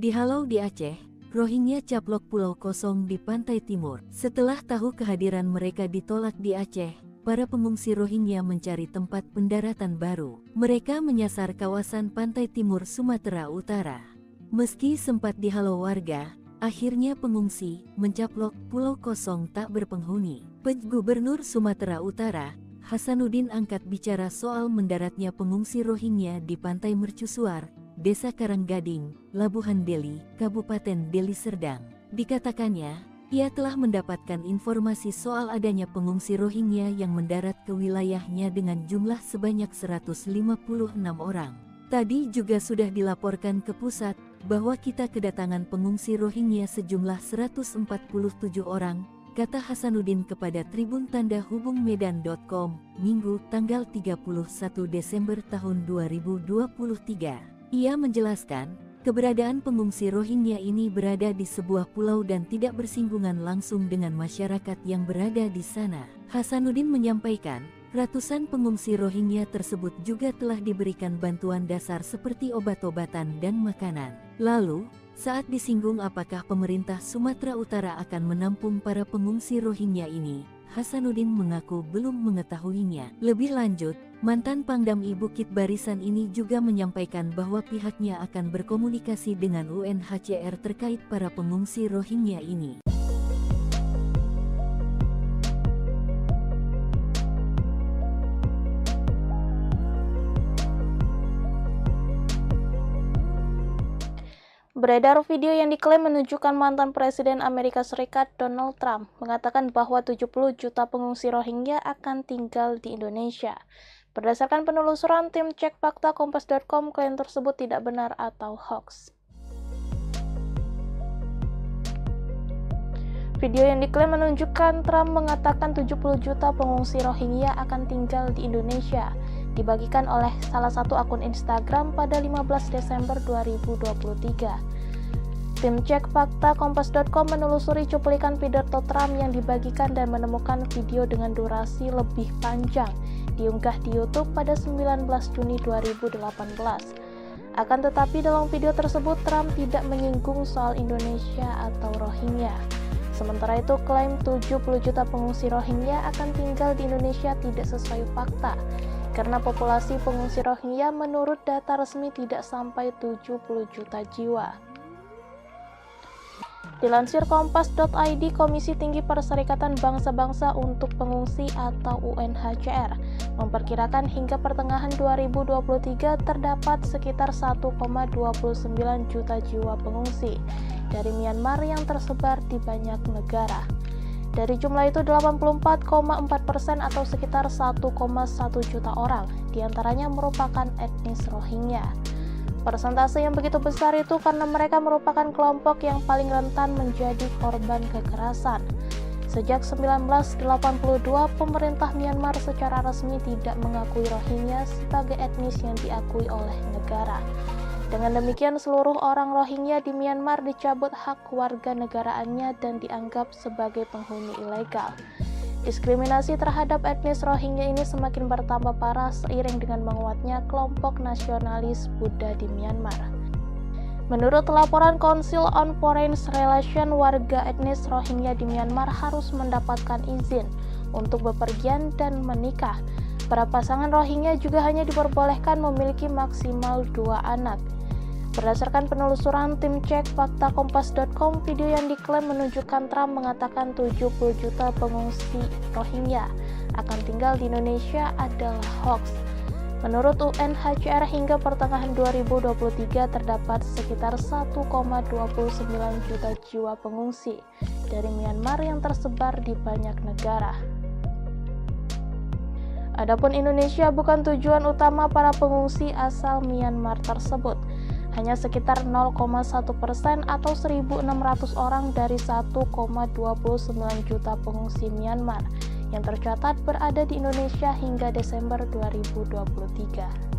Dihalau di Aceh, Rohingya caplok pulau kosong di pantai timur. Setelah tahu kehadiran mereka ditolak di Aceh, para pengungsi Rohingya mencari tempat pendaratan baru. Mereka menyasar kawasan pantai timur Sumatera Utara. Meski sempat dihalau warga, akhirnya pengungsi mencaplok pulau kosong tak berpenghuni. Gubernur Sumatera Utara, Hasanuddin angkat bicara soal mendaratnya pengungsi Rohingya di pantai Mercusuar, Desa Karanggading, Labuhan Deli, Kabupaten Deli Serdang. Dikatakannya, ia telah mendapatkan informasi soal adanya pengungsi Rohingya yang mendarat ke wilayahnya dengan jumlah sebanyak 156 orang. Tadi juga sudah dilaporkan ke pusat bahwa kita kedatangan pengungsi Rohingya sejumlah 147 orang, kata Hasanuddin kepada Tribun Tanda Hubung Medan.com, Minggu tanggal 31 Desember tahun 2023. Ia menjelaskan, keberadaan pengungsi Rohingya ini berada di sebuah pulau dan tidak bersinggungan langsung dengan masyarakat yang berada di sana. Hasanuddin menyampaikan, ratusan pengungsi Rohingya tersebut juga telah diberikan bantuan dasar seperti obat-obatan dan makanan. Lalu, saat disinggung apakah pemerintah Sumatera Utara akan menampung para pengungsi Rohingya ini, Hasanuddin mengaku belum mengetahuinya. Lebih lanjut, mantan Pangdam I Bukit Barisan ini juga menyampaikan bahwa pihaknya akan berkomunikasi dengan UNHCR terkait para pengungsi Rohingya ini. Beredar video yang diklaim menunjukkan mantan Presiden Amerika Serikat Donald Trump mengatakan bahwa 70 juta pengungsi Rohingya akan tinggal di Indonesia. Berdasarkan penelusuran tim cek fakta Kompas.com, klaim tersebut tidak benar atau hoax. Video yang diklaim menunjukkan Trump mengatakan 70 juta pengungsi Rohingya akan tinggal di Indonesia, dibagikan oleh salah satu akun Instagram pada 15 Desember 2023. Tim cek fakta Kompas.com menelusuri cuplikan pidato Trump yang dibagikan dan menemukan video dengan durasi lebih panjang diunggah di YouTube pada 19 Juni 2018. Akan tetapi dalam video tersebut Trump tidak menyinggung soal Indonesia atau Rohingya. Sementara itu klaim 70 juta pengungsi Rohingya akan tinggal di Indonesia tidak sesuai fakta, karena populasi pengungsi Rohingya menurut data resmi tidak sampai 70 juta jiwa. Dilansir Kompas.id, Komisi Tinggi Perserikatan Bangsa-Bangsa untuk Pengungsi atau UNHCR memperkirakan hingga pertengahan 2023 terdapat sekitar 1,29 juta jiwa pengungsi dari Myanmar yang tersebar di banyak negara. Dari jumlah itu 84,4% atau sekitar 1,1 juta orang diantaranya merupakan etnis Rohingya. Persentase yang begitu besar itu karena mereka merupakan kelompok yang paling rentan menjadi korban kekerasan. Sejak 1982, pemerintah Myanmar secara resmi tidak mengakui Rohingya sebagai etnis yang diakui oleh negara. Dengan demikian, seluruh orang Rohingya di Myanmar dicabut hak warga negaraannya dan dianggap sebagai penghuni ilegal. Diskriminasi terhadap etnis Rohingya ini semakin bertambah parah seiring dengan menguatnya kelompok nasionalis Buddha di Myanmar. Menurut laporan Council on Foreign Relations, warga etnis Rohingya di Myanmar harus mendapatkan izin untuk bepergian dan menikah. Para pasangan Rohingya juga hanya diperbolehkan memiliki maksimal 2 anak. Berdasarkan penelusuran tim cek fakta Kompas.com, video yang diklaim menunjukkan Trump mengatakan 70 juta pengungsi Rohingya akan tinggal di Indonesia adalah hoax. Menurut UNHCR, hingga pertengahan 2023 terdapat sekitar 1,29 juta jiwa pengungsi dari Myanmar yang tersebar di banyak negara. Adapun Indonesia bukan tujuan utama para pengungsi asal Myanmar tersebut. Hanya sekitar 0,1% atau 1.600 orang dari 1,29 juta pengungsi Myanmar yang tercatat berada di Indonesia hingga Desember 2023.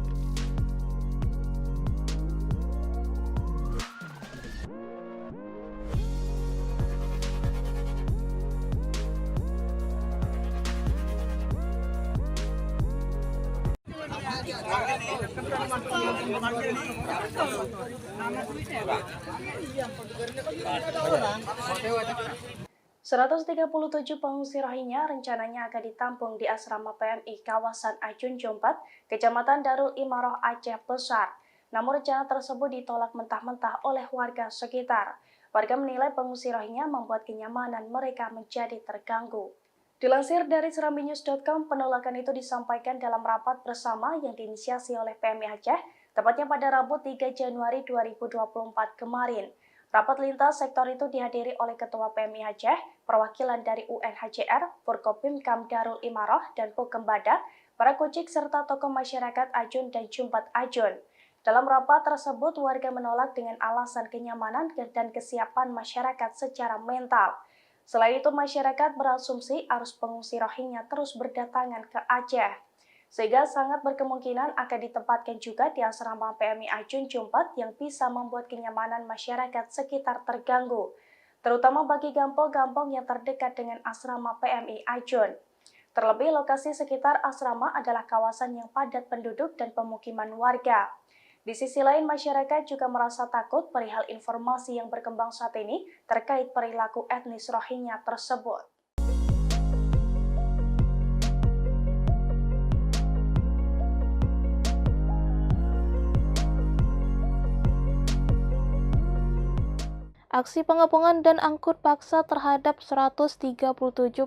...137 pengungsi Rohingya rencananya akan ditampung di asrama PMI kawasan Ajun Jompat, Kecamatan Darul Imaroh, Aceh Besar. Namun rencana tersebut ditolak mentah-mentah oleh warga sekitar. Warga menilai pengungsi Rohingya membuat kenyamanan mereka menjadi terganggu. Dilansir dari serambinews.com, penolakan itu disampaikan dalam rapat bersama yang diinisiasi oleh PMI Aceh, tepatnya pada Rabu 3 Januari 2024 kemarin. Rapat lintas sektor itu dihadiri oleh Ketua PMI Aceh, perwakilan dari UNHCR, Forkopimkam Darul Imaroh, dan Pukembada, para kucik serta tokoh masyarakat Ajun dan Jumpat Ajun. Dalam rapat tersebut, warga menolak dengan alasan kenyamanan dan kesiapan masyarakat secara mental. Selain itu, masyarakat berasumsi arus pengungsi Rohingya terus berdatangan ke Aceh, sehingga sangat berkemungkinan akan ditempatkan juga di asrama PMI Ajun Jumpat yang bisa membuat kenyamanan masyarakat sekitar terganggu, terutama bagi kampung-kampung yang terdekat dengan asrama PMI Ajun. Terlebih, lokasi sekitar asrama adalah kawasan yang padat penduduk dan pemukiman warga. Di sisi lain, masyarakat juga merasa takut perihal informasi yang berkembang saat ini terkait perilaku etnis Rohingya tersebut. Aksi pengepungan dan angkut paksa terhadap 137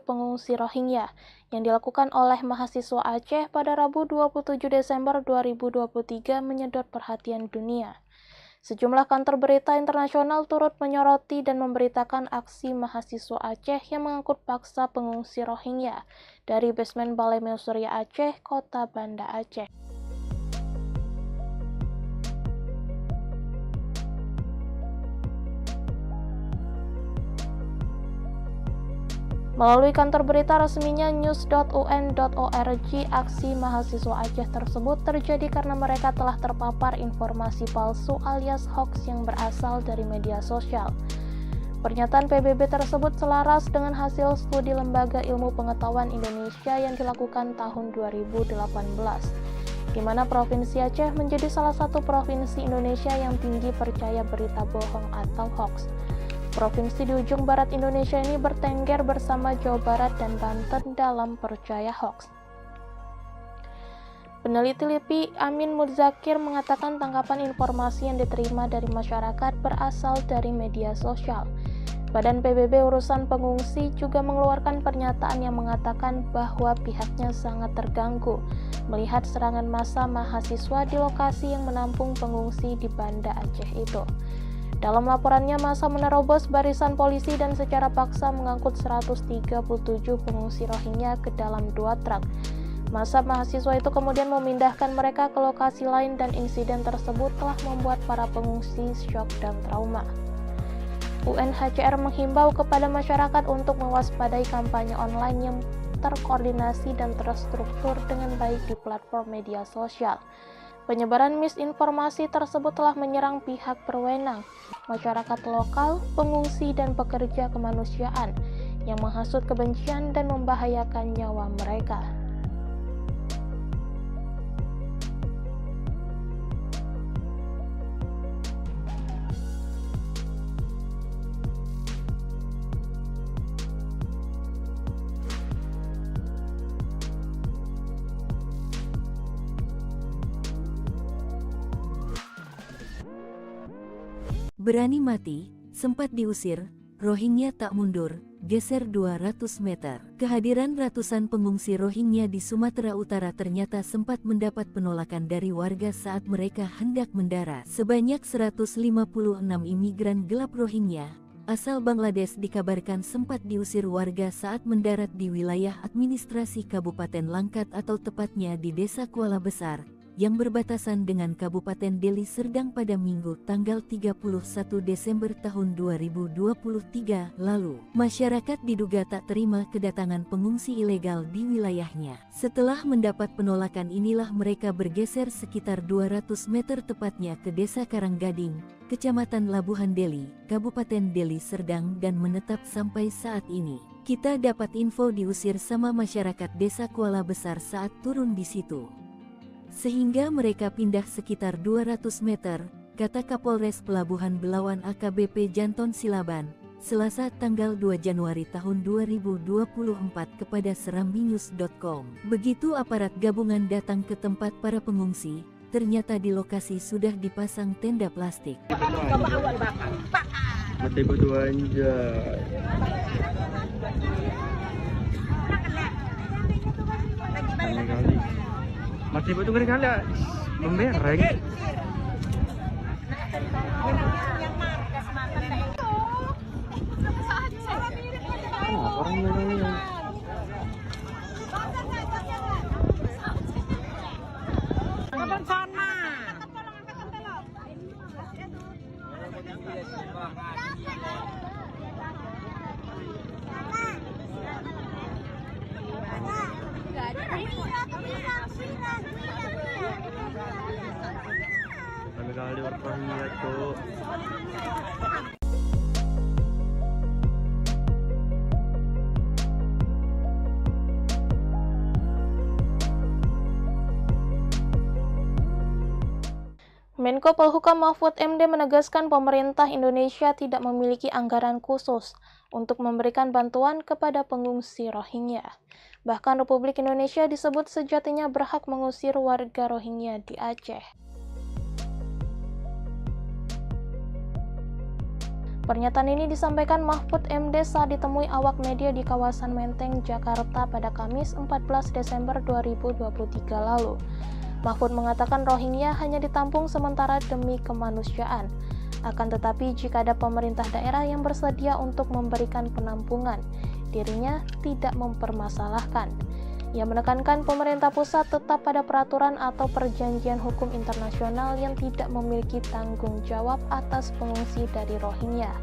pengungsi Rohingya yang dilakukan oleh mahasiswa Aceh pada Rabu 27 Desember 2023 menyedot perhatian dunia. Sejumlah kantor berita internasional turut menyoroti dan memberitakan aksi mahasiswa Aceh yang mengangkut paksa pengungsi Rohingya dari basement Balai Meusurya Aceh, Kota Banda Aceh. Melalui kantor berita resminya news.un.org, aksi mahasiswa Aceh tersebut terjadi karena mereka telah terpapar informasi palsu alias hoax yang berasal dari media sosial. Pernyataan PBB tersebut selaras dengan hasil studi Lembaga Ilmu Pengetahuan Indonesia yang dilakukan tahun 2018, di mana Provinsi Aceh menjadi salah satu provinsi Indonesia yang tinggi percaya berita bohong atau hoax. Provinsi di ujung barat Indonesia ini bertengger bersama Jawa Barat dan Banten dalam percaya hoax. Peneliti LIPI Amin Muzakir mengatakan tangkapan informasi yang diterima dari masyarakat berasal dari media sosial. Badan PBB Urusan Pengungsi juga mengeluarkan pernyataan yang mengatakan bahwa pihaknya sangat terganggu melihat serangan massa mahasiswa di lokasi yang menampung pengungsi di Banda Aceh itu. Dalam laporannya, massa menerobos barisan polisi dan secara paksa mengangkut 137 pengungsi Rohingya ke dalam 2 truk. Massa mahasiswa itu kemudian memindahkan mereka ke lokasi lain dan insiden tersebut telah membuat para pengungsi syok dan trauma. UNHCR menghimbau kepada masyarakat untuk mewaspadai kampanye online yang terkoordinasi dan terstruktur dengan baik di platform media sosial. Penyebaran misinformasi tersebut telah menyerang pihak berwenang, masyarakat lokal, pengungsi, dan pekerja kemanusiaan yang menghasut kebencian dan membahayakan nyawa mereka. Berani mati, sempat diusir, Rohingya tak mundur, geser 200 meter. Kehadiran ratusan pengungsi Rohingya di Sumatera Utara ternyata sempat mendapat penolakan dari warga saat mereka hendak mendarat. Sebanyak 156 imigran gelap Rohingya asal Bangladesh dikabarkan sempat diusir warga saat mendarat di wilayah administrasi Kabupaten Langkat atau tepatnya di Desa Kuala Besar, yang berbatasan dengan Kabupaten Deli Serdang pada Minggu tanggal 31 Desember tahun 2023 lalu. Masyarakat diduga tak terima kedatangan pengungsi ilegal di wilayahnya. Setelah mendapat penolakan inilah mereka bergeser sekitar 200 meter tepatnya ke Desa Karanggading, Kecamatan Labuhan Deli, Kabupaten Deli Serdang dan menetap sampai saat ini. Kita dapat info diusir sama masyarakat Desa Kuala Besar saat turun di situ, sehingga mereka pindah sekitar 200 meter, kata Kapolres Pelabuhan Belawan AKBP Janton Silaban, Selasa tanggal 2 Januari tahun 2024 kepada serambinews.com. Begitu aparat gabungan datang ke tempat para pengungsi, ternyata di lokasi sudah dipasang tenda plastik. Mati berdua anjay. Kali-kali. Mati batu kali-kali membereng. Kenapa orang yang Kapan sana? kali orangnya tuh. Menko Polhukam Mahfud MD menegaskan pemerintah Indonesia tidak memiliki anggaran khusus untuk memberikan bantuan kepada pengungsi Rohingya. Bahkan Republik Indonesia disebut sejatinya berhak mengusir warga Rohingya di Aceh. Pernyataan ini disampaikan Mahfud MD saat ditemui awak media di kawasan Menteng, Jakarta pada Kamis 14 Desember 2023 lalu. Mahfud mengatakan Rohingya hanya ditampung sementara demi kemanusiaan. Akan tetapi jika ada pemerintah daerah yang bersedia untuk memberikan penampungan, dirinya tidak mempermasalahkan. Ia menekankan pemerintah pusat tetap pada peraturan atau perjanjian hukum internasional yang tidak memiliki tanggung jawab atas pengungsi dari Rohingya.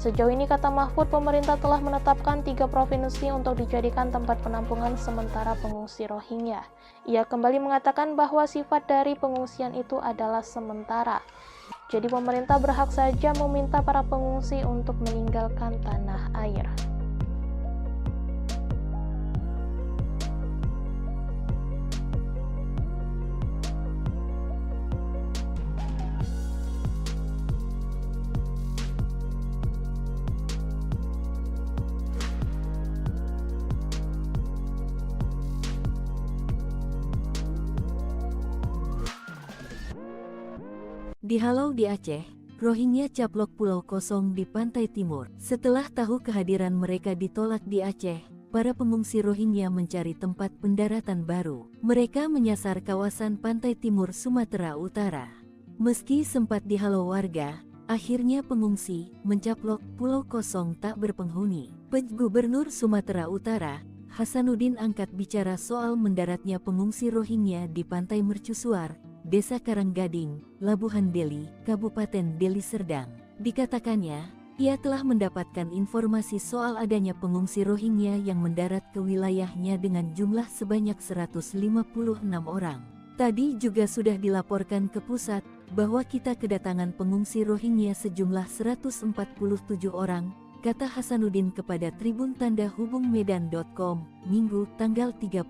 Sejauh ini, kata Mahfud, pemerintah telah menetapkan 3 provinsi untuk dijadikan tempat penampungan sementara pengungsi Rohingya. Ia kembali mengatakan bahwa sifat dari pengungsian itu adalah sementara. Jadi pemerintah berhak saja meminta para pengungsi untuk meninggalkan tanah air. Dihalau di Aceh, Rohingya caplok pulau kosong di pantai timur. Setelah tahu kehadiran mereka ditolak di Aceh, para pengungsi Rohingya mencari tempat pendaratan baru. Mereka menyasar kawasan pantai timur Sumatera Utara. Meski sempat dihalau warga, akhirnya pengungsi mencaplok pulau kosong tak berpenghuni. Gubernur Sumatera Utara, Hasanuddin angkat bicara soal mendaratnya pengungsi Rohingya di pantai Mercusuar, Desa Karanggading, Labuhan Deli, Kabupaten Deli Serdang. Dikatakannya, ia telah mendapatkan informasi soal adanya pengungsi Rohingya yang mendarat ke wilayahnya dengan jumlah sebanyak 156 orang. Tadi juga sudah dilaporkan ke pusat bahwa kita kedatangan pengungsi Rohingya sejumlah 147 orang, kata Hasanuddin kepada Tribun Tanda Hubung Medan.com, Minggu tanggal 31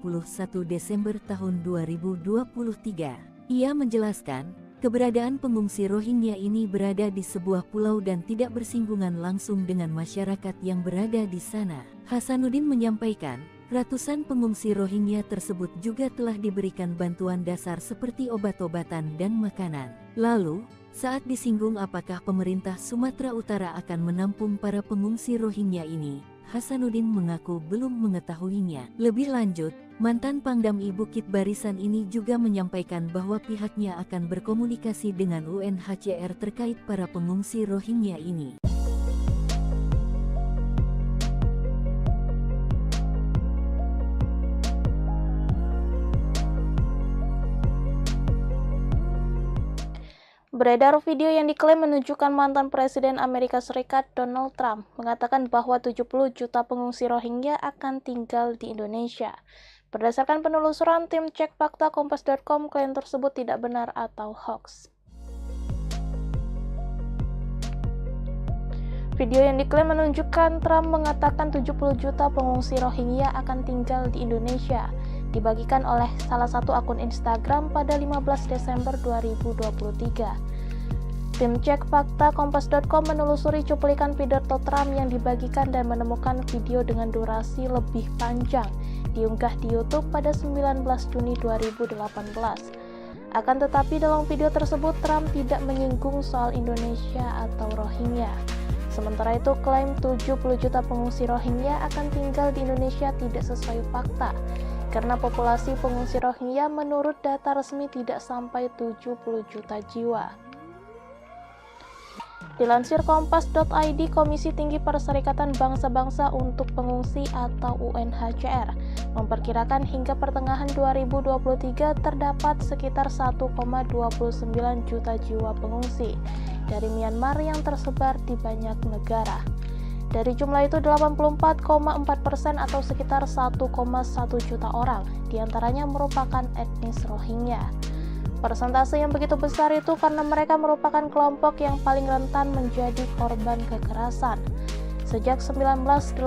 Desember tahun 2023. Ia menjelaskan, keberadaan pengungsi Rohingya ini berada di sebuah pulau dan tidak bersinggungan langsung dengan masyarakat yang berada di sana. Hasanuddin menyampaikan, ratusan pengungsi Rohingya tersebut juga telah diberikan bantuan dasar seperti obat-obatan dan makanan. Lalu, saat disinggung apakah pemerintah Sumatera Utara akan menampung para pengungsi Rohingya ini, Hasanuddin mengaku belum mengetahuinya. Lebih lanjut, mantan Pangdam I Bukit Barisan ini juga menyampaikan bahwa pihaknya akan berkomunikasi dengan UNHCR terkait para pengungsi Rohingya ini. Beredar video yang diklaim menunjukkan mantan Presiden Amerika Serikat Donald Trump mengatakan bahwa 70 juta pengungsi Rohingya akan tinggal di Indonesia. Berdasarkan penelusuran tim cek fakta Kompas.com, klaim tersebut tidak benar atau hoax. Video yang diklaim menunjukkan Trump mengatakan 70 juta pengungsi Rohingya akan tinggal di Indonesia, dibagikan oleh salah satu akun Instagram pada 15 Desember 2023. Tim cek fakta Kompas.com menelusuri cuplikan pidato Trump yang dibagikan dan menemukan video dengan durasi lebih panjang diunggah di YouTube pada 19 Juni 2018. Akan tetapi dalam video tersebut Trump tidak menyinggung soal Indonesia atau Rohingya. Sementara itu, klaim 70 juta pengungsi Rohingya akan tinggal di Indonesia tidak sesuai fakta, karena populasi pengungsi Rohingya menurut data resmi tidak sampai 70 juta jiwa. Dilansir Kompas.id, Komisi Tinggi Perserikatan Bangsa-Bangsa untuk Pengungsi atau UNHCR memperkirakan hingga pertengahan 2023 terdapat sekitar 1,29 juta jiwa pengungsi dari Myanmar yang tersebar di banyak negara. Dari jumlah itu 84,4% atau sekitar 1,1 juta orang diantaranya merupakan etnis Rohingya. Persentase yang begitu besar itu karena mereka merupakan kelompok yang paling rentan menjadi korban kekerasan. Sejak 1982,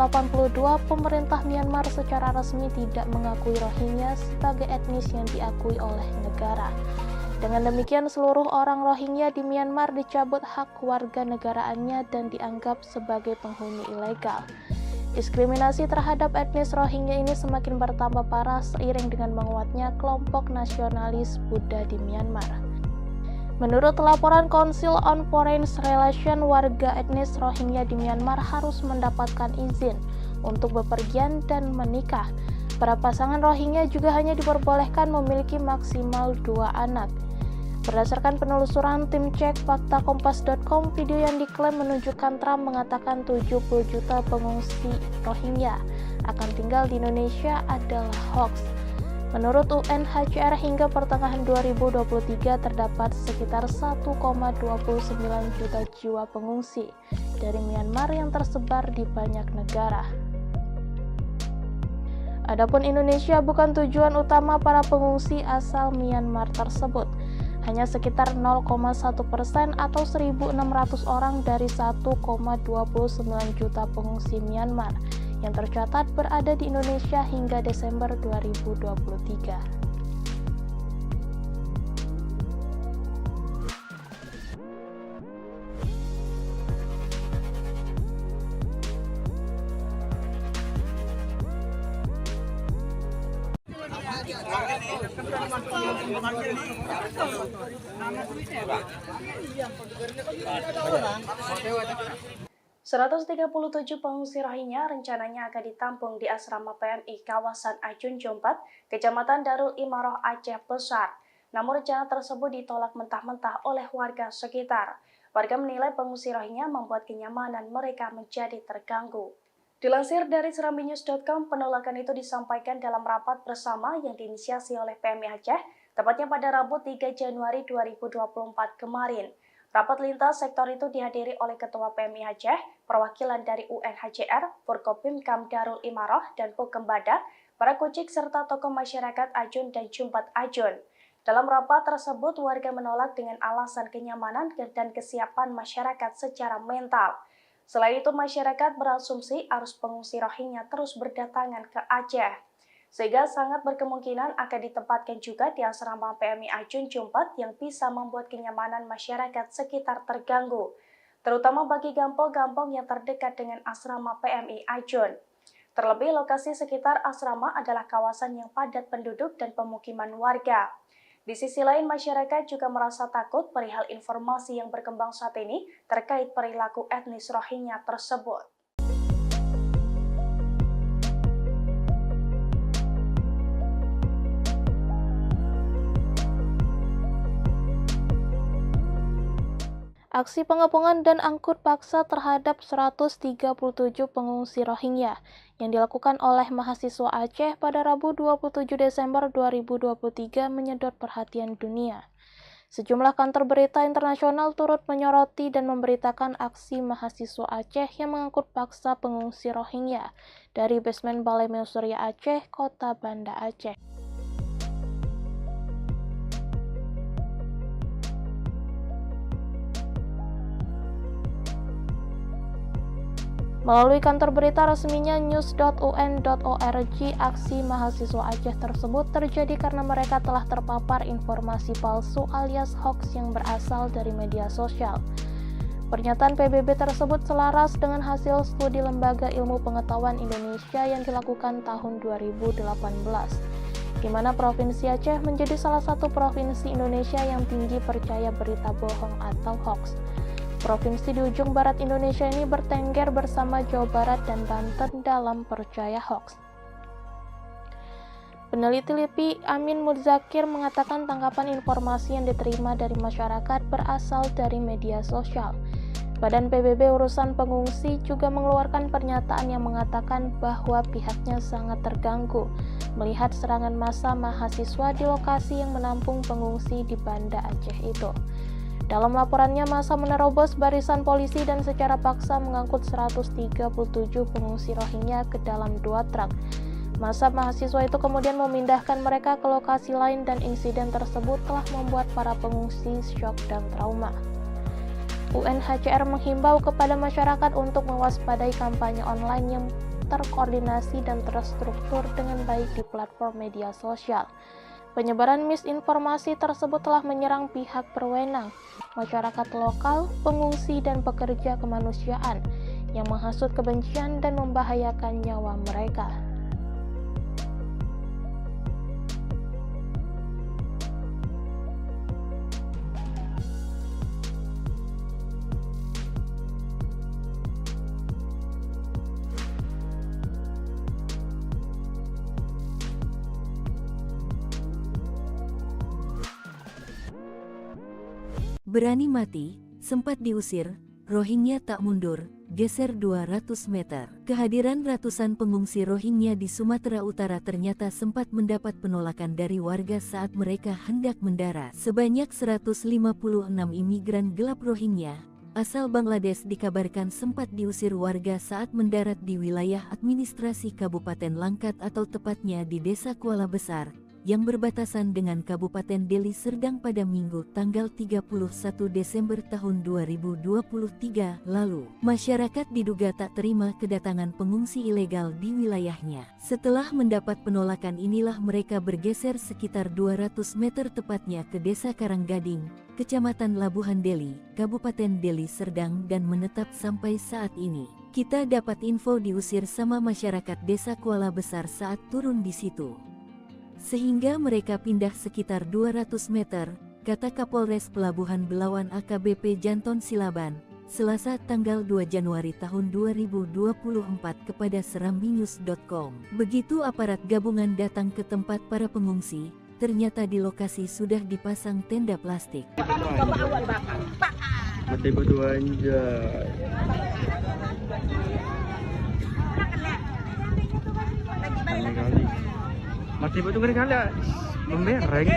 pemerintah Myanmar secara resmi tidak mengakui Rohingya sebagai etnis yang diakui oleh negara. Dengan demikian, seluruh orang Rohingya di Myanmar dicabut hak kewarganegaraannya dan dianggap sebagai penghuni ilegal. Diskriminasi terhadap etnis Rohingya ini semakin bertambah parah seiring dengan menguatnya kelompok nasionalis Buddha di Myanmar. Menurut laporan Council on Foreign Relations, warga etnis Rohingya di Myanmar harus mendapatkan izin untuk bepergian dan menikah. Para pasangan Rohingya juga hanya diperbolehkan memiliki maksimal 2 anak. Berdasarkan penelusuran tim cek fakta kompas.com, video yang diklaim menunjukkan Trump mengatakan 70 juta pengungsi Rohingya akan tinggal di Indonesia adalah hoax. Menurut UNHCR, hingga pertengahan 2023 terdapat sekitar 1,29 juta jiwa pengungsi dari Myanmar yang tersebar di banyak negara. Adapun Indonesia bukan tujuan utama para pengungsi asal Myanmar tersebut. Hanya sekitar 0,1% atau 1.600 orang dari 1,29 juta pengungsi Myanmar yang tercatat berada di Indonesia hingga Desember 2023. ...137 pengungsi Rohingya rencananya akan ditampung di asrama PMI kawasan Ajun Jompat, Kecamatan Darul Imaroh, Aceh Besar. Namun rencana tersebut ditolak mentah-mentah oleh warga sekitar. Warga menilai pengungsi Rohingya membuat kenyamanan mereka menjadi terganggu. Dilansir dari serambinews.com, penolakan itu disampaikan dalam rapat bersama yang diinisiasi oleh PMI Aceh, tepatnya pada Rabu 3 Januari 2024 kemarin. Rapat lintas sektor itu dihadiri oleh Ketua PMI Aceh, perwakilan dari UNHCR, Forkopimkam Darul Imaroh, dan Pokembada, para kucik serta tokoh masyarakat Ajun dan Jumpat Ajun. Dalam rapat tersebut, warga menolak dengan alasan kenyamanan dan kesiapan masyarakat secara mental. Selain itu, masyarakat berasumsi arus pengungsi Rohingya terus berdatangan ke Aceh, sehingga sangat berkemungkinan akan ditempatkan juga di asrama PMI Ajun Jumpat yang bisa membuat kenyamanan masyarakat sekitar terganggu, terutama bagi kampung-kampung yang terdekat dengan asrama PMI Ajun. Terlebih, lokasi sekitar asrama adalah kawasan yang padat penduduk dan pemukiman warga. Di sisi lain, masyarakat juga merasa takut perihal informasi yang berkembang saat ini terkait perilaku etnis Rohingya tersebut. Aksi pengepungan dan angkut paksa terhadap 137 pengungsi Rohingya yang dilakukan oleh mahasiswa Aceh pada Rabu 27 Desember 2023 menyedot perhatian dunia. Sejumlah kantor berita internasional turut menyoroti dan memberitakan aksi mahasiswa Aceh yang mengangkut paksa pengungsi Rohingya dari basement Balai Mausoria Aceh, Kota Banda Aceh. Melalui kantor berita resminya news.un.org, aksi mahasiswa Aceh tersebut terjadi karena mereka telah terpapar informasi palsu alias hoax yang berasal dari media sosial. Pernyataan PBB tersebut selaras dengan hasil studi Lembaga Ilmu Pengetahuan Indonesia yang dilakukan tahun 2018, di mana Provinsi Aceh menjadi salah satu provinsi Indonesia yang tinggi percaya berita bohong atau hoax. Provinsi di ujung barat Indonesia ini bertengger bersama Jawa Barat dan Banten dalam percaya hoax. Peneliti LIPI Amin Muzakir mengatakan tangkapan informasi yang diterima dari masyarakat berasal dari media sosial. Badan PBB urusan pengungsi juga mengeluarkan pernyataan yang mengatakan bahwa pihaknya sangat terganggu melihat serangan massa mahasiswa di lokasi yang menampung pengungsi di Banda Aceh itu. Dalam laporannya, massa menerobos barisan polisi dan secara paksa mengangkut 137 pengungsi Rohingya ke dalam 2 truk. Massa mahasiswa itu kemudian memindahkan mereka ke lokasi lain dan insiden tersebut telah membuat para pengungsi syok dan trauma. UNHCR menghimbau kepada masyarakat untuk mewaspadai kampanye online yang terkoordinasi dan terstruktur dengan baik di platform media sosial. Penyebaran misinformasi tersebut telah menyerang pihak berwenang, masyarakat lokal, pengungsi, dan pekerja kemanusiaan yang menghasut kebencian dan membahayakan nyawa mereka. Berani mati, sempat diusir, Rohingya tak mundur, geser 200 meter. Kehadiran ratusan pengungsi Rohingya di Sumatera Utara ternyata sempat mendapat penolakan dari warga saat mereka hendak mendarat. Sebanyak 156 imigran gelap Rohingya asal Bangladesh dikabarkan sempat diusir warga saat mendarat di wilayah administrasi Kabupaten Langkat atau tepatnya di Desa Kuala Besar, yang berbatasan dengan Kabupaten Deli Serdang pada Minggu tanggal 31 Desember tahun 2023 lalu. Masyarakat diduga tak terima kedatangan pengungsi ilegal di wilayahnya. Setelah mendapat penolakan inilah mereka bergeser sekitar 200 meter tepatnya ke Desa Karanggading, Kecamatan Labuhan Deli, Kabupaten Deli Serdang dan menetap sampai saat ini. Kita dapat info diusir sama masyarakat Desa Kuala Besar saat turun di situ, sehingga mereka pindah sekitar 200 meter, kata Kapolres Pelabuhan Belawan AKBP Janton Silaban, Selasa tanggal 2 Januari tahun 2024 kepada serambinews.com. Begitu aparat gabungan datang ke tempat para pengungsi, ternyata di lokasi sudah dipasang tenda plastik. Mati berdua anjay. Kali-kali. Mati berdua kali-kali. Membereng.